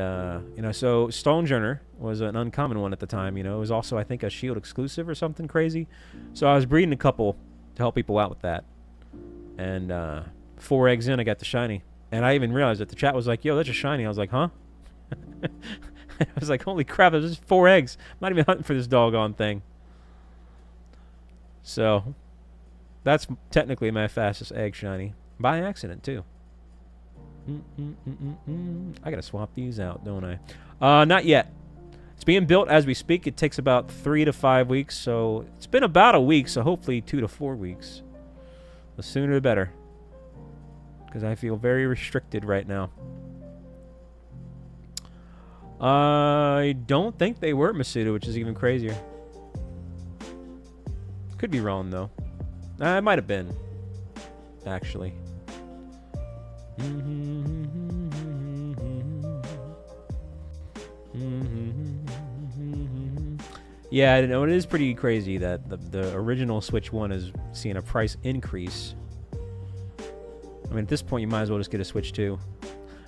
you know, so Stonejourner was an uncommon one at the time, you know. It was also, I think, a Shield exclusive or something crazy. So I was breeding a couple to help people out with that. And 4 eggs in, I got the shiny. And I even realized that the chat was like, yo, that's a shiny. I was like, huh? I was like, holy crap, there's just 4 eggs. I'm not even hunting for this doggone thing. So, that's technically my fastest egg shiny. By accident, too. I gotta swap these out, don't I? Not yet. It's being built as we speak. It takes about 3 to 5 weeks, so it's been about a week, so hopefully 2 to 4 weeks. The sooner the better. Because I feel very restricted right now. I don't think they were Masuda, which is even crazier. Could be wrong, though. It might have been, actually. Yeah, I know it is pretty crazy that the original Switch 1 is seeing a price increase. I mean, at this point, you might as well just get a Switch 2.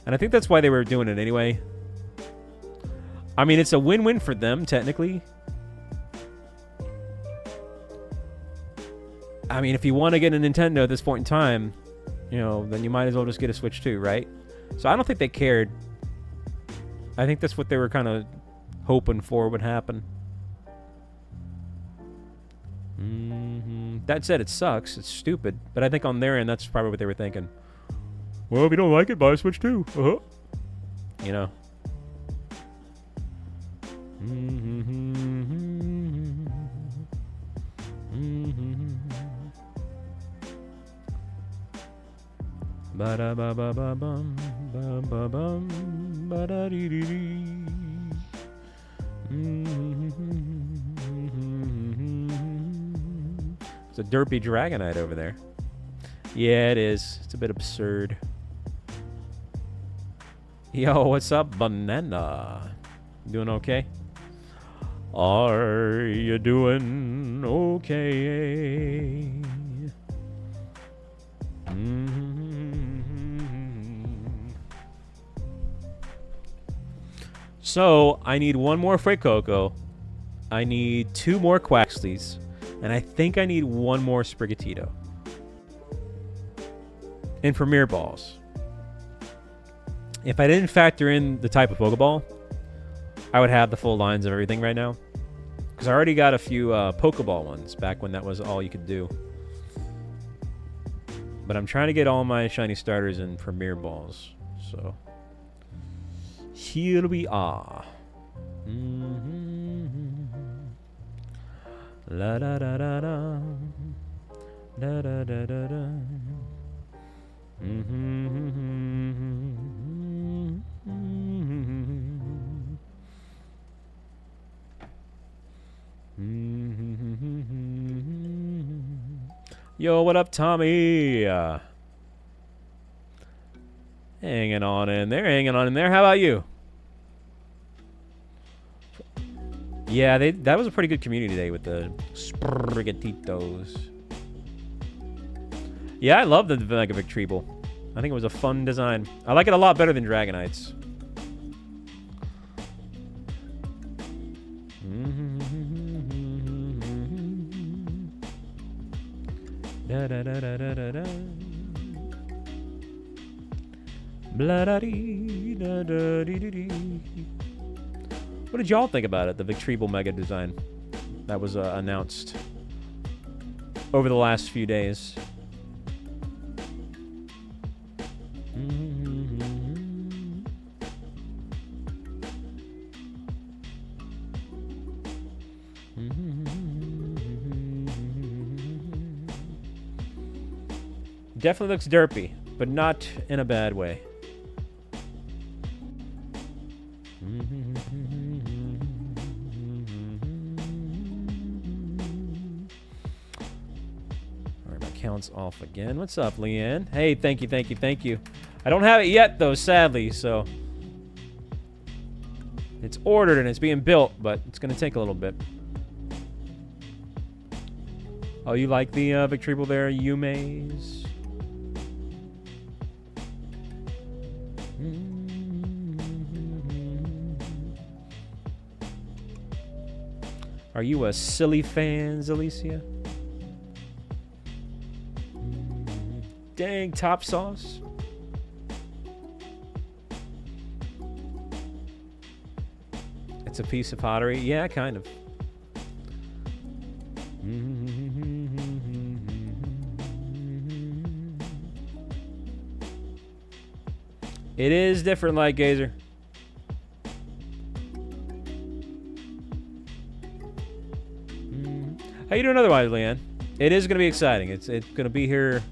And I think that's why they were doing it anyway. I mean, it's a win-win for them, technically. I mean, if you want to get a Nintendo at this point in time, you know, then you might as well just get a Switch 2, right? So I don't think they cared. I think that's what they were kind of hoping for would happen. That said, it sucks. It's stupid. But I think on their end, that's probably what they were thinking. Well, if you don't like it, buy a Switch 2. You know. Ba-da-ba-ba-ba-bum, ba-ba-bum, ba-da-dee-dee-dee. It's a derpy Dragonite over there. Yeah, it is. It's a bit absurd. Yo, what's up, Banana? Doing okay? Are you doing okay? So, I need 1 more Fuecoco. I need 2 more Quaxleys. And I think I need 1 more Sprigatito. And Premier Balls. If I didn't factor in the type of Pokeball, I would have the full lines of everything right now. Because I already got a few Pokeball ones back when that was all you could do. But I'm trying to get all my shiny starters in Premier Balls. So, here we are. La da da da da. Da da da da da. Yo, what up, Tommy? Hanging on in there, hanging on in there. How about you? Yeah, that was a pretty good community day with the Sprigatitos. Yeah, I love the Mega Victreebel. I think it was a fun design. I like it a lot better than Dragonites. Da da da da da da da. Blah da dee da da dee dee dee. What did y'all think about it? The Victreebel Mega design that was announced over the last few days. Definitely looks derpy, but not in a bad way. Alright, my count's off again. What's up, Leanne? Hey, thank you, thank you, thank you. I don't have it yet, though, sadly, so... It's ordered and it's being built, but it's going to take a little bit. Oh, you like the Victreeble there, Yume's? Are you a silly fan, Zalicia? Dang, top sauce. It's a piece of pottery. Yeah, kind of. It is different, Light Gazer. How you doing otherwise, Leanne? It is going to be exciting. It's going to be here.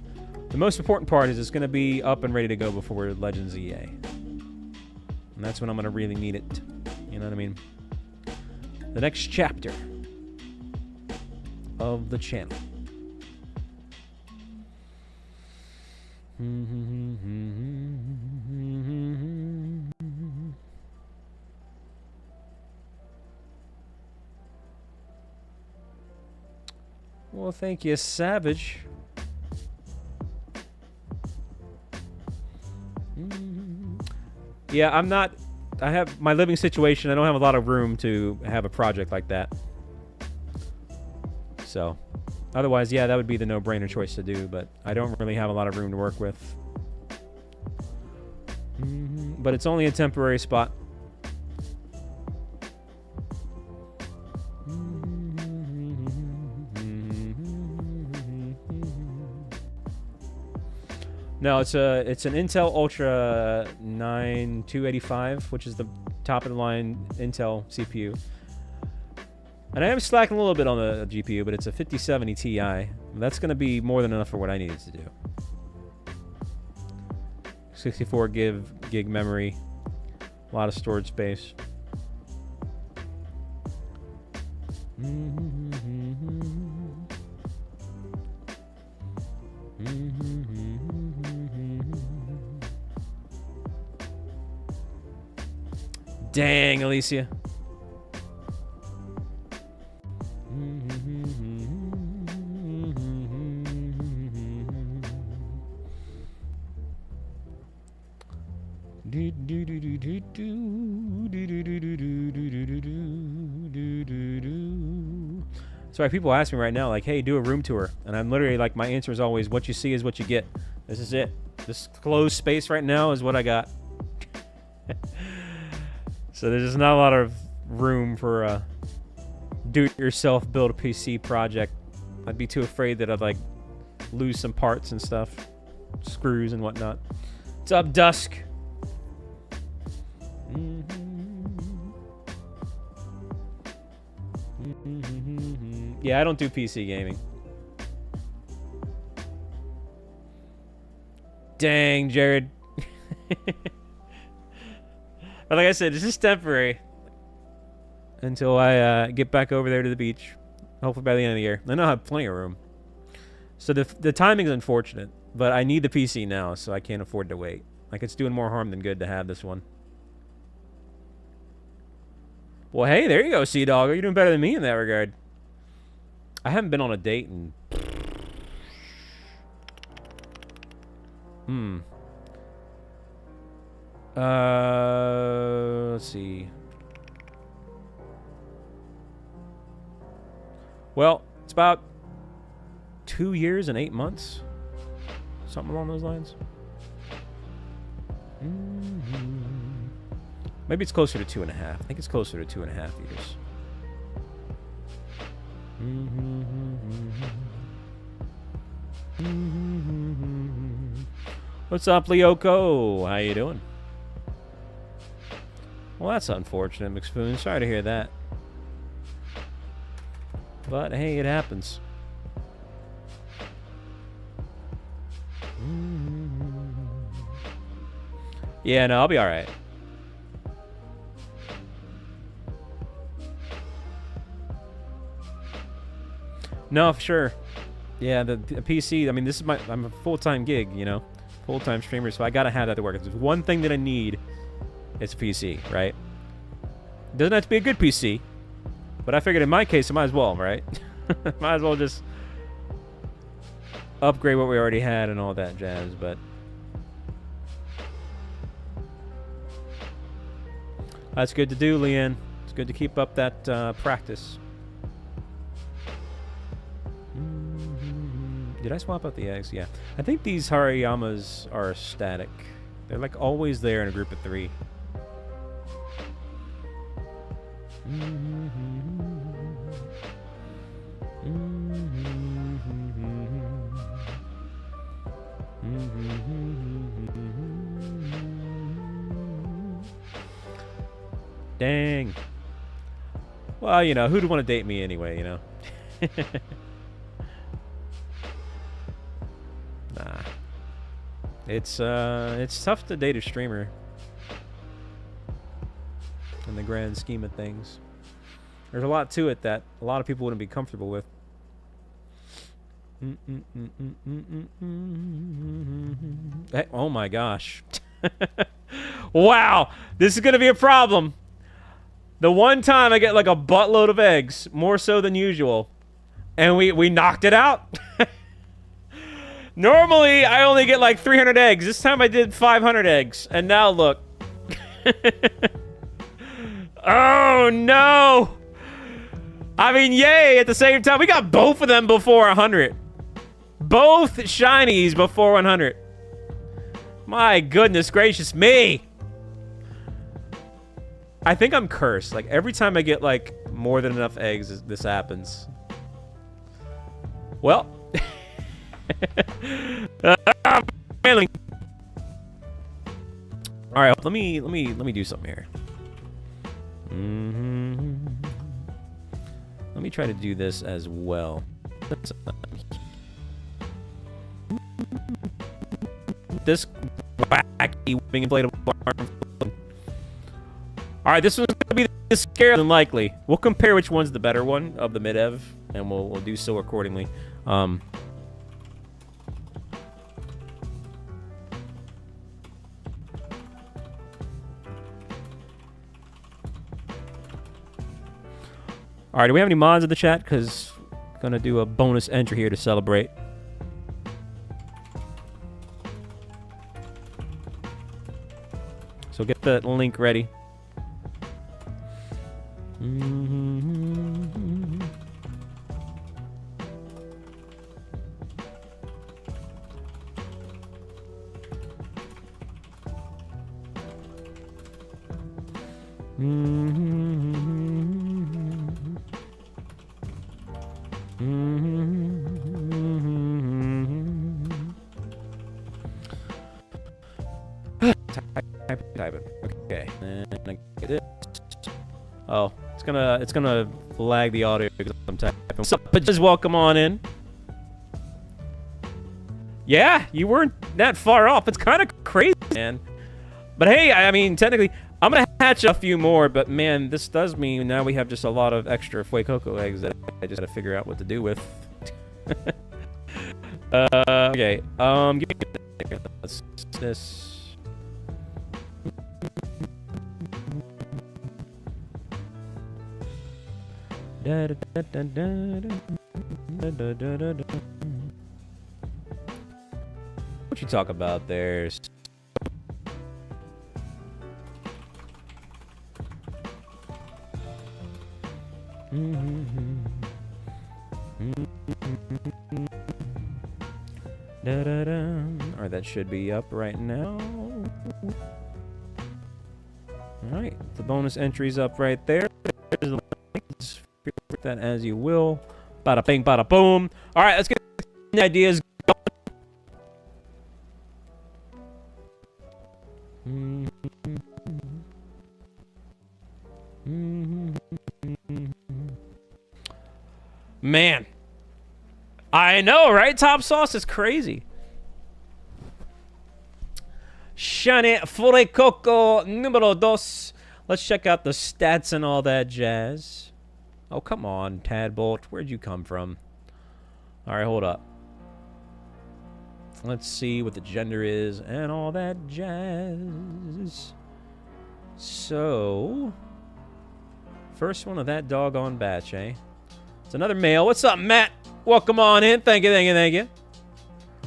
The most important part is it's going to be up and ready to go before Legends EA. And that's when I'm going to really need it. You know what I mean? The next chapter of the channel. Well, thank you, Savage. Yeah, I'm not... I have my living situation. I don't have a lot of room to have a project like that. So, otherwise, yeah, that would be the no-brainer choice to do, but I don't really have a lot of room to work with. But it's only a temporary spot. No, it's an Intel Ultra 9285, which is the top of the line Intel CPU. And I am slacking a little bit on the GPU, but it's a 5070 Ti. That's going to be more than enough for what I needed to do. 64 gig memory, a lot of storage space. Dang, Alicia. Sorry, people ask me right now, like, hey, do a room tour. And I'm literally like, my answer is always, what you see is what you get. This is it. This closed space right now is what I got. So there's just not a lot of room for a do-it-yourself build a PC project. I'd be too afraid that I'd like lose some parts and stuff, screws and whatnot. What's up, Dusk? Yeah, I don't do PC gaming. Dang, Jared. But like I said, it's just temporary until I get back over there to the beach. Hopefully by the end of the year. I know I have plenty of room. So the timing's unfortunate, but I need the PC now, so I can't afford to wait. Like, it's doing more harm than good to have this one. Well, hey, there you go, Sea Dog. You're doing better than me in that regard. I haven't been on a date in... Let's see. Well, it's about 2 years and 8 months. Something along those lines. Maybe it's closer to 2.5. I think it's closer to 2.5 years. What's up, Lyoko? How you doing? Well, that's unfortunate, McSpoon. Sorry to hear that. But, hey, it happens. Yeah, no, I'll be all right. No, for sure. Yeah, the PC. I mean, this is I'm a full-time gig, you know, full-time streamer, so I gotta have that to work. If there's one thing that I need, it's a PC, right? It doesn't have to be a good PC, but I figured in my case, I might as well, right? Might as well just upgrade what we already had and all that jazz, but that's good to do, Leanne. It's good to keep up that practice. Did I swap out the eggs? Yeah. I think these Harayamas are static. They're like always there in a group of 3. Dang. Well, you know, who'd want to date me anyway, you know? Nah. It's tough to date a streamer in the grand scheme of things. There's a lot to it that a lot of people wouldn't be comfortable with. Hey, oh my gosh. Wow, this is gonna be a problem. The one time I get like a buttload of eggs, more so than usual, and we knocked it out. Normally, I only get like 300 eggs. This time I did 500 eggs. And now look. Oh, no. I mean, yay, at the same time. We got both of them before 100. Both shinies before 100. My goodness gracious me. I think I'm cursed. Like, every time I get, like, more than enough eggs, this happens. Well... All right, let me do something here. Let me try to do this as well. This wacky inflatable arm. All right, this one's gonna be the scarier than likely. We'll compare which one's the better one of the mid-ev, and we'll do so accordingly. All right, do we have any mods in the chat? Because I'm going to do a bonus entry here to celebrate. So get that link ready. Type it. Okay. And I get it. Oh, it's gonna lag the audio because I'm typing. What's up, bitches? Welcome on in. Yeah, you weren't that far off. It's kind of crazy, man. But hey, I mean, technically, I'm gonna hatch a few more. But man, this does mean now we have just a lot of extra Fuecoco eggs that I just gotta figure out what to do with. Okay. Let's this. What you talk about there? Alright, that should be up right now. Alright, the bonus entry's up right there. There's the links. Figure that as you will. Bada bing, bada boom. Alright, let's get the ideas going. Man. I know, right? Top sauce is crazy. Shiny Fuecoco numero dos. Let's check out the stats and all that jazz. Oh, come on, Tadbolt. Where'd you come from? All right, hold up. Let's see what the gender is and all that jazz. So, first one of that doggone batch, eh? It's another male. What's up, Matt? Welcome on in. Thank you, thank you, thank you.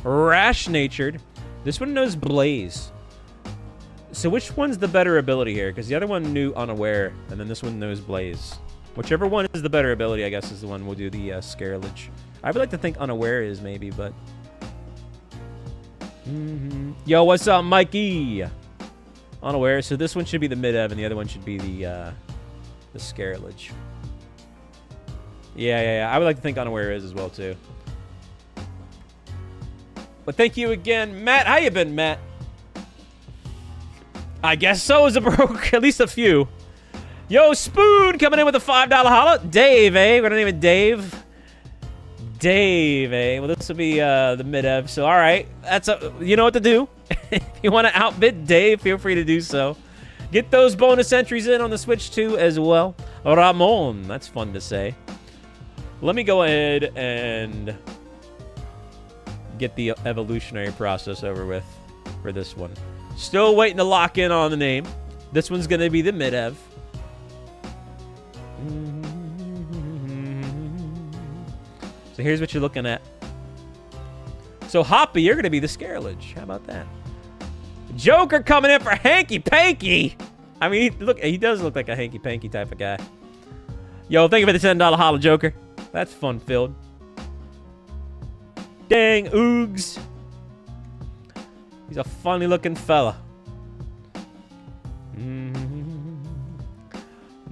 Rash-natured. This one knows Blaze. So which one's the better ability here? Because the other one knew Unaware, and then this one knows Blaze. Whichever one is the better ability, I guess, is the one we'll do the Scarlet. I would like to think Unaware is maybe, but... Yo, what's up, Mikey? Unaware. So this one should be the mid-ev, and the other one should be the Scarlet. Yeah. I would like to think Unaware is as well, too. But thank you again, Matt. How you been, Matt? I guess so is a broke. At least a few. Yo, Spoon coming in with a $5 holla. Dave, eh? We're gonna name it Dave. Dave, eh? Well, this will be the mid-ev. So, all right. You know what to do. If you want to outbid Dave, feel free to do so. Get those bonus entries in on the Switch, too, as well. Ramon. That's fun to say. Let me go ahead and get the evolutionary process over with for this one. Still waiting to lock in on the name. This one's going to be the mid-ev. So here's what you're looking at. So Hoppy, you're going to be the Scarlet. How about that? Joker coming in for Hanky Panky. I mean, look, he does look like a Hanky Panky type of guy. Yo, thank you for the $10 holla, Joker. That's fun-filled. Dang, Oogs. He's a funny-looking fella.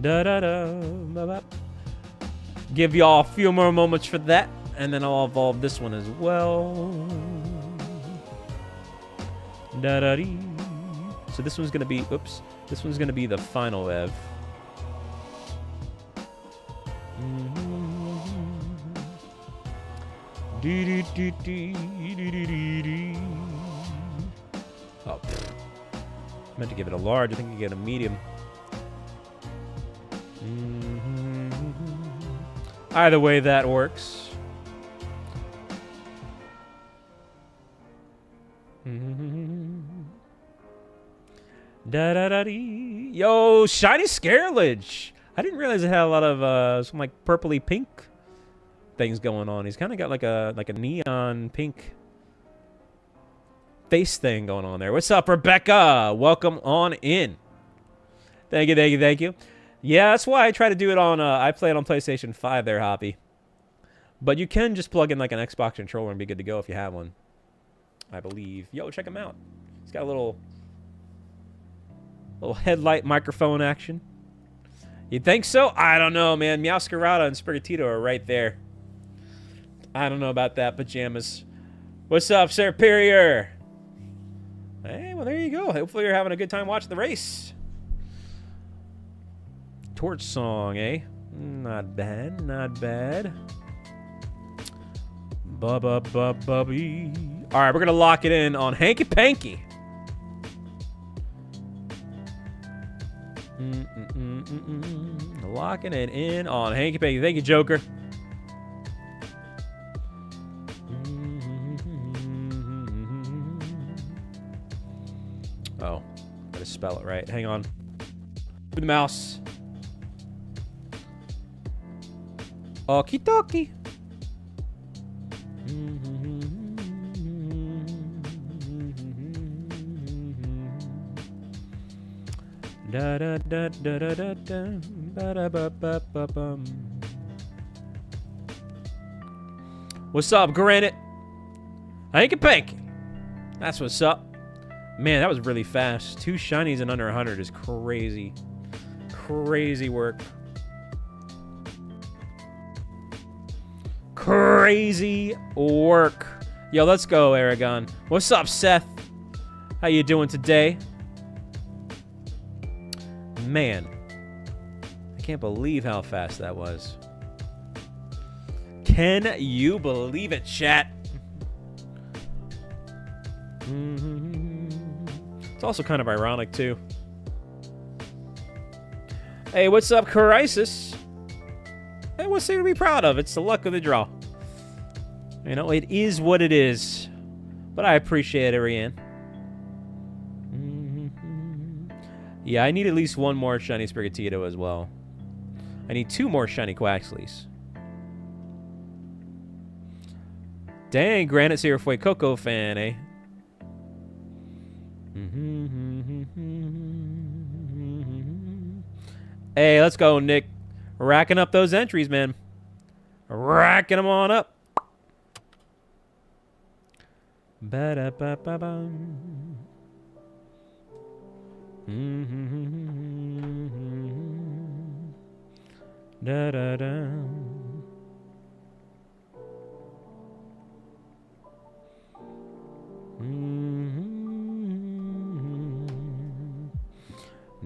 Da-da-da. Give y'all a few more moments for that, and then I'll evolve this one as well. Da-da-dee. So this one's gonna be, oops, this one's gonna be the final ev. Oh, I meant to give it a large. I think you get a medium. Either way, that works. Da-da-da-dee. Yo, shiny Scarlet. I didn't realize it had a lot of some like purpley pink things going on. He's kind of got like a neon pink face thing going on there. What's up, Rebecca? Welcome on in. Thank you, thank you, thank you. Yeah, that's why I try to do it on, I play it on PlayStation 5 there, Hoppy. But you can just plug in like an Xbox controller and be good to go if you have one. I believe. Yo, check him out. He's got a little headlight microphone action. You think so? I don't know, man. Meowscarada and Sprigatito are right there. I don't know about that, pajamas. What's up, Superior? Hey, well, there you go. Hopefully you're having a good time watching the race. Torch song, eh? Not bad, not bad. Bubby. All right, we're going to lock it in on Hanky Panky. Locking it in on Hanky Panky. Thank you, Joker. Oh, gotta spell it right. Hang on. With the mouse. Okie dokie. Da da da da da da da ba da ba ba ba bum. What's up, Granite? Hanky Panky. That's what's up. Man, that was really fast. 2 shinies in under 100 is crazy. Crazy work. Crazy work. Yo, let's go, Aragon. What's up, Seth? How you doing today? Man, I can't believe how fast that was. Can you believe it, chat? It's also kind of ironic, too. Hey, what's up, Crisis? Hey, what's there to be proud of? It's the luck of the draw. You know, it is what it is. But I appreciate it, Rianne. Yeah, I need at least one more shiny Sprigatito as well. I need 2 more shiny Quaxleys. Dang, Granite's here, Fuecoco fan, eh? Hey, let's go, Nick. Racking up those entries, man. Racking them on up. Ba-da-ba-ba-bum. Da-da-da.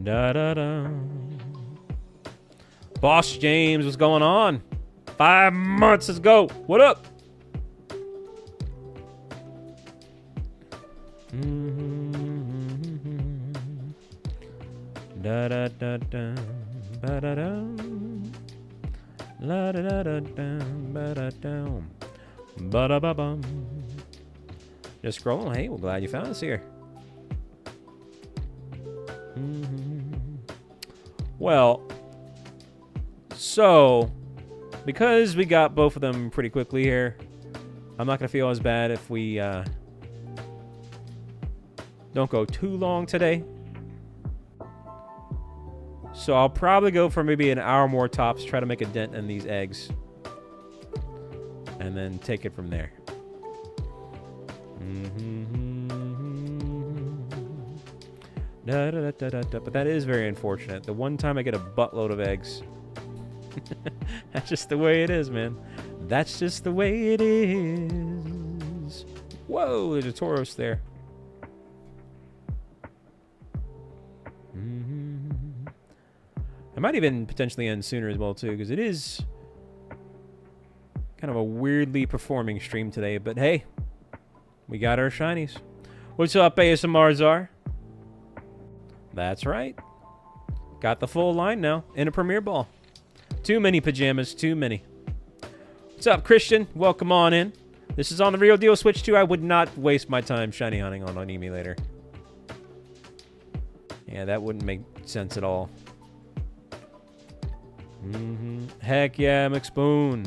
Da-da-da. Boss James, what's going on? 5 months, let's go. What up? Da-da-da-da. Ba-da-da. La-da-da-da-da. Ba-da-da. Ba-da-ba-bum. Just scrolling. Hey, well, glad you found us here. Well, so, because we got both of them pretty quickly here, I'm not going to feel as bad if we don't go too long today. So I'll probably go for maybe an hour more tops, try to make a dent in these eggs. And then take it from there. But that is very unfortunate. The one time I get a buttload of eggs. That's just the way it is, man. That's just the way it is. Whoa, there's a Tauros there. I might even potentially end sooner as well, too, because it is kind of a weirdly performing stream today. But hey, we got our shinies. What's up, ASMR Czar? That's right. Got the full line now in a Premier Ball. Too many pajamas, too many. What's up, Christian? Welcome on in. This is on the Real Deal Switch 2. I would not waste my time shiny hunting on an emulator. Yeah, that wouldn't make sense at all. Heck yeah, McSpoon.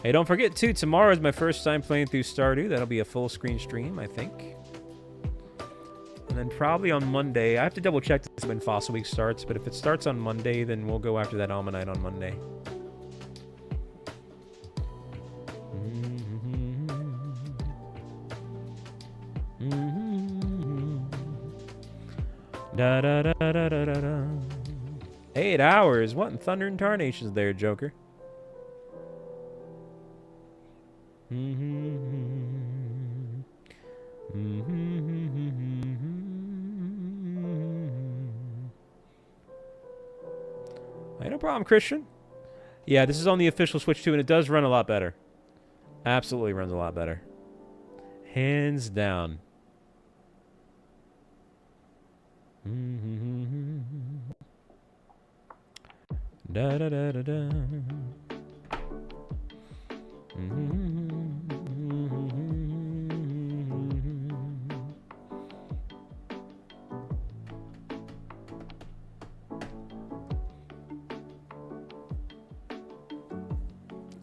Hey, don't forget, too, tomorrow is my first time playing through Stardew. That'll be a full screen stream, I think. And then probably on Monday, I have to double check to see when Fossil Week starts, but if it starts on Monday, then we'll go after that Almanite on Monday. Da da da da da da da. 8 hours. What in thunder and tarnations there, Joker? Hey, no problem, Christian. Yeah, this is on the official Switch 2, and it does run a lot better. Absolutely runs a lot better. Hands down. Da da da da da.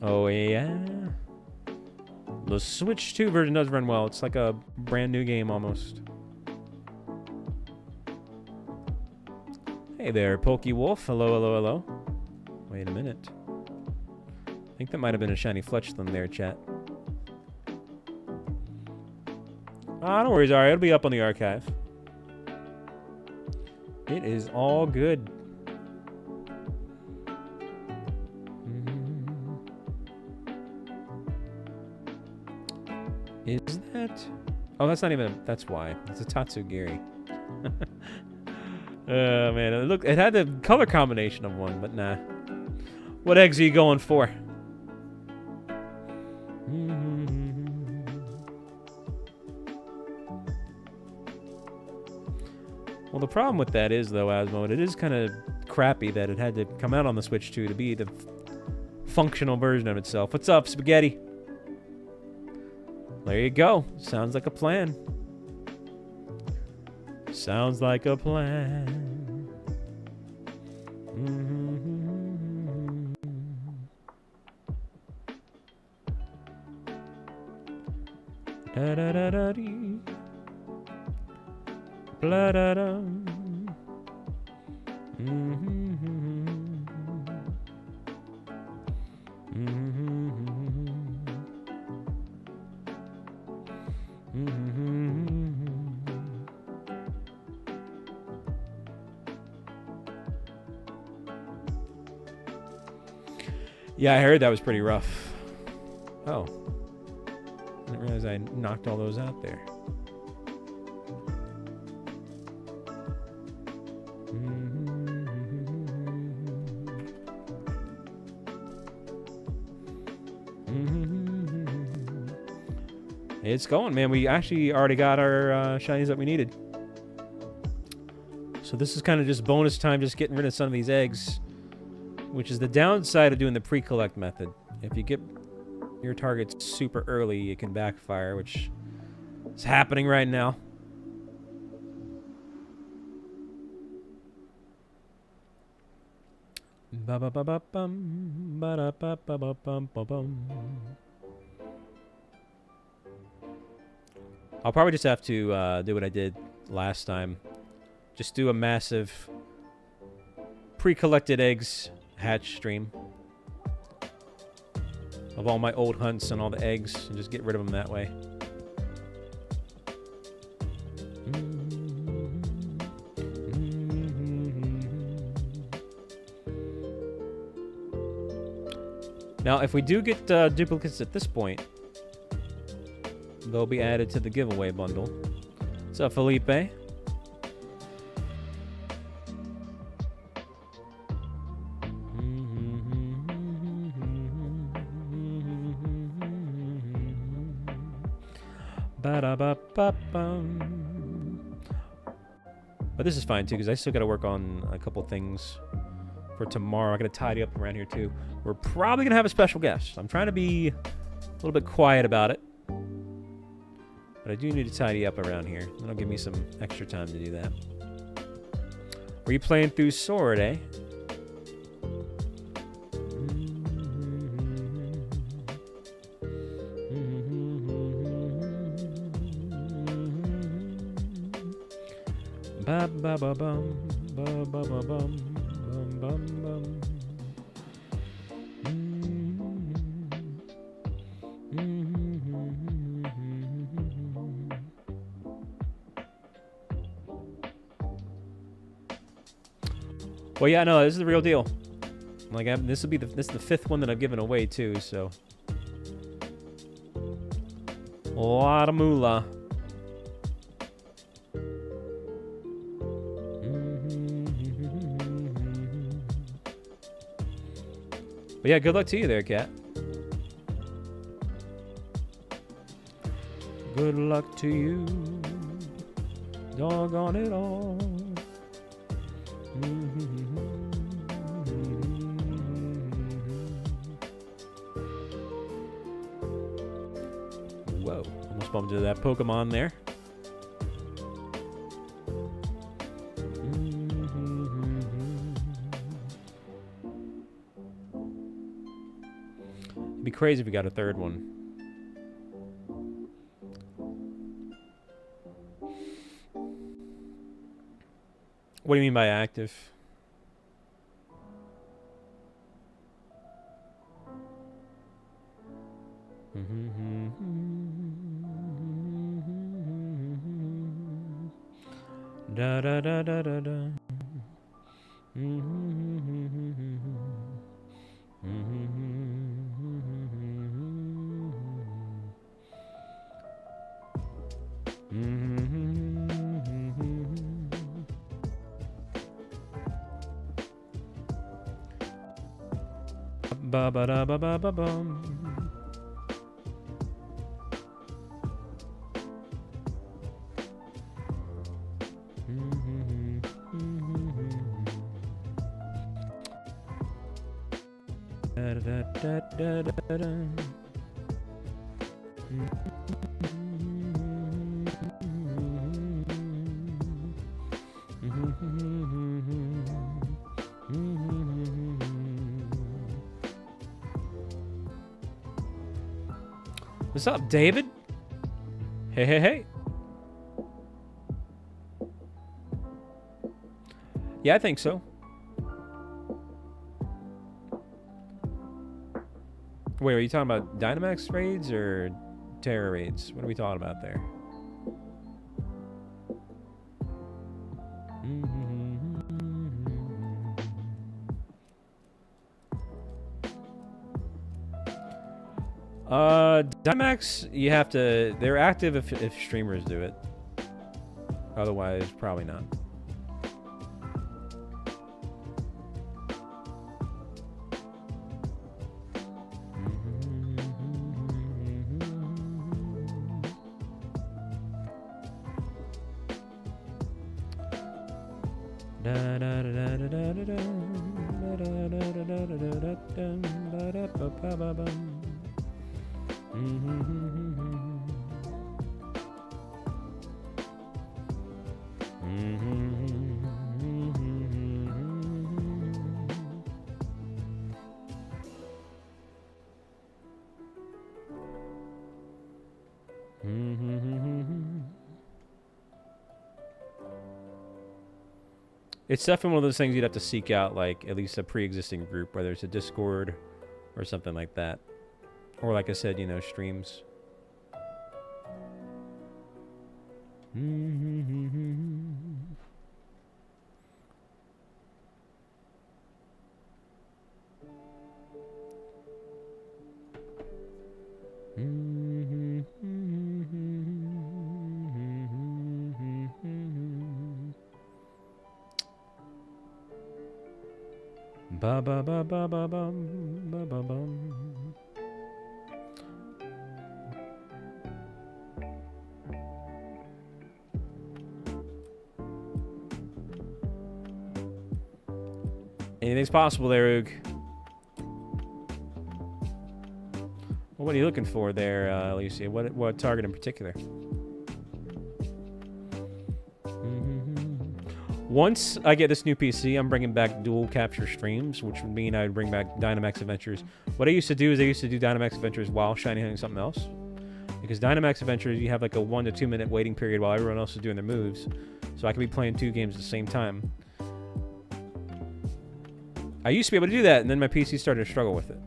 Oh yeah. The Switch 2 version does run well. It's like a brand new game almost. Hey there, Pokey Wolf. Hello, hello, hello. Wait a minute. I think that might have been a shiny Fletchland there, chat. Ah, no worries, alright. It'll be up on the archive. It is all good. Is that? Oh, that's not even. That's why. It's a Tatsugiri. Oh man, it had the color combination of one, but nah. What eggs are you going for? Well, the problem with that is, though, Asmo, it is kind of crappy that it had to come out on the Switch 2 to be the functional version of itself. What's up, Spaghetti? There you go. Sounds like a plan. Sounds like a plan. Da da da da dee. Blah da dum. Yeah, I heard that was pretty rough. Oh. I didn't realize I knocked all those out there. It's going, man. We actually already got our shinies that we needed. So this is kind of just bonus time, just getting rid of some of these eggs, which is the downside of doing the pre-collect method. If you get your targets super early, it can backfire, which is happening right now. Ba-ba-ba-ba-bum, ba-da-ba-ba-ba-bum-ba-bum. I'll probably just have to do what I did last time. Just do a massive pre-collected eggs hatch stream of all my old hunts and all the eggs, and just get rid of them that way. Now, if we do get duplicates at this point, they'll be added to the giveaway bundle. What's up, Felipe? But this is fine too, because I still got to work on a couple things for tomorrow. I got to tidy up around here too. We're probably gonna have a special guest. I'm trying to be a little bit quiet about it, but I do need to tidy up around here. That'll give me some extra time to do that. Were you playing through Sword, eh? Ba ba ba bum, ba ba ba bum, bum bum bum. Well, yeah, no, this is the real deal. Like, this will be this is the 5th one that I've given away too, so a lot of moolah. But yeah, good luck to you there, Cat. Good luck to you. Doggone it all. Whoa, almost bumped into that Pokemon there. It'd be crazy if we got a 3rd one. What do you mean by active? Da da da da da da. Ba ba da ba ba ba bum. What's up, David? Hey, hey, hey. Yeah, I think so. Wait, are you talking about Dynamax raids or Terra raids? What are we talking about there? Dynamax, you have to... They're active if streamers do it. Otherwise, probably not. It's definitely one of those things you'd have to seek out, like, at least a pre-existing group, whether it's a Discord or something like that. Or, like I said, you know, streams. Ba ba ba ba ba bum ba ba bum. Anything's possible there, Oog. Well, what are you looking for there, Lucy? What target in particular? Once I get this new PC, I'm bringing back dual capture streams, which would mean I'd bring back Dynamax Adventures. What I used to do is I used to do Dynamax Adventures while shiny hunting something else. Because Dynamax Adventures, you have like a 1 to 2 minute waiting period while everyone else is doing their moves. So I could be playing 2 games at the same time. I used to be able to do that, and then my PC started to struggle with it.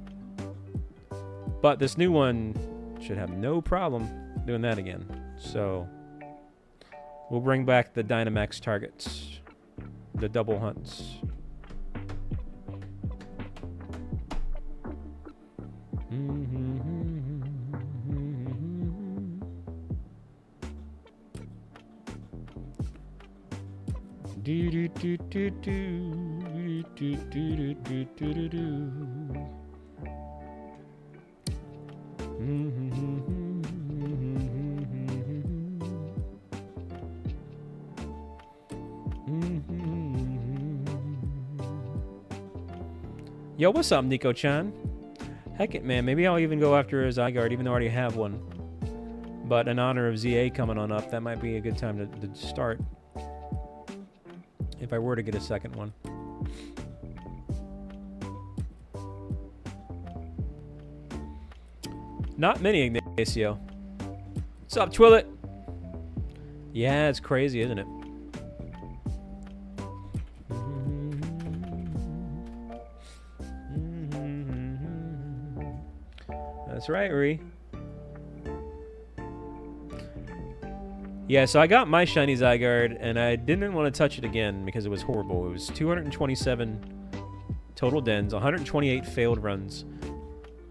But this new one should have no problem doing that again. So we'll bring back the Dynamax targets. The double hunts. Do do do do do do do do do do. Yo, what's up, Nico-chan? Heck it, man. Maybe I'll even go after a Zygarde, even though I already have one. But in honor of ZA coming on up, that might be a good time to start. If I were to get a second one. Not many, Ignacio. What's up, Twillet? Yeah, it's crazy, isn't it? That's right, Ree. Yeah, so I got my shiny Zygarde, and I didn't want to touch it again because it was horrible. It was 227 total dens, 128 failed runs.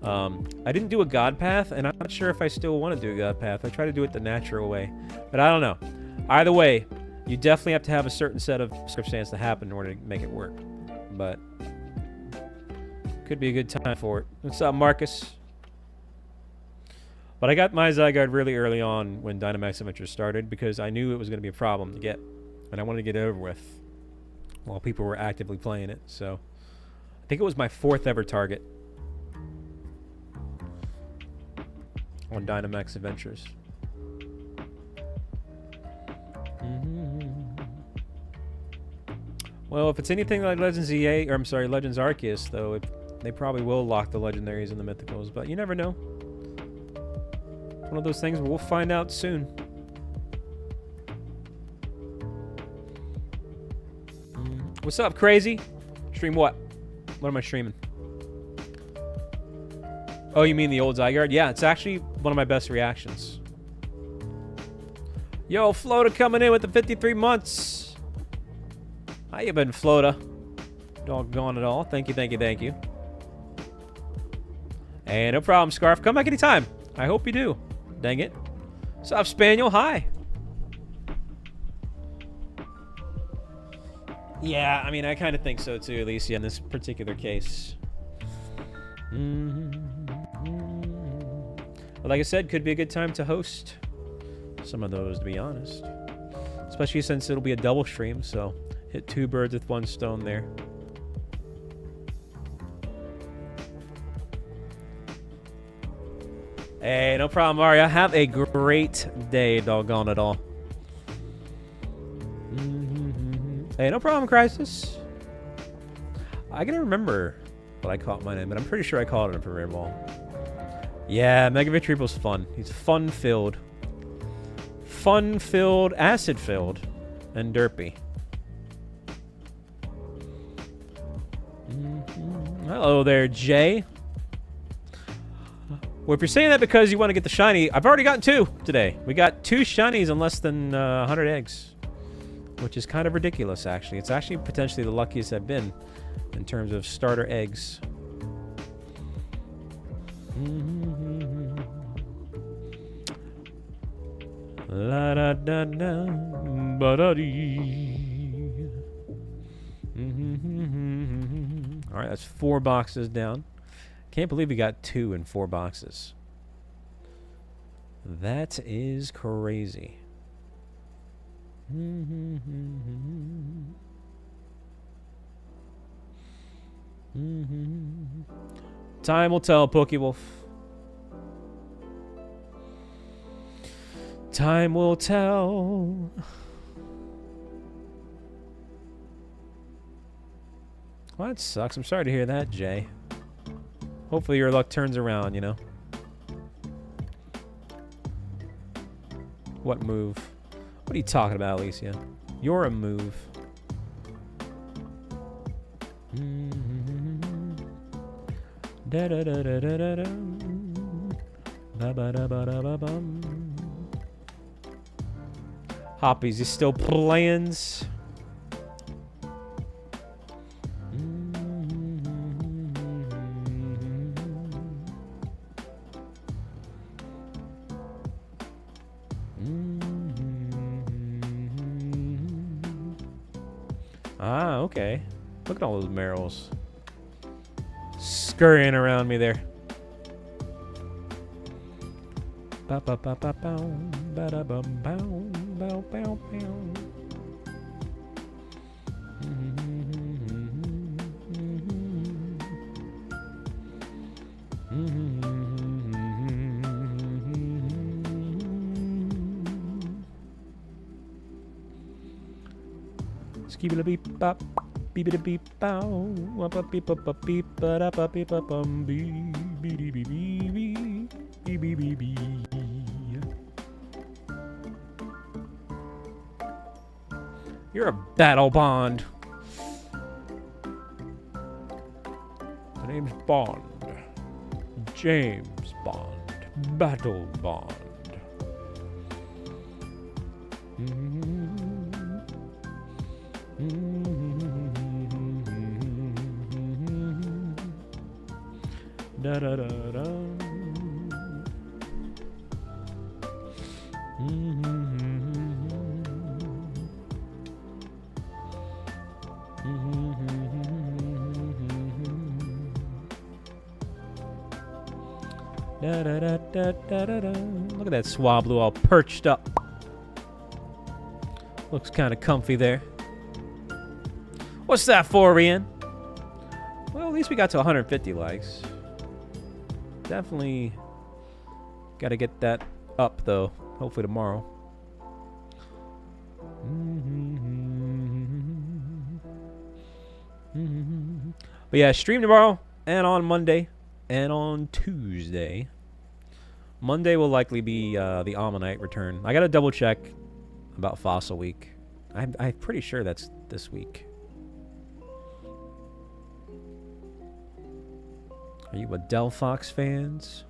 I didn't do a God Path, and I'm not sure if I still want to do a God Path. I try to do it the natural way, but I don't know. Either way, you definitely have to have a certain set of circumstances to happen in order to make it work. But could be a good time for it. What's up, Marcus? But I got my Zygarde really early on when Dynamax Adventures started because I knew it was going to be a problem to get, and I wanted to get it over with while people were actively playing it. So I think it was my 4th ever target. on Dynamax Adventures. Well, if it's anything like Legends EA, or I'm sorry, Legends Arceus, though, they probably will lock the legendaries and the mythicals, but you never know. It's one of those things where we'll find out soon. What's up, crazy? Stream what? What am I streaming? Oh, you mean the old Zygarde? Yeah, it's actually one of my best reactions. Yo, Flota coming in with the 53 months. How you been, Flota? Doggone it all. Thank you, thank you, thank you. Hey, no problem, Scarf. Come back anytime. I hope you do. Dang it. What's up, Spaniel? Hi. Yeah, I mean, I kind of think so too, Alicia, in this particular case. Well, like I said, could be a good time to host some of those, to be honest. Especially since it'll be a double stream, so hit 2 birds with 1 stone there. Hey, no problem, Mario. Have a great day, doggone it all. Hey, no problem, Crisis. I gotta remember what I caught mine in, but I'm pretty sure I caught it in a rare ball. Yeah, Mega Victory was fun. He's fun-filled. Fun-filled, acid-filled, and derpy. Hello there, Jay. Well, if you're saying that because you want to get the shiny, I've already gotten 2 today. We got 2 shinies in less than 100 eggs. Which is kind of ridiculous, actually. It's actually potentially the luckiest I've been in terms of starter eggs. La da da da ba da dee. All right, that's 4 boxes down. Can't believe we got 2 in 4 boxes. That is crazy. Time will tell, Pokewolf. Time will tell. Well, that sucks. I'm sorry to hear that, Jay. Hopefully your luck turns around, you know. What move? What are you talking about, Alicia? You're a move. Da da da da da da da. Ba ba da ba da ba bum. Hoppy's is still plans. Ah, okay. Look at all those Merrills scurrying around me there. Ba ba ba ba bow, ba da bum bow, bow bow bow. Skibidi beep bop, beepity beep bow, wapa beep up beep ba da ba beep up bee bee bee bee bee bee bee bee bee. You're a battle bond. The name's Bond. James Bond. Battle Bond. Da da da da. Da da da da da da da. Look at that Swablu all perched up. Looks kind of comfy there. What's that for, Rian? Well, at least we got to 150 likes. Definitely Gotta get that up, though. Hopefully tomorrow. But yeah, stream tomorrow and on Monday and on Tuesday. Monday will likely be the Ammonite return. I gotta double check about Fossil Week. I'm pretty sure that's this week. Are you a Delphox fans?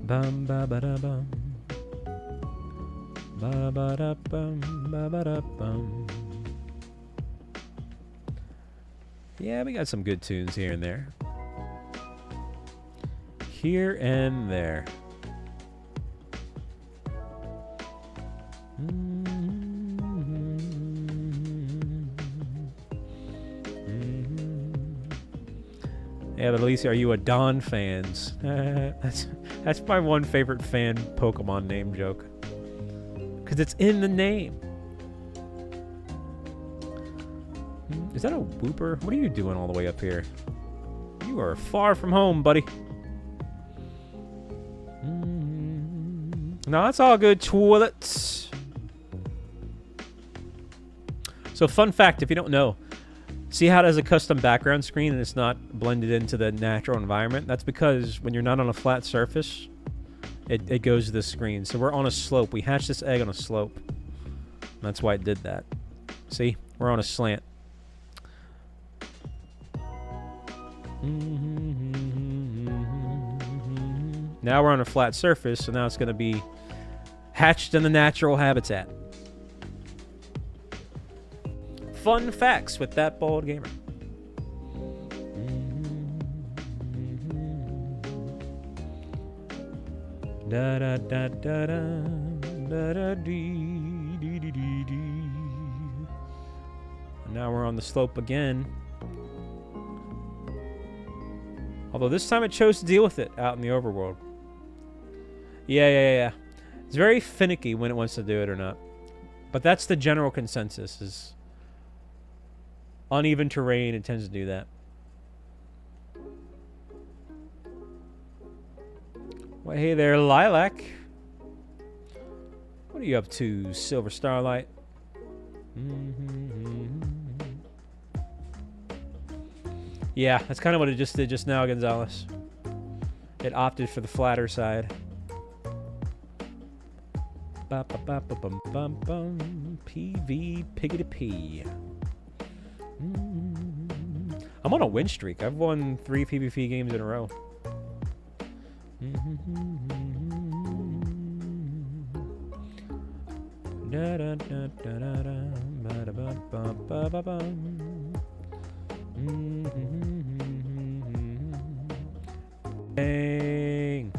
Bum ba ba da bum. Ba ba da bum ba ba da bum. Yeah, we got some good tunes here and there. Here and there. Yeah, but Alicia, are you a Dawn fans? That's my one favorite fan Pokemon name joke. Because it's in the name. Is that a Wooper? What are you doing all the way up here? You are far from home, buddy. No, that's all good. Toilets. So, fun fact, if you don't know, see how it has a custom background screen and it's not blended into the natural environment? That's because when you're not on a flat surface, it goes to this screen. So we're on a slope. We hatched this egg on a slope. That's why it did that. See? We're on a slant. Now we're on a flat surface, so now it's going to be hatched in the natural habitat. Fun facts with that bald gamer. Da da da da da da da dee dee dee dee dee. Now we're on the slope again. Although this time it chose to deal with it out in the overworld. Yeah. It's very finicky when it wants to do it or not. But that's the general consensus is uneven terrain, it tends to do that. Well, hey there, Lilac. What are you up to, Silver Starlight? Yeah, that's kind of what it just did just now, Gonzalez. It opted for the flatter side. PV Piggity P. I'm on a win streak. I've won 3 PvP games in a row. Dang.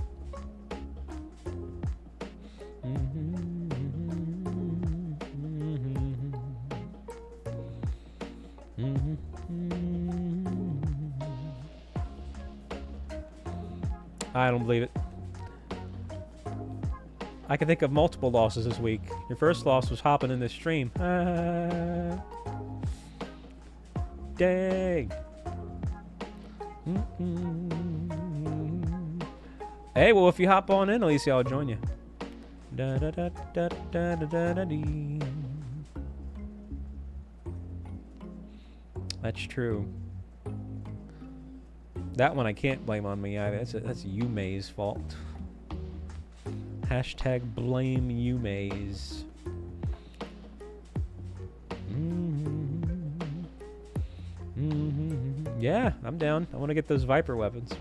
I don't believe it. I can think of multiple losses this week. Your first loss was hopping in this stream. Dang. Hey, well, if you hop on in, Alicia, I'll join you. Da da da da da da da da dee. That's true. That one I can't blame on me either. That's Yume's fault. Hashtag blame Yume's. Yeah, I'm down. I want to get those Viper weapons.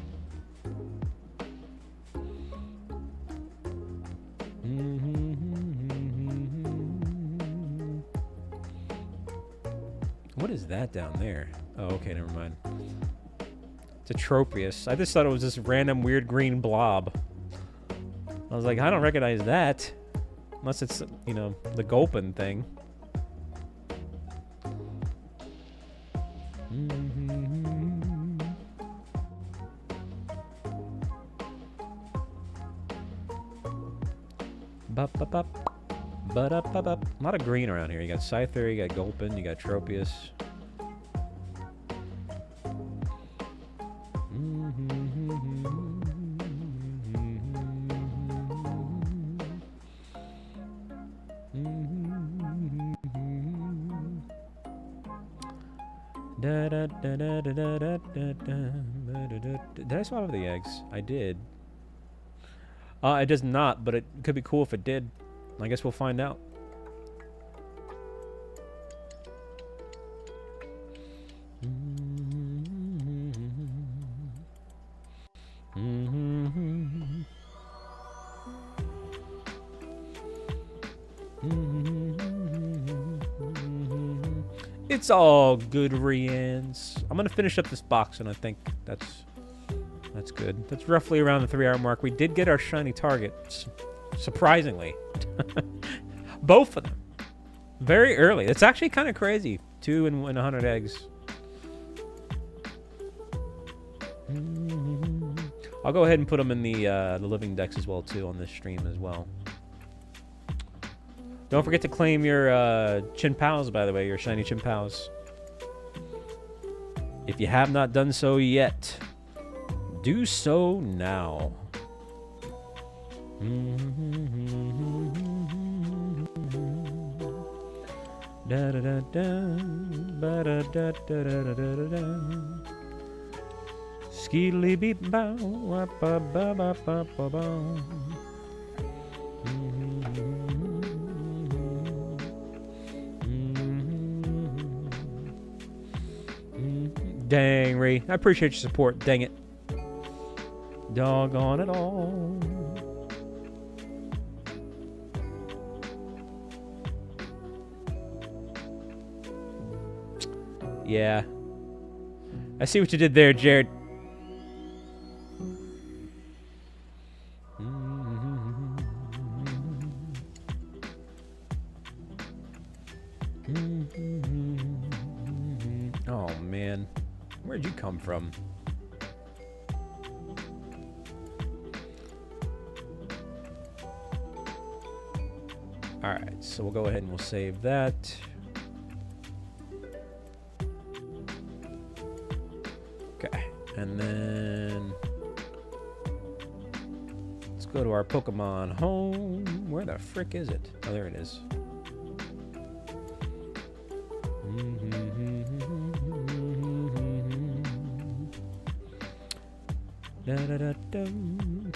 What is that down there? Oh, okay, never mind. It's a Tropius. I just thought it was this random weird green blob. I was like, I don't recognize that. Unless it's, you know, the Gulpin thing. A lot of green around here. You got Scyther, you got Gulpin, you got Tropius. Did I swallow the eggs? I did. It does not, but it could be cool if it did. I guess we'll find out. It's all good, Rians. I'm gonna finish up this box, and I think that's good. That's roughly around the 3-hour mark. We did get our shiny targets, surprisingly. Both of them. Very early. It's actually kind of crazy. 2 and 100 eggs. I'll go ahead and put them in the living decks as well, too, on this stream as well. Don't forget to claim your Chin Pals, by the way, your shiny Chin Pals. If you have not done so yet, do so now. Da da da da, ba da da da da da da da. Skeedly beep bow, ba ba ba ba ba ba ba. Dang, Ray. I appreciate your support. Dang it. Doggone it all. Yeah. I see what you did there, Jared. Oh, man. Where'd you come from? Alright, so we'll go ahead and we'll save that. Okay, and then let's go to our Pokemon home. Where the frick is it? Oh, there it is.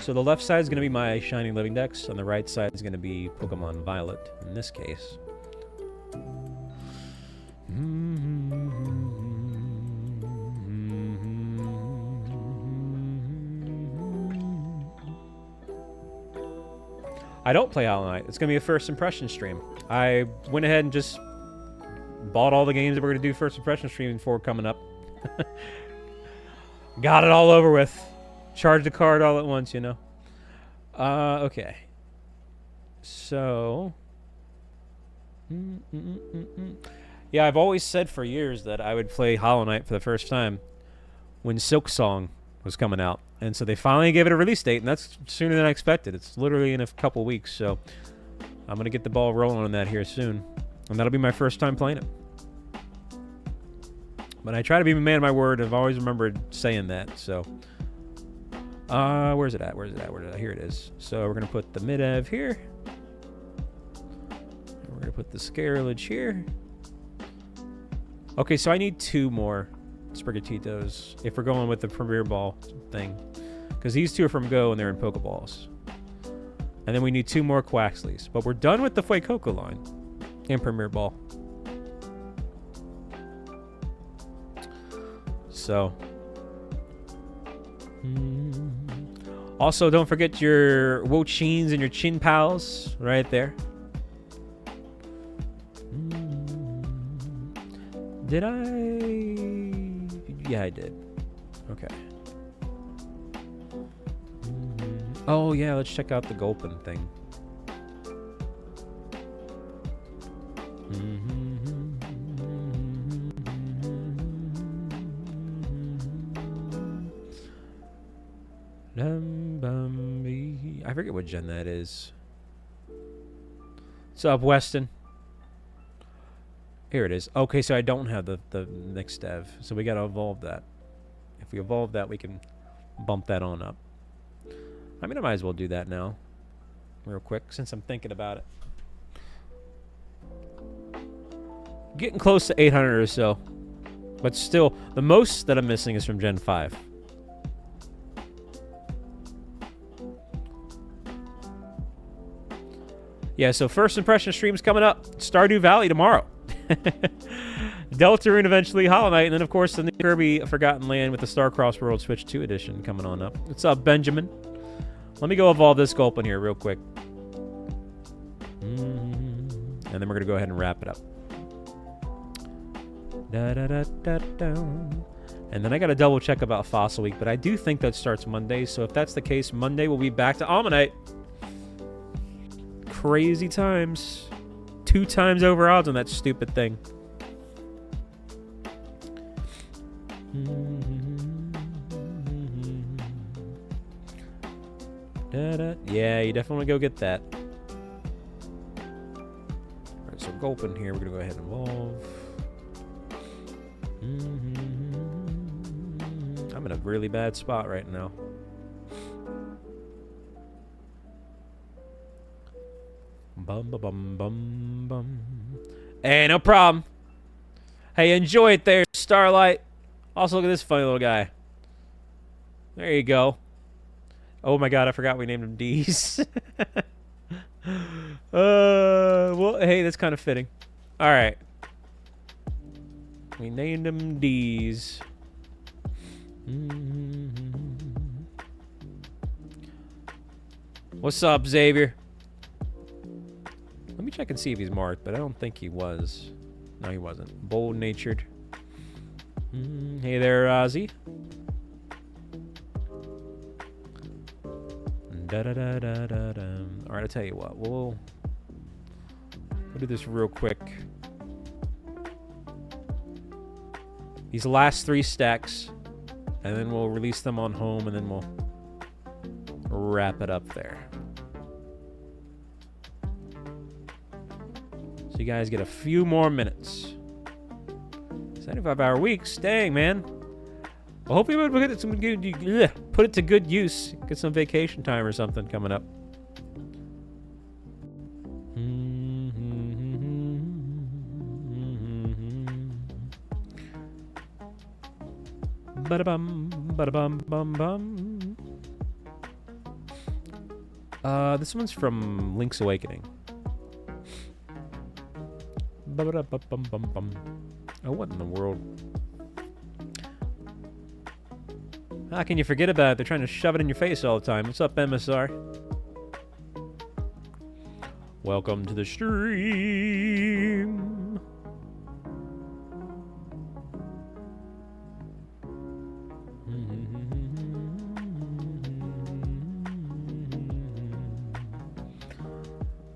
So the left side is going to be my shiny living dex, and the right side is going to be Pokemon Violet in this case. I don't play Hollow Knight. It's going to be a first impression stream. I went ahead and just bought all the games that we're going to do first impression streaming for coming up. Got it all over with. Charge the card all at once, you know. Okay. So. Yeah, I've always said for years that I would play Hollow Knight for the first time when Silk Song was coming out. And so they finally gave it a release date, and that's sooner than I expected. It's literally in a couple weeks, so I'm going to get the ball rolling on that here soon. And that'll be my first time playing it. But I try to be a man of my word. I've always remembered saying that, so. Where's it at? Where's it at? Where did I? Here it is. So we're going to put the mid-ev here. And we're going to put the Scarlet here. Okay, so I need 2 more Sprigatitos if we're going with the Premier Ball thing. Because these 2 are from Go and they're in Pokeballs. And then we need 2 more Quaxleys. But we're done with the Fuecoco line in Premier Ball. So. Also, don't forget your Wochins and your Chin Pals right there. Did I? Yeah, I did. Okay. Oh, yeah, let's check out the Gulpin thing. I forget what gen that is. What's up, Weston? Here it is. Okay, so I don't have the next dev, so we gotta evolve that. If we evolve that, we can bump that on up. I mean, I might as well do that now, real quick, since I'm thinking about it. Getting close to 800 or so, but still, the most that I'm missing is from Gen 5. Yeah, so first impression stream's coming up. Stardew Valley tomorrow. Deltarune eventually, Hollow Knight, and then of course the new Kirby Forgotten Land with the Starcross World Switch 2 edition coming on up. What's up, Benjamin? Let me go evolve this Gulpin here real quick. And then we're going to go ahead and wrap it up. And then I got to double check about Fossil Week, but I do think that starts Monday, so if that's the case, Monday we'll be back to Ammonite. Crazy times. 2 times over odds on that stupid thing. Yeah, you definitely want to go get that. Alright, so Gulpin here. We're going to go ahead and evolve. I'm in a really bad spot right now. Bum bum bum bum bum. Hey, no problem. Hey, enjoy it there, Starlight. Also, look at this funny little guy. There you go. Oh my god, I forgot we named him D's. Well, hey, that's kind of fitting. All right. We named him D's. What's up, Xavier? Let me check and see if he's marked, but I don't think he was. No, he wasn't. Bold-natured. Hey there, Ozzy. Alright, I'll tell you what. We'll do this real quick. These last 3 stacks, and then we'll release them on home, and then we'll wrap it up there. So you guys get a few more minutes. 75-hour weeks. Dang, man. Well, hopefully we'll get some good, put it to good use. Get some vacation time or something coming up. Ba-da-bum, ba-da-bum, bum, bum. This one's from Link's Awakening. Ba-da-bum-bum-bum. Oh, what in the world? How can you forget about it? They're trying to shove it in your face all the time. What's up, MSR? Welcome to the stream.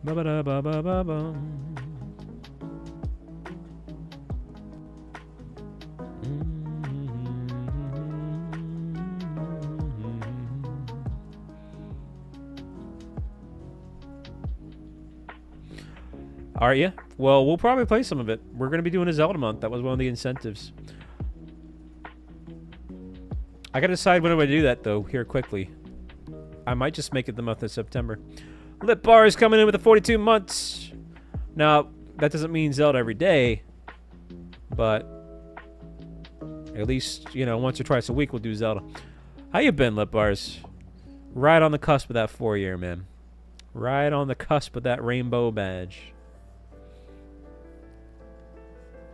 Ba-ba-da-ba-ba-ba-bum. Are you? Well, we'll probably play some of it. We're going to be doing a Zelda month. That was one of the incentives. I got to decide when I'm going to do that, though, here quickly. I might just make it the month of September. Lip Bar is coming in with the 42 months. Now, that doesn't mean Zelda every day, but at least, you know, once or twice a week we'll do Zelda. How you been, Lip Bars? Right on the cusp of that 4-year, man. Right on the cusp of that rainbow badge.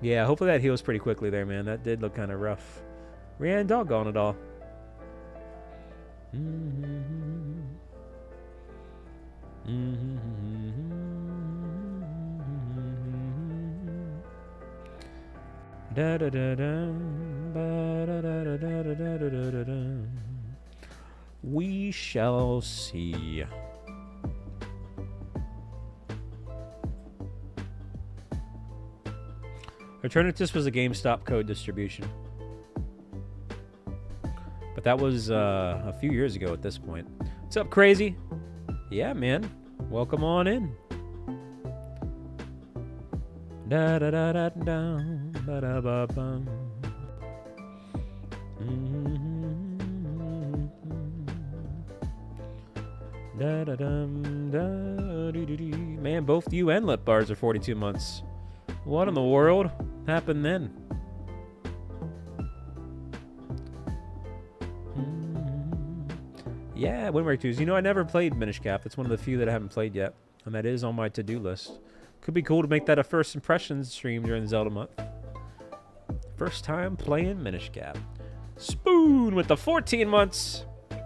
Yeah, hopefully that heals pretty quickly there, man. That did look kind of rough. Ran doggone it all. We shall see. Eternatus was a GameStop code distribution. But that was a few years ago at this point. What's up, Crazy? Yeah, man. Welcome on in. Da da da da da ba da ba bum. Da da dum da doo doo doo. Man, both you and lip bars are 42 months. What in the world happened then? Yeah, Wind Waker 2s. You know, I never played Minish Cap. It's one of the few that I haven't played yet, and that is on my to-do list. Could be cool to make that a first impressions stream during the Zelda month. First time playing Minish Cap. Spoon with the 14 months. A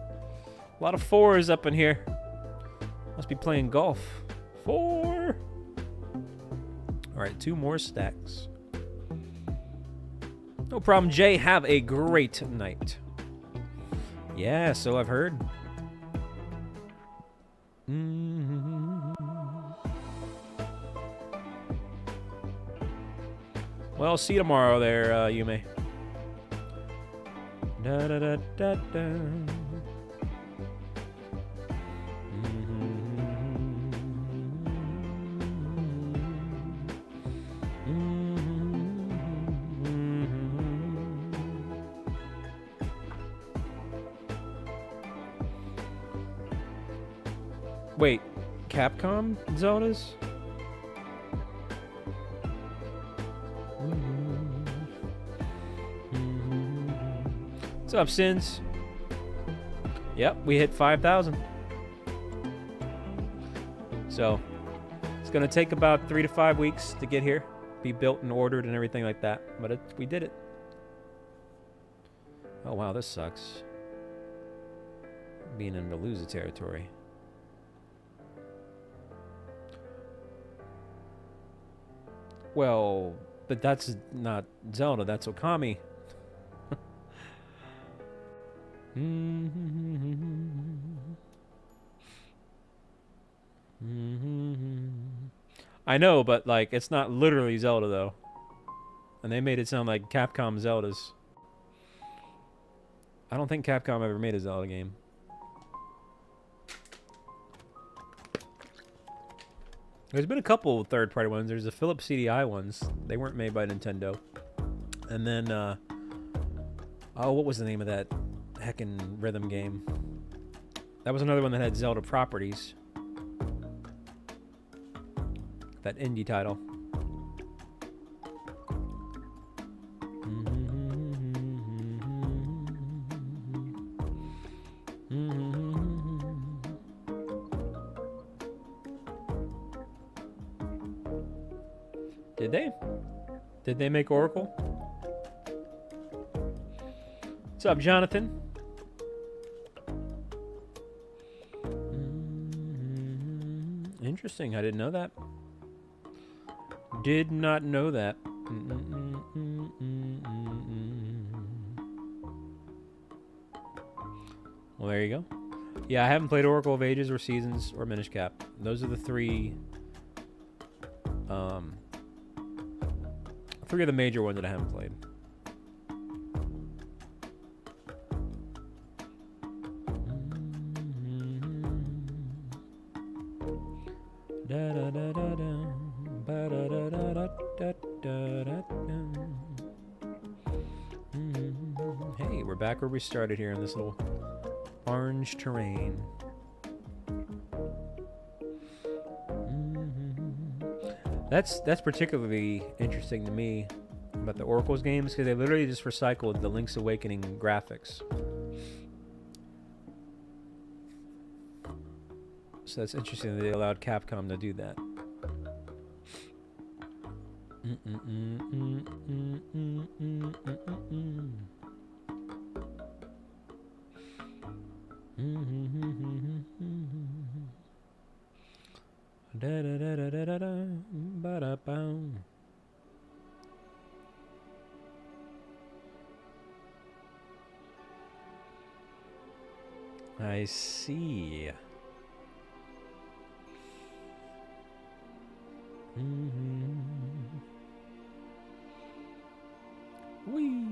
lot of 4s up in here. Must be playing golf. 4. All right, 2 more stacks. No problem, Jay. Have a great night. Yeah, so I've heard. Well, see you tomorrow there, Yume. Da da da da da. Wait, Capcom Zeldas? What's up, Sins? Yep, we hit 5,000. So, it's going to take about 3 to 5 weeks to get here, be built and ordered and everything like that. But we did it. Oh, wow, this sucks. Being in the loser territory. Well, but that's not Zelda, that's Okami. I know, but like it's not literally Zelda though. And they made it sound like Capcom Zeldas. I don't think Capcom ever made a Zelda game. There's been a couple third-party ones. There's the Philips CDI ones. They weren't made by Nintendo. And then, oh, what was the name of that heckin' rhythm game? That was another one that had Zelda properties. That indie title. Did they? Did they make Oracle? What's up, Jonathan? Interesting. I didn't know that. Did not know that. Well, there you go. Yeah, I haven't played Oracle of Ages or Seasons or Minish Cap. Those are the three of the major ones that I haven't played. Hey, we're back where we started here in this little orange terrain. That's particularly interesting to me about the Oracle's games because they literally just recycled the Link's Awakening graphics. So that's interesting that they allowed Capcom to do that. Da da da da da da da ba da bow. I see. Wee.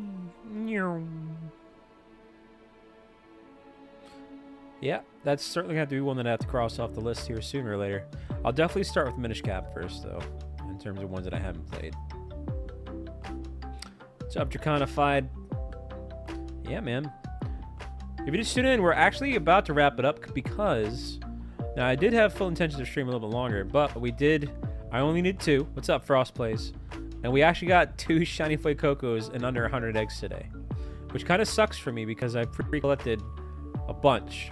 Yeah, that's certainly going to have to be one that I have to cross off the list here sooner or later. I'll definitely start with Minish Cap first, though. in terms of ones that I haven't played. What's up, Draconified? Yeah, man. If you just tune in, we're actually about to wrap it up because now I did have full intention to stream a little bit longer, but I only need 2. What's up, Frost Plays? And we actually got 2 shiny Fuecocos and under 100 eggs today, which kind of sucks for me because I pre-collected a bunch.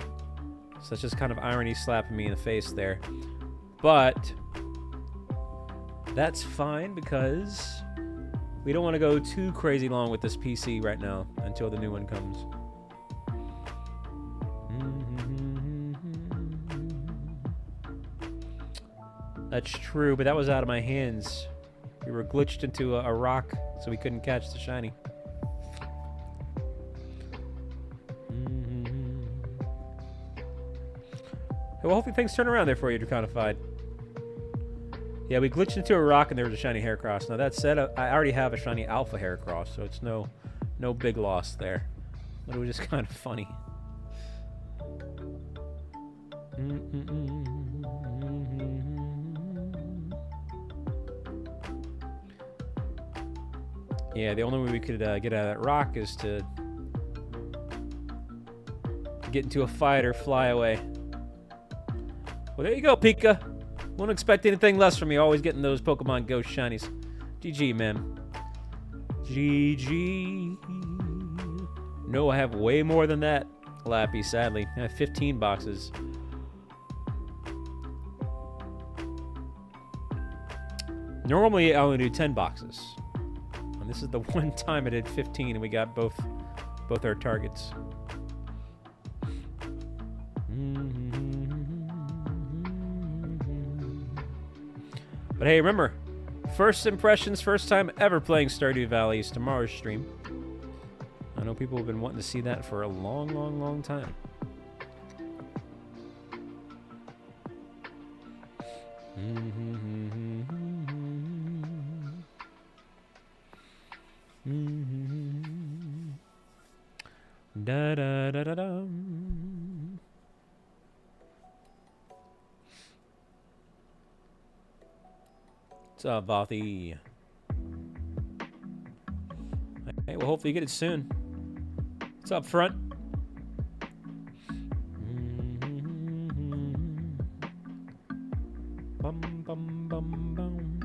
So that's just kind of irony slapping me in the face there. But that's fine because we don't want to go too crazy long with this PC right now until the new one comes. That's true, but that was out of my hands. We were glitched into a rock, so we couldn't catch the shiny. Well, hopefully things turn around there for you, Draconified. Yeah, we glitched into a rock and there was a shiny Heracross. Now that said, I already have a shiny Alpha Heracross, so it's no big loss there. But it was just kind of funny. Yeah, the only way we could get out of that rock is to get into a fight or fly away. Well, there you go, Pika. Won't expect anything less from you. Always getting those Pokemon Ghost shinies. GG, man. GG. No, I have way more than that, Lappy, sadly. I have 15 boxes. Normally, I only do 10 boxes. And this is the one time I did 15 and we got both our targets. But hey, remember, first impressions, first time ever playing Stardew Valley is tomorrow's stream. I know people have been wanting to see that for a long, long, long time. Da da da da da. What's up, Bothy? Hey, well, hopefully you get it soon. What's up, front? Bum bum bum bum.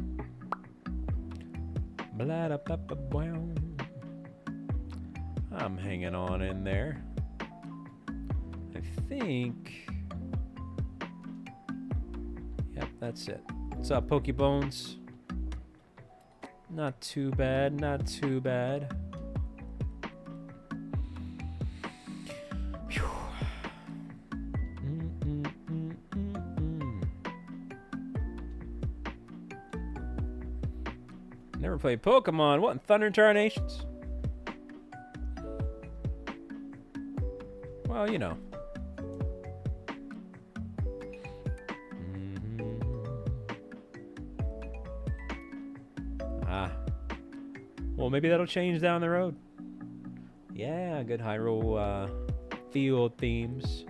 Blah da ba ba wow. I'm hanging on in there. I think. Yep, that's it. What's up, Pokebones? Not too bad, not too bad. Phew. Never played Pokemon. What in Thunder Incarnations? Well, you know. Well, maybe that'll change down the road. Yeah, good Hyrule field themes.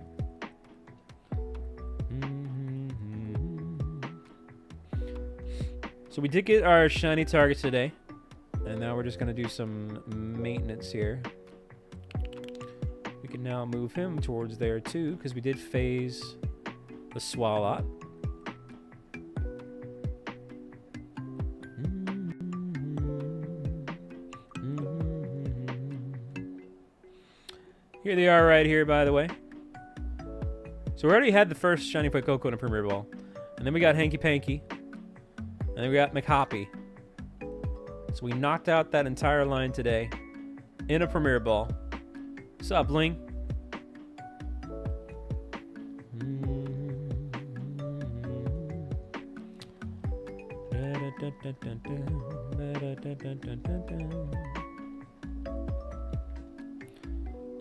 So we did get our shiny targets today. And now we're just going to do some maintenance here. We can now move him towards there too, because we did phase the Swalot. Here they are right here, by the way. So we already had the first shiny Fuecoco in a Premier Ball. And then we got Hanky Panky. And then we got McHoppy. So we knocked out that entire line today in a Premier Ball. What's up, Ling?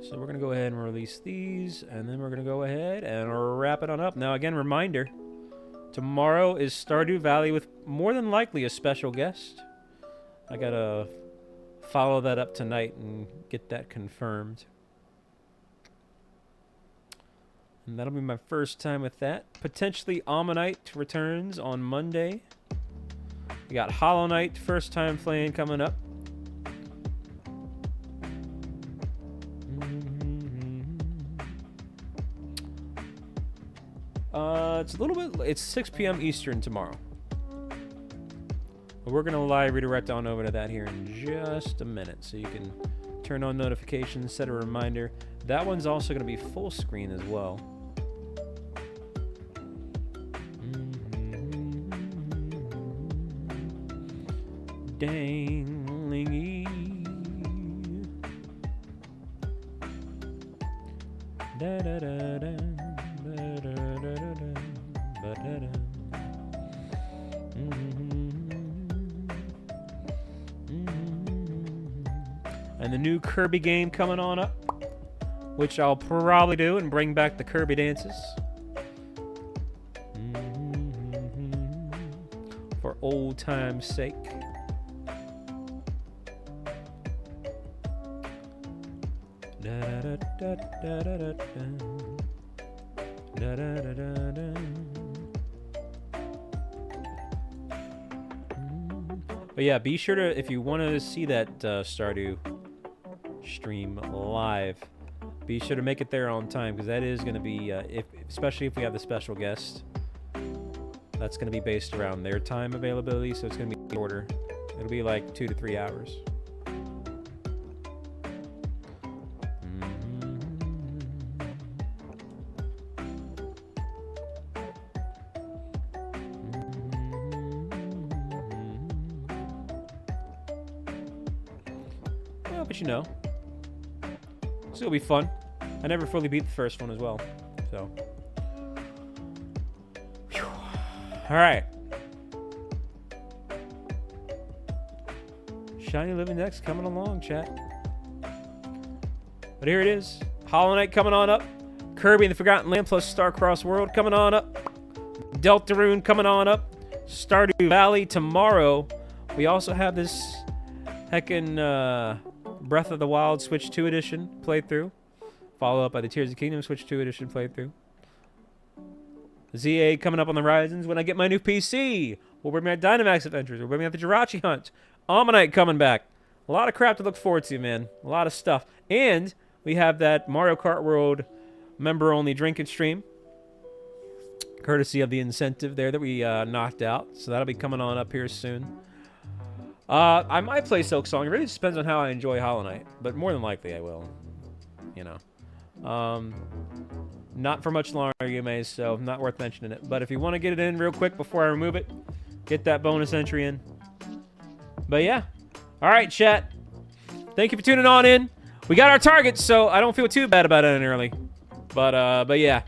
So we're going to go ahead and release these, and then we're going to go ahead and wrap it on up. Now, again, reminder, tomorrow is Stardew Valley with more than likely a special guest. I got to follow that up tonight and get that confirmed. And that'll be my first time with that. Potentially Ammonite returns on Monday. We got Hollow Knight, first time playing, coming up. It's a little bit. It's 6 p.m. Eastern tomorrow. But we're gonna live redirect on over to that here in just a minute, so you can turn on notifications, set a reminder. That one's also gonna be full screen as well. Danglingy. Da da da da. And the new Kirby game coming on up, which I'll probably do and bring back the Kirby dances for old time's sake. But yeah, be sure to, if you want to see that Stardew stream live, be sure to make it there on time, because that is going to be, especially if we have the special guest, that's going to be based around their time availability, so it's going to be shorter. It'll be like 2 to 3 hours. Well, but you know, it's gonna be fun. I never fully beat the first one as well, so. Whew. All right. Shiny Living Dex coming along, chat. But here it is. Hollow Knight coming on up. Kirby and the Forgotten Land plus Starcross World coming on up. Deltarune coming on up. Stardew Valley tomorrow. We also have this heckin' Breath of the Wild Switch 2 edition playthrough. Followed up by the Tears of the Kingdom Switch 2 edition playthrough. ZA coming up on the horizons when I get my new PC. We'll bring back Dynamax Adventures. We'll bring back the Jirachi Hunt. Ammonite coming back. A lot of crap to look forward to, man. A lot of stuff. And we have that Mario Kart World member-only drinking stream, courtesy of the incentive there that we knocked out. So that'll be coming on up here soon. I might play Silk Song. It really just depends on how I enjoy Hollow Knight. But more than likely I will. You know. Not for much longer, you may, so not worth mentioning it. But if you want to get it in real quick before I remove it, get that bonus entry in. But yeah. All right, chat. Thank you for tuning on in. We got our targets, so I don't feel too bad about it early. But yeah.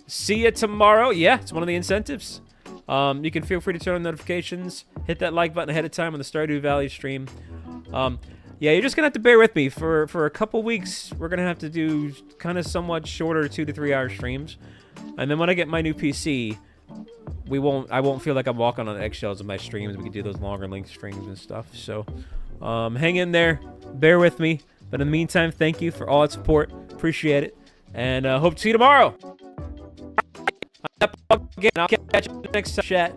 See you tomorrow. Yeah, it's one of the incentives. You can feel free to turn on notifications. Hit that like button ahead of time on the Stardew Valley stream. Yeah, you're just going to have to bear with me. For a couple weeks, we're going to have to do kind of somewhat shorter 2 to 3 hour streams. And then when I get my new PC, I won't feel like I'm walking on eggshells in my streams. We can do those longer length streams and stuff. So hang in there. Bear with me. But in the meantime, thank you for all that support. Appreciate it. And hope to see you tomorrow. Again, I'll catch you next time, chat.